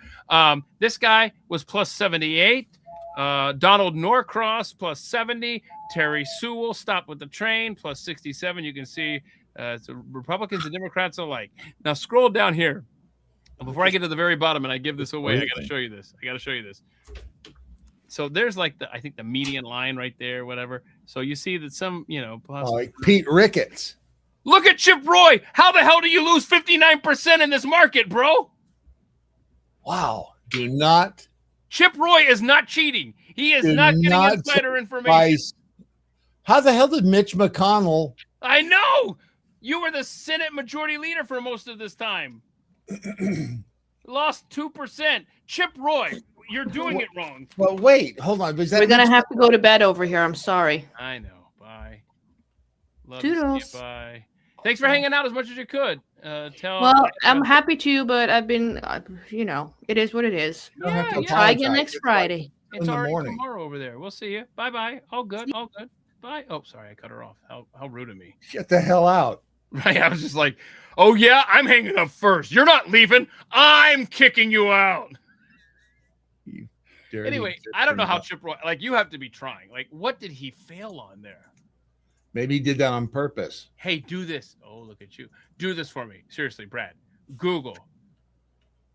This guy was plus 78. Donald Norcross plus 70. Terry Sewell stopped with the train plus 67. You can see it's Republicans and Democrats alike. Now scroll down here. Before I get to the very bottom and I give this away, I got to show you this. So there's like I think the median line right there, whatever. So you see that some, plus like Pete Ricketts. Look at Chip Roy. How the hell do you lose 59% in this market, bro? Wow. Do not. Chip Roy is not cheating. He is not getting insider information. How the hell did Mitch McConnell? I know. You were the Senate Majority Leader for most of this time. Lost 2%. Chip Roy, you're doing it wrong. Well, wait, hold on. We're gonna have to go to bed over here. I'm sorry. I know. Bye. Love Toodles. you. Bye. Thanks for hanging out as much as you could. I'm happy to, but I've been, it is what it is. Try again next Friday. It's already tomorrow over there. We'll see you. Bye-bye. All good. All good. Bye. Oh, sorry. I cut her off. How rude of me. Get the hell out. Right. I was just like, oh, yeah, I'm hanging up first. You're not leaving. I'm kicking you out. Anyway, I don't know how Chip Roy, you have to be trying. What did he fail on there? Maybe he did that on purpose. Hey, do this. Oh, look at you. Do this for me. Seriously, Brad. Google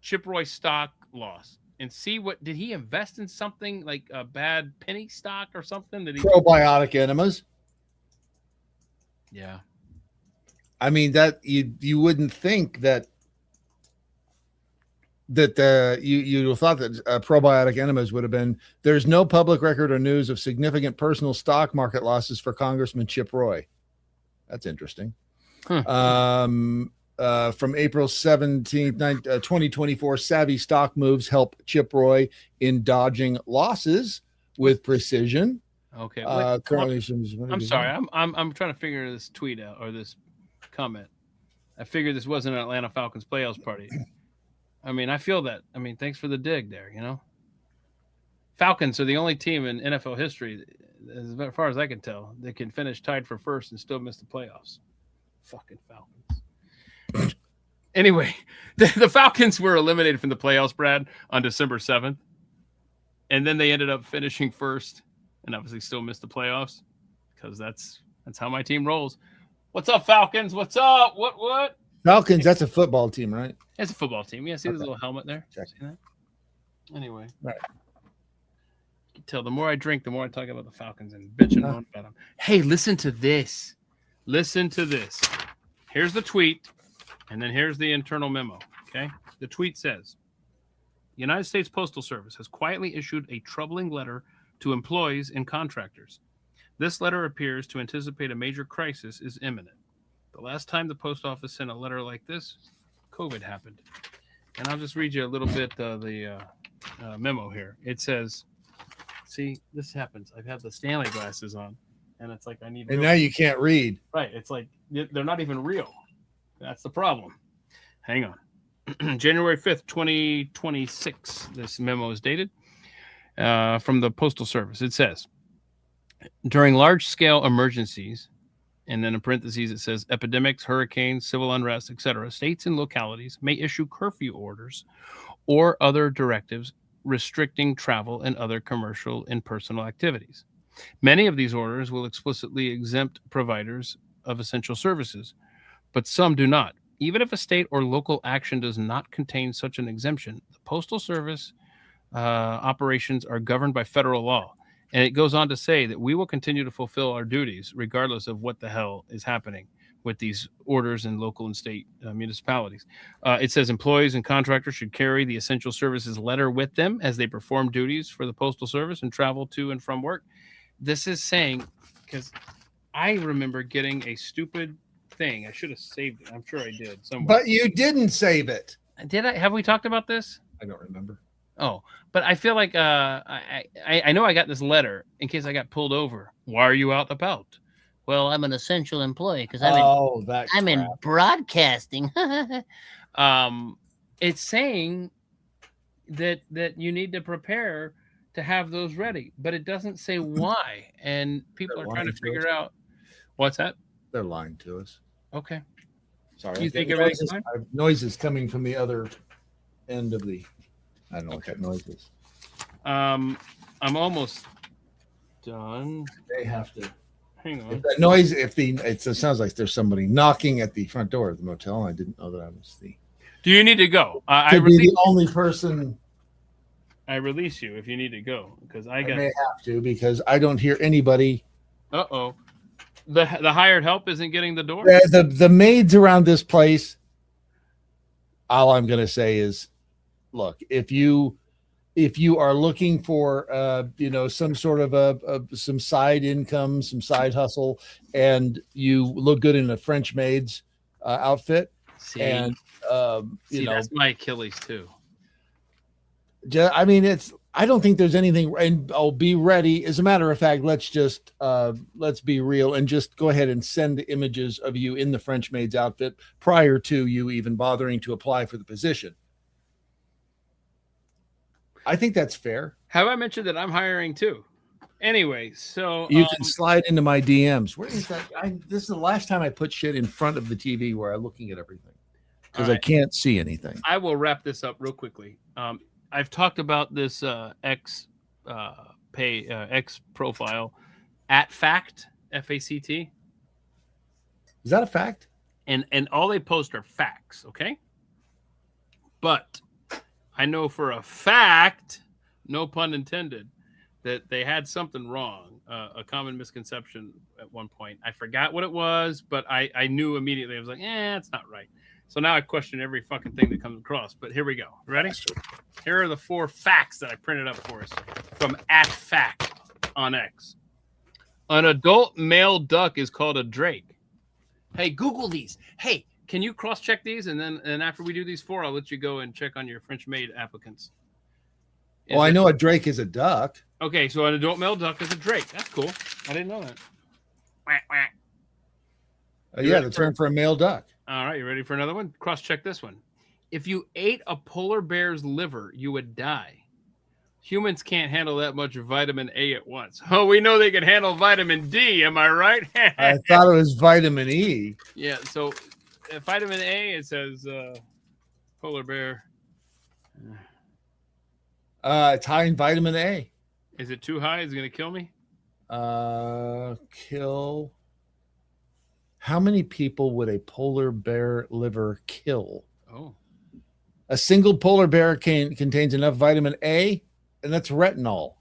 Chip Roy stock loss and see what did he invest in something like a bad penny stock or something that he Probiotic enemas. Yeah. I mean that you wouldn't think that you thought that probiotic enemas would have been. There's no public record or news of significant personal stock market losses for Congressman Chip Roy. That's interesting. From April 17th, 2024, savvy stock moves help Chip Roy in dodging losses with precision. Okay. Currently, I'm sorry. I'm trying to figure this tweet out or this comment. I figured this wasn't an Atlanta Falcons playoffs party. I mean, I feel that. I mean, thanks for the dig there, you know. Falcons are the only team in NFL history, as far as I can tell, that can finish tied for first and still miss the playoffs. Fucking Falcons. Anyway, the Falcons were eliminated from the playoffs, Brad, on December 7th. And then they ended up finishing first and obviously still missed the playoffs because that's how my team rolls. What's up, Falcons? What's up? What? Falcons, that's a football team, right? It's a football team. Yeah, see the little helmet there? See that? Anyway. Right. You can tell the more I drink, the more I talk about the Falcons and bitch and moan about them. Hey, listen to this. Listen to this. Here's the tweet, and then here's the internal memo, okay? The tweet says, the United States Postal Service has quietly issued a troubling letter to employees and contractors. This letter appears to anticipate a major crisis is imminent. The last time the post office sent a letter like this, COVID happened. And I'll just read you a little bit of the memo here. It says, see, this happens. I've had the Stanley glasses on, and it's like I need. And now you can't read. Right. It's like they're not even real. That's the problem. Hang on. January 5th, 2026. This memo is dated from the Postal Service. It says, during large-scale emergencies, and then in parentheses it says epidemics, hurricanes, civil unrest, etc., states and localities may issue curfew orders or other directives restricting travel and other commercial and personal activities. Many of these orders will explicitly exempt providers of essential services, but some do not. Even if a state or local action does not contain such an exemption, the Postal Service operations are governed by federal law. And it goes on to say that we will continue to fulfill our duties regardless of what the hell is happening with these orders in local and state municipalities. It says employees and contractors should carry the essential services letter with them as they perform duties for the Postal Service and travel to and from work. This is saying, because I remember getting a stupid thing. I should have saved it. I'm sure I did somewhere. But you didn't save it. Did I? Have we talked about this? I don't remember. Oh, but I feel like I know I got this letter in case I got pulled over. Why are you out and about? Well, I'm an essential employee because I'm in broadcasting. It's saying that you need to prepare to have those ready, but it doesn't say why. And people are trying to figure out what's that. They're lying to us. Okay. Sorry. You think everything's fine? Noises coming from the other end of the. I don't know what that noise is. I'm almost done. They have to. Hang on. If that noise, it sounds like there's somebody knocking at the front door of the motel. I didn't know that I was the. Do you need to go? I be the only person. I release you if you need to go because I may have to because I don't hear anybody. Uh-oh. The hired help isn't getting the door. The maids around this place. All I'm going to say is, look, if you are looking for some sort of some side income, some side hustle, and you look good in a French maid's outfit, and that's my Achilles too. I mean, I don't think there's anything, and I'll be ready. As a matter of fact, let's be real and just go ahead and send images of you in the French maid's outfit prior to you even bothering to apply for the position. I think that's fair. Have I mentioned that I'm hiring too? Anyway, so you can slide into my DMs. Where is that? This is the last time I put shit in front of the TV where I'm looking at everything because I can't see anything. I will wrap this up real quickly. I've talked about this X profile at Fact, FACT. Is that a fact? And all they post are facts. Okay. But I know for a fact, no pun intended, that they had something wrong, a common misconception at one point. I forgot what it was, but I knew immediately. I was like, it's not right. So now I question every fucking thing that comes across. But here we go. Ready? Here are the 4 facts that I printed up for us from @fact on X. An adult male duck is called a drake. Hey, Google these. Hey, can you cross-check these? And after we do these 4, I'll let you go and check on your French maid applicants. Well, I know a drake is a duck. Okay, so an adult male duck is a drake. That's cool. I didn't know that. Quack, quack. Yeah, the term for a male duck. All right, you ready for another one? Cross-check this one. If you ate a polar bear's liver, you would die. Humans can't handle that much vitamin A at once. Oh, we know they can handle vitamin D. Am I right? I thought it was vitamin E. Yeah, so vitamin A, it says polar bear. It's high in vitamin A. Is it too high? Is it going to kill me? Kill. How many people would a polar bear liver kill? Oh. A single polar bear contains enough vitamin A, and that's retinol.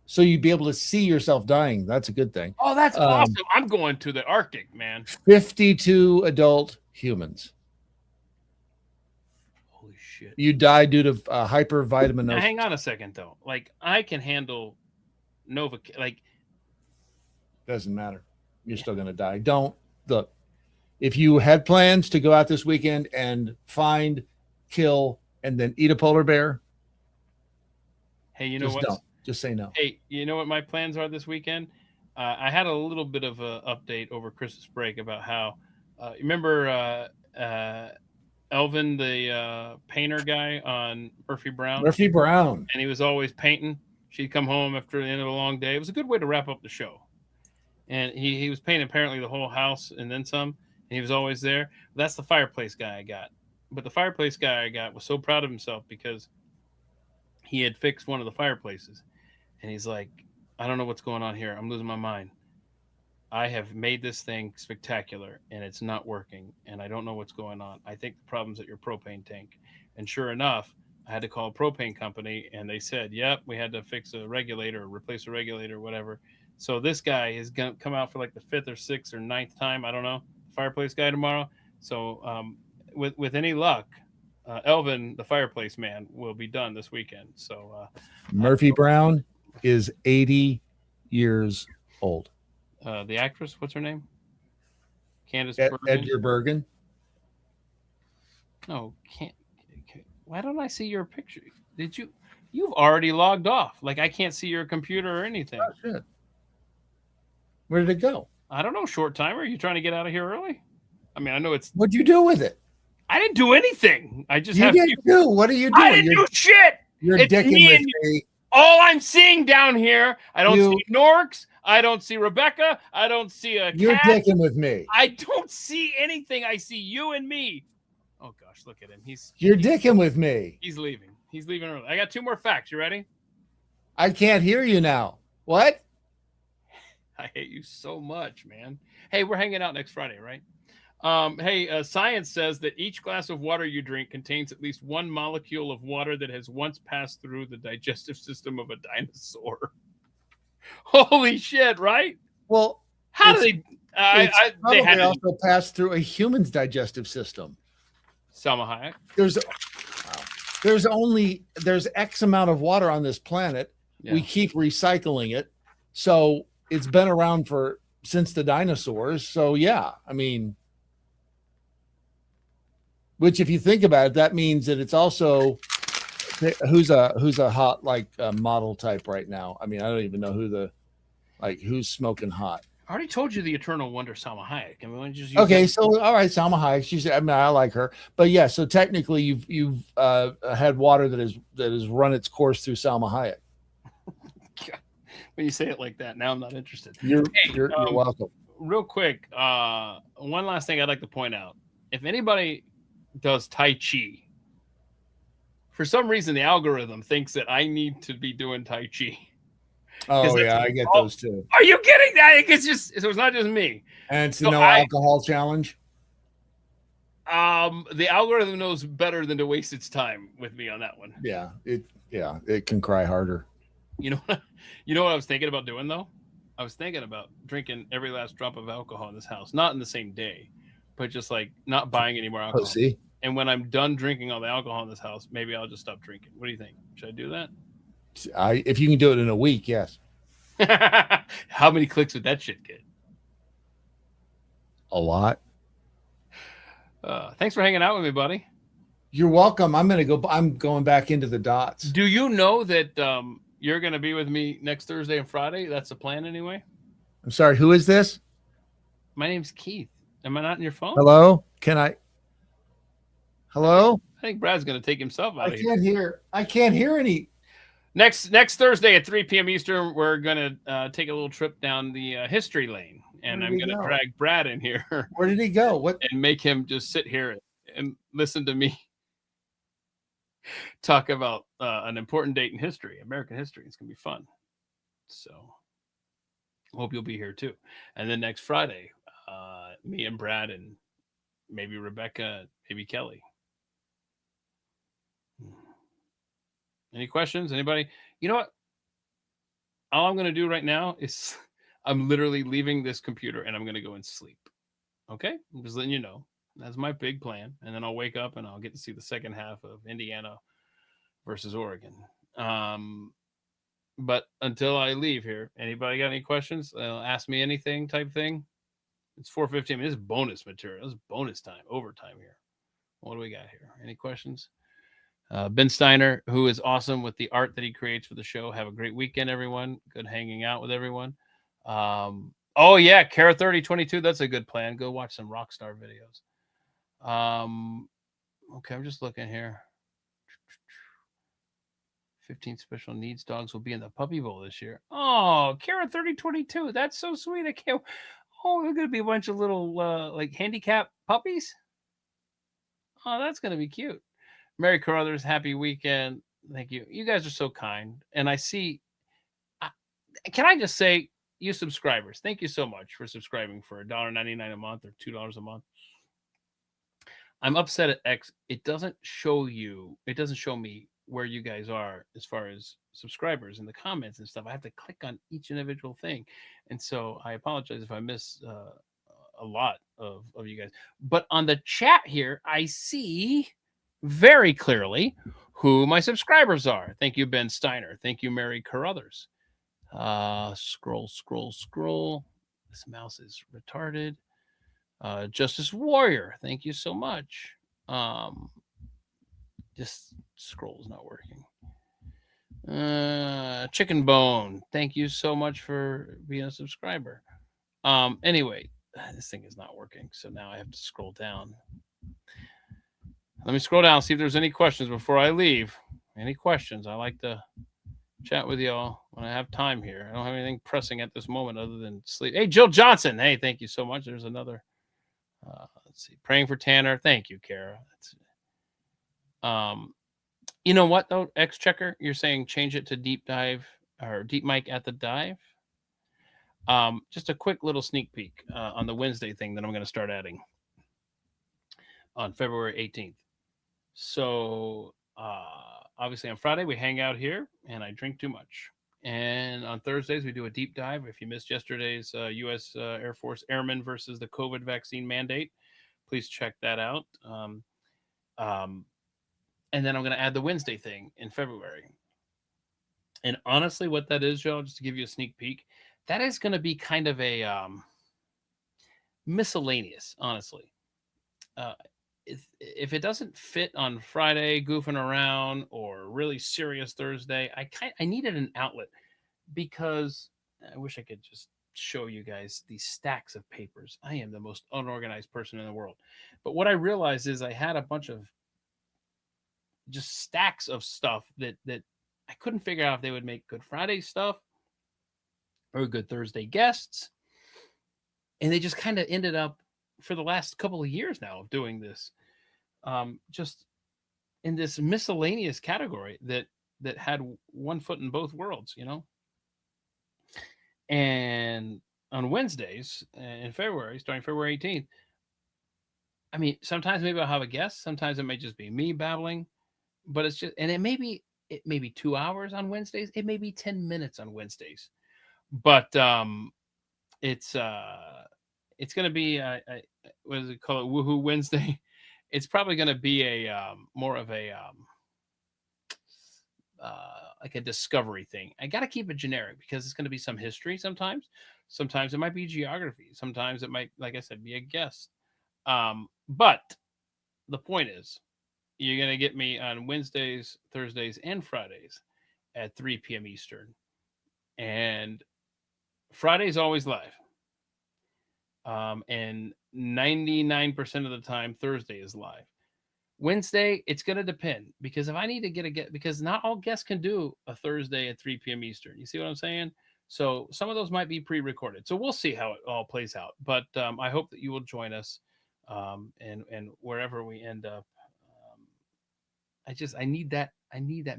So you'd be able to see yourself dying. That's a good thing. Oh, that's awesome. I'm going to the Arctic, man. 52 adult humans. Holy shit. You die due to hypervitaminosis. Now, hang on a second, though. Like, I can handle Nova. Like, doesn't matter. You're still going to die. Don't. Look, if you had plans to go out this weekend and find, kill, and then eat a polar bear, hey, you know just what? Don't. Just say no. Hey, you know what my plans are this weekend? I had a little bit of an update over Christmas break about how, remember Elvin, the painter guy on Murphy Brown? Murphy Brown. And he was always painting. She'd come home after the end of a long day. It was a good way to wrap up the show. And he was painting apparently the whole house and then some. And he was always there. That's the fireplace guy I got. But the fireplace guy I got was so proud of himself because he had fixed one of the fireplaces. And he's like, I don't know what's going on here. I'm losing my mind. I have made this thing spectacular and it's not working. And I don't know what's going on. I think the problem's at your propane tank. And sure enough, I had to call a propane company and they said, yep, we had to fix a regulator or replace a regulator or whatever. So this guy is going to come out for like the 5th or 6th or 9th time. I don't know. Fireplace guy tomorrow. So with any luck, Elvin, the fireplace man, will be done this weekend. So Murphy Brown is 80 years old. The actress, what's her name? Candace Edgar Bergen. No, can't. Why don't I see your picture? Did you? You've already logged off. Like I can't see your computer or anything. Oh, shit. Where did it go? I don't know. Short timer. Are you trying to get out of here early? I mean, I know it's. What'd you do with it? I didn't do anything. I just you have. Didn't do. What are you doing? I didn't do shit. You're it's dicking me with and me. All I'm seeing down here, I don't see Norks. I don't see Rebecca. I don't see a cat. You're dicking with me. I don't see anything. I see you and me. Oh gosh, look at him. You're dicking with me. He's leaving. He's leaving early. I got 2 more facts. You ready? I can't hear you now. What? I hate you so much, man. Hey, we're hanging out next Friday, right? Science says that each glass of water you drink contains at least 1 molecule of water that has once passed through the digestive system of a dinosaur. Holy shit, right? Well, how do they? They had also passed through a human's digestive system. Salma Hayek. There's X amount of water on this planet. Yeah. We keep recycling it, so it's been around since the dinosaurs. So yeah, I mean, which if you think about it, that means that it's also who's a hot model type right now. I mean, I don't even know who's smoking hot. I already told you the eternal wonder, Salma Hayek. I mean, just okay. So all right, Salma Hayek. I like her, but yeah. So technically, you've had water that has run its course through Salma Hayek. When you say it like that, now I'm not interested. You're welcome. Real quick, one last thing I'd like to point out: if anybody does Tai Chi, for some reason the algorithm thinks that I need to be doing Tai Chi. Oh yeah, I get those too. Are you kidding? That it's not just me. And it's no alcohol challenge. The algorithm knows better than to waste its time with me on that one. Yeah, it can cry harder. You know, you know what I was thinking about doing though? I was thinking about drinking every last drop of alcohol in this house, not in the same day, but just like not buying any more alcohol. Pussy. And when I'm done drinking all the alcohol in this house, maybe I'll just stop drinking. What do you think? Should I do that? If you can do it in a week, yes. How many clicks would that shit get? A lot. Thanks for hanging out with me, buddy. You're welcome. I'm going back into the dots. Do you know that you're going to be with me next Thursday and Friday? That's the plan anyway. I'm sorry. Who is this? My name's Keith. Am I not in your phone? Hello? Can I? Hello? I think Brad's going to take himself out of here. I can't hear any. Next Thursday at 3 p.m. Eastern, we're going to take a little trip down the history lane. And I'm going to drag Brad in here. Where did he go? What? And make him just sit here and listen to me talk about an important date in history, American history. It's going to be fun. So hope you'll be here too. And then next Friday, me and Brad and maybe Rebecca, maybe Kelly. Any questions? Anybody? You know what? All I'm going to do right now is I'm literally leaving this computer and I'm going to go and sleep. Okay? I'm just letting you know. That's my big plan. And then I'll wake up and I'll get to see the second half of Indiana versus Oregon. But until I leave here, anybody got any questions? Ask me anything type thing. It's 4:15. I mean, this is bonus material. This is bonus time, overtime here. What do we got here? Any questions? Ben Steiner, who is awesome with the art that he creates for the show. Have a great weekend, everyone. Good hanging out with everyone. Oh yeah, Kara 3022. That's a good plan. Go watch some Rockstar videos. Okay, I'm just looking here. 15 special needs dogs will be in the puppy bowl this year. Oh, Kara 3022. That's so sweet. I can't. Oh, there's gonna be a bunch of little like handicap puppies. Oh, that's gonna be cute. Merry Carruthers, happy weekend. Thank you. You guys are so kind. And I see. Can I just say, you subscribers, thank you so much for subscribing for $1.99 a month or $2 a month. I'm upset at X. It doesn't show me where you guys are as far as subscribers in the comments and stuff. I have to click on each individual thing. And so I apologize if I miss a lot of you guys. But on the chat here, I see very clearly who my subscribers are. Thank you, Ben Steiner. Thank you, Mary Carruthers. Scroll. This mouse is retarded. Justice Warrior, thank you so much. Just scroll is not working. Chicken Bone, thank you so much for being a subscriber. Anyway, this thing is not working, so now I have to scroll down. Let me scroll down, see if there's any questions before I leave. Any questions? I like to chat with y'all when I have time here. I don't have anything pressing at this moment other than sleep. Hey, Jill Johnson. Hey, thank you so much. There's another. Let's see. Praying for Tanner. Thank you, Kara. You know what though, X Checker? You're saying change it to deep dive or deep mic at the dive. Just a quick little sneak peek on the Wednesday thing that I'm going to start adding on February 18th. So obviously on Friday we hang out here and I drink too much. And on Thursdays we do a deep dive. If you missed yesterday's U.S. Air Force Airmen versus the COVID vaccine mandate, please check that out. And then I'm going to add the Wednesday thing in February. And honestly, what that is, Joe, just to give you a sneak peek, that is going to be kind of a miscellaneous, honestly. If it doesn't fit on Friday, goofing around, or really serious Thursday, I needed an outlet because I wish I could just show you guys these stacks of papers. I am the most unorganized person in the world. But what I realized is I had a bunch of just stacks of stuff that I couldn't figure out if they would make good Friday stuff or good Thursday guests. And they just kind of ended up for the last couple of years now of doing this, just in this miscellaneous category that had one foot in both worlds, you know? And on Wednesdays in February, starting February 18th, I mean, sometimes maybe I'll have a guest. Sometimes it may just be me babbling, but it's just, and it may be 2 hours on Wednesdays. It may be 10 minutes on Wednesdays, but it's going to be what is it called? Woohoo Wednesday. It's probably going to be a more of a like a discovery thing. I got to keep it generic because it's going to be some history sometimes. Sometimes it might be geography. Sometimes it might, like I said, be a guest. But the point is, you're going to get me on Wednesdays, Thursdays, and Fridays at 3 p.m. Eastern. And Friday's always live. And 99% of the time, Thursday is live. Wednesday, it's going to depend, because if I need to get a guest, because not all guests can do a Thursday at 3 p.m. Eastern. You see what I'm saying? So some of those might be pre-recorded. So we'll see how it all plays out. But I hope that you will join us, and wherever we end up. I need that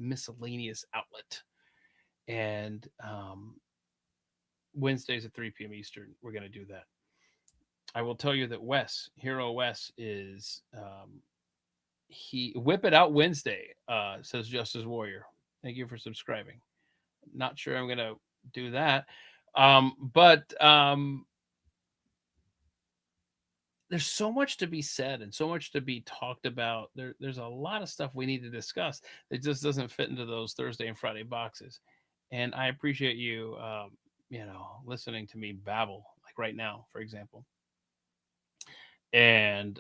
miscellaneous outlet. And Wednesdays at 3 p.m. Eastern, we're going to do that. I will tell you that Hero Wes is he Whip It Out Wednesday, says Justice Warrior. Thank you for subscribing. Not sure I'm going to do that. But there's so much to be said and so much to be talked about. There's a lot of stuff we need to discuss that just doesn't fit into those Thursday and Friday boxes. And I appreciate you, listening to me babble, like right now, for example. And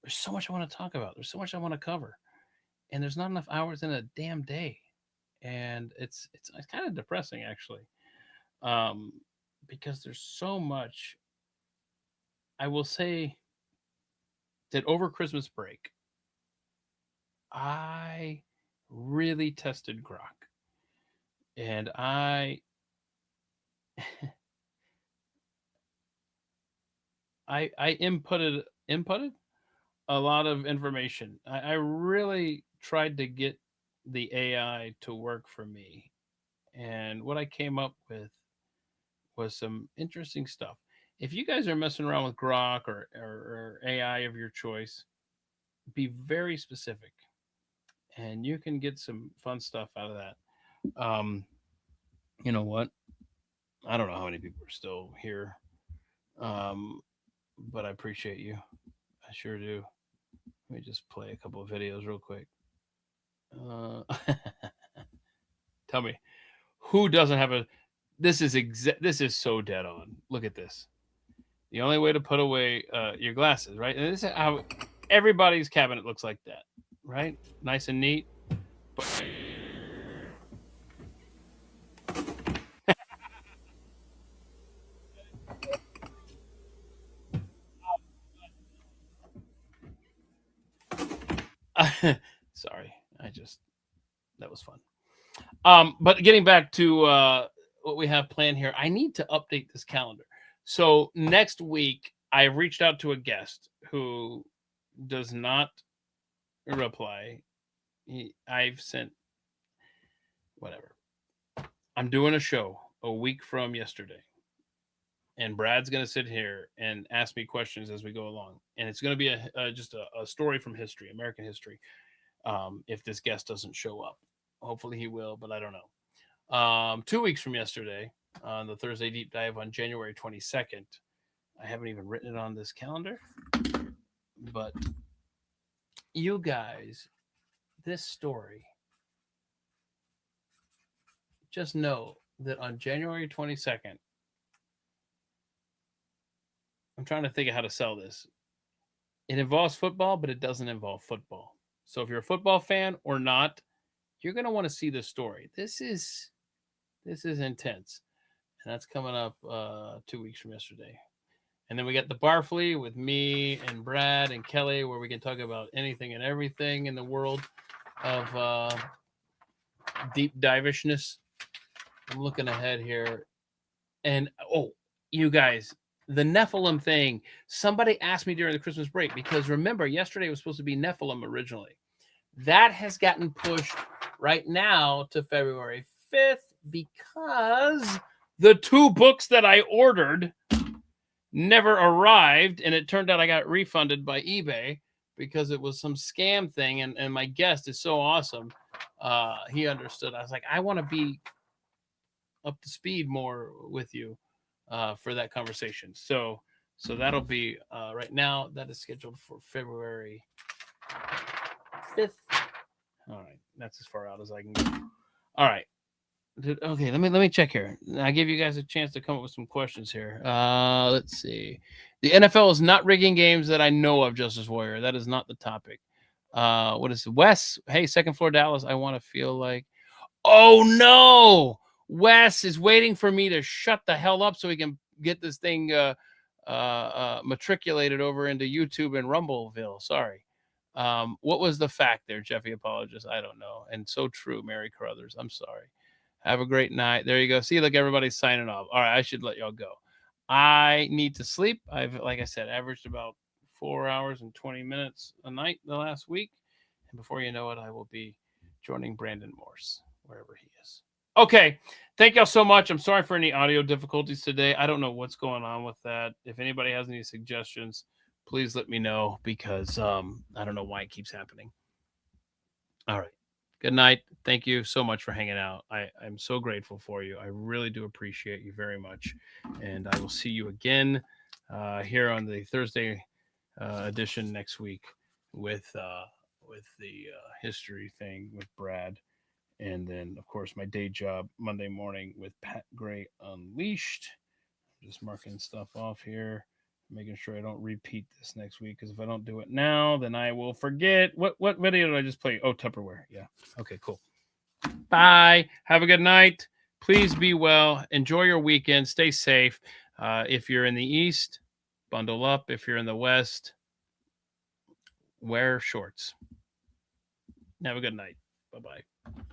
there's so much I want to talk about. There's so much I want to cover. And there's not enough hours in a damn day. And it's kind of depressing, actually, because there's so much. I will say that over Christmas break, I really tested Grok. And I inputted a lot of information. I really tried to get the AI to work for me. And what I came up with was some interesting stuff. If you guys are messing around with Grok or AI of your choice, be very specific, and you can get some fun stuff out of that. You know what? I don't know how many people are still here, but I appreciate you. I sure do. Let me just play a couple of videos real quick. Tell me, who doesn't have a? This is so dead on. Look at this. The only way to put away your glasses, right? And this is how everybody's cabinet looks like that, right? Nice and neat. But sorry, that was fun. But getting back to what we have planned here, I need to update this calendar. So next week, I reached out to a guest who does not reply. I've sent whatever. I'm doing a show a week from yesterday, and Brad's going to sit here and ask me questions as we go along, and it's going to be just a story from history, American history. If this guest doesn't show up, hopefully he will, but I don't know. 2 weeks from yesterday, on the Thursday deep dive on January 22nd. I haven't even written it on this calendar, but you guys, this story, just know that on January 22nd, I'm trying to think of how to sell this. It involves football, but it doesn't involve football. So if you're a football fan or not, you're going to want to see this story. This is intense. And that's coming up 2 weeks from yesterday. And then we got the Barfly with me and Brad and Kelly, where we can talk about anything and everything in the world of deep divishness. I'm looking ahead here. And, you guys, the Nephilim thing. Somebody asked me during the Christmas break, because remember, yesterday was supposed to be Nephilim originally. That has gotten pushed right now to February 5th because the 2 books that I ordered never arrived, and it turned out I got refunded by eBay because it was some scam thing. And my guest is so awesome. He understood. I was like, I want to be up to speed more with you for that conversation. So that'll be right now. That is scheduled for February 5th. All right, that's as far out as I can go. All right. Okay, let me check here. I give you guys a chance to come up with some questions here. Let's see. The NFL is not rigging games that I know of, Justice Warrior. That is not the topic. What is it? Wes? Hey, second floor Dallas. I want to feel like. Oh no! Wes is waiting for me to shut the hell up so he can get this thing matriculated over into YouTube and Rumbleville. Sorry. What was the fact there, Jeffy? Apologist. I don't know. And so true, Mary Carruthers. I'm sorry. Have a great night. There you go. See, look, everybody's signing off. All right, I should let y'all go. I need to sleep. I've, like I said, averaged about 4 hours and 20 minutes a night the last week. And before you know it, I will be joining Brandon Morse, wherever he is. Okay. Thank y'all so much. I'm sorry for any audio difficulties today. I don't know what's going on with that. If anybody has any suggestions, please let me know because I don't know why it keeps happening. All right. Good night. Thank you so much for hanging out. I'm so grateful for you. I really do appreciate you very much. And I will see you again here on the Thursday edition next week with the history thing with Brad. And then, of course, my day job Monday morning with Pat Gray Unleashed. Just marking stuff off here. Making sure I don't repeat this next week, because if I don't do it now, then I will forget. What video did I just play? Oh, Tupperware. Yeah. Okay, cool. Bye. Have a good night. Please be well. Enjoy your weekend. Stay safe. If you're in the East, bundle up. If you're in the West, wear shorts. Have a good night. Bye-bye.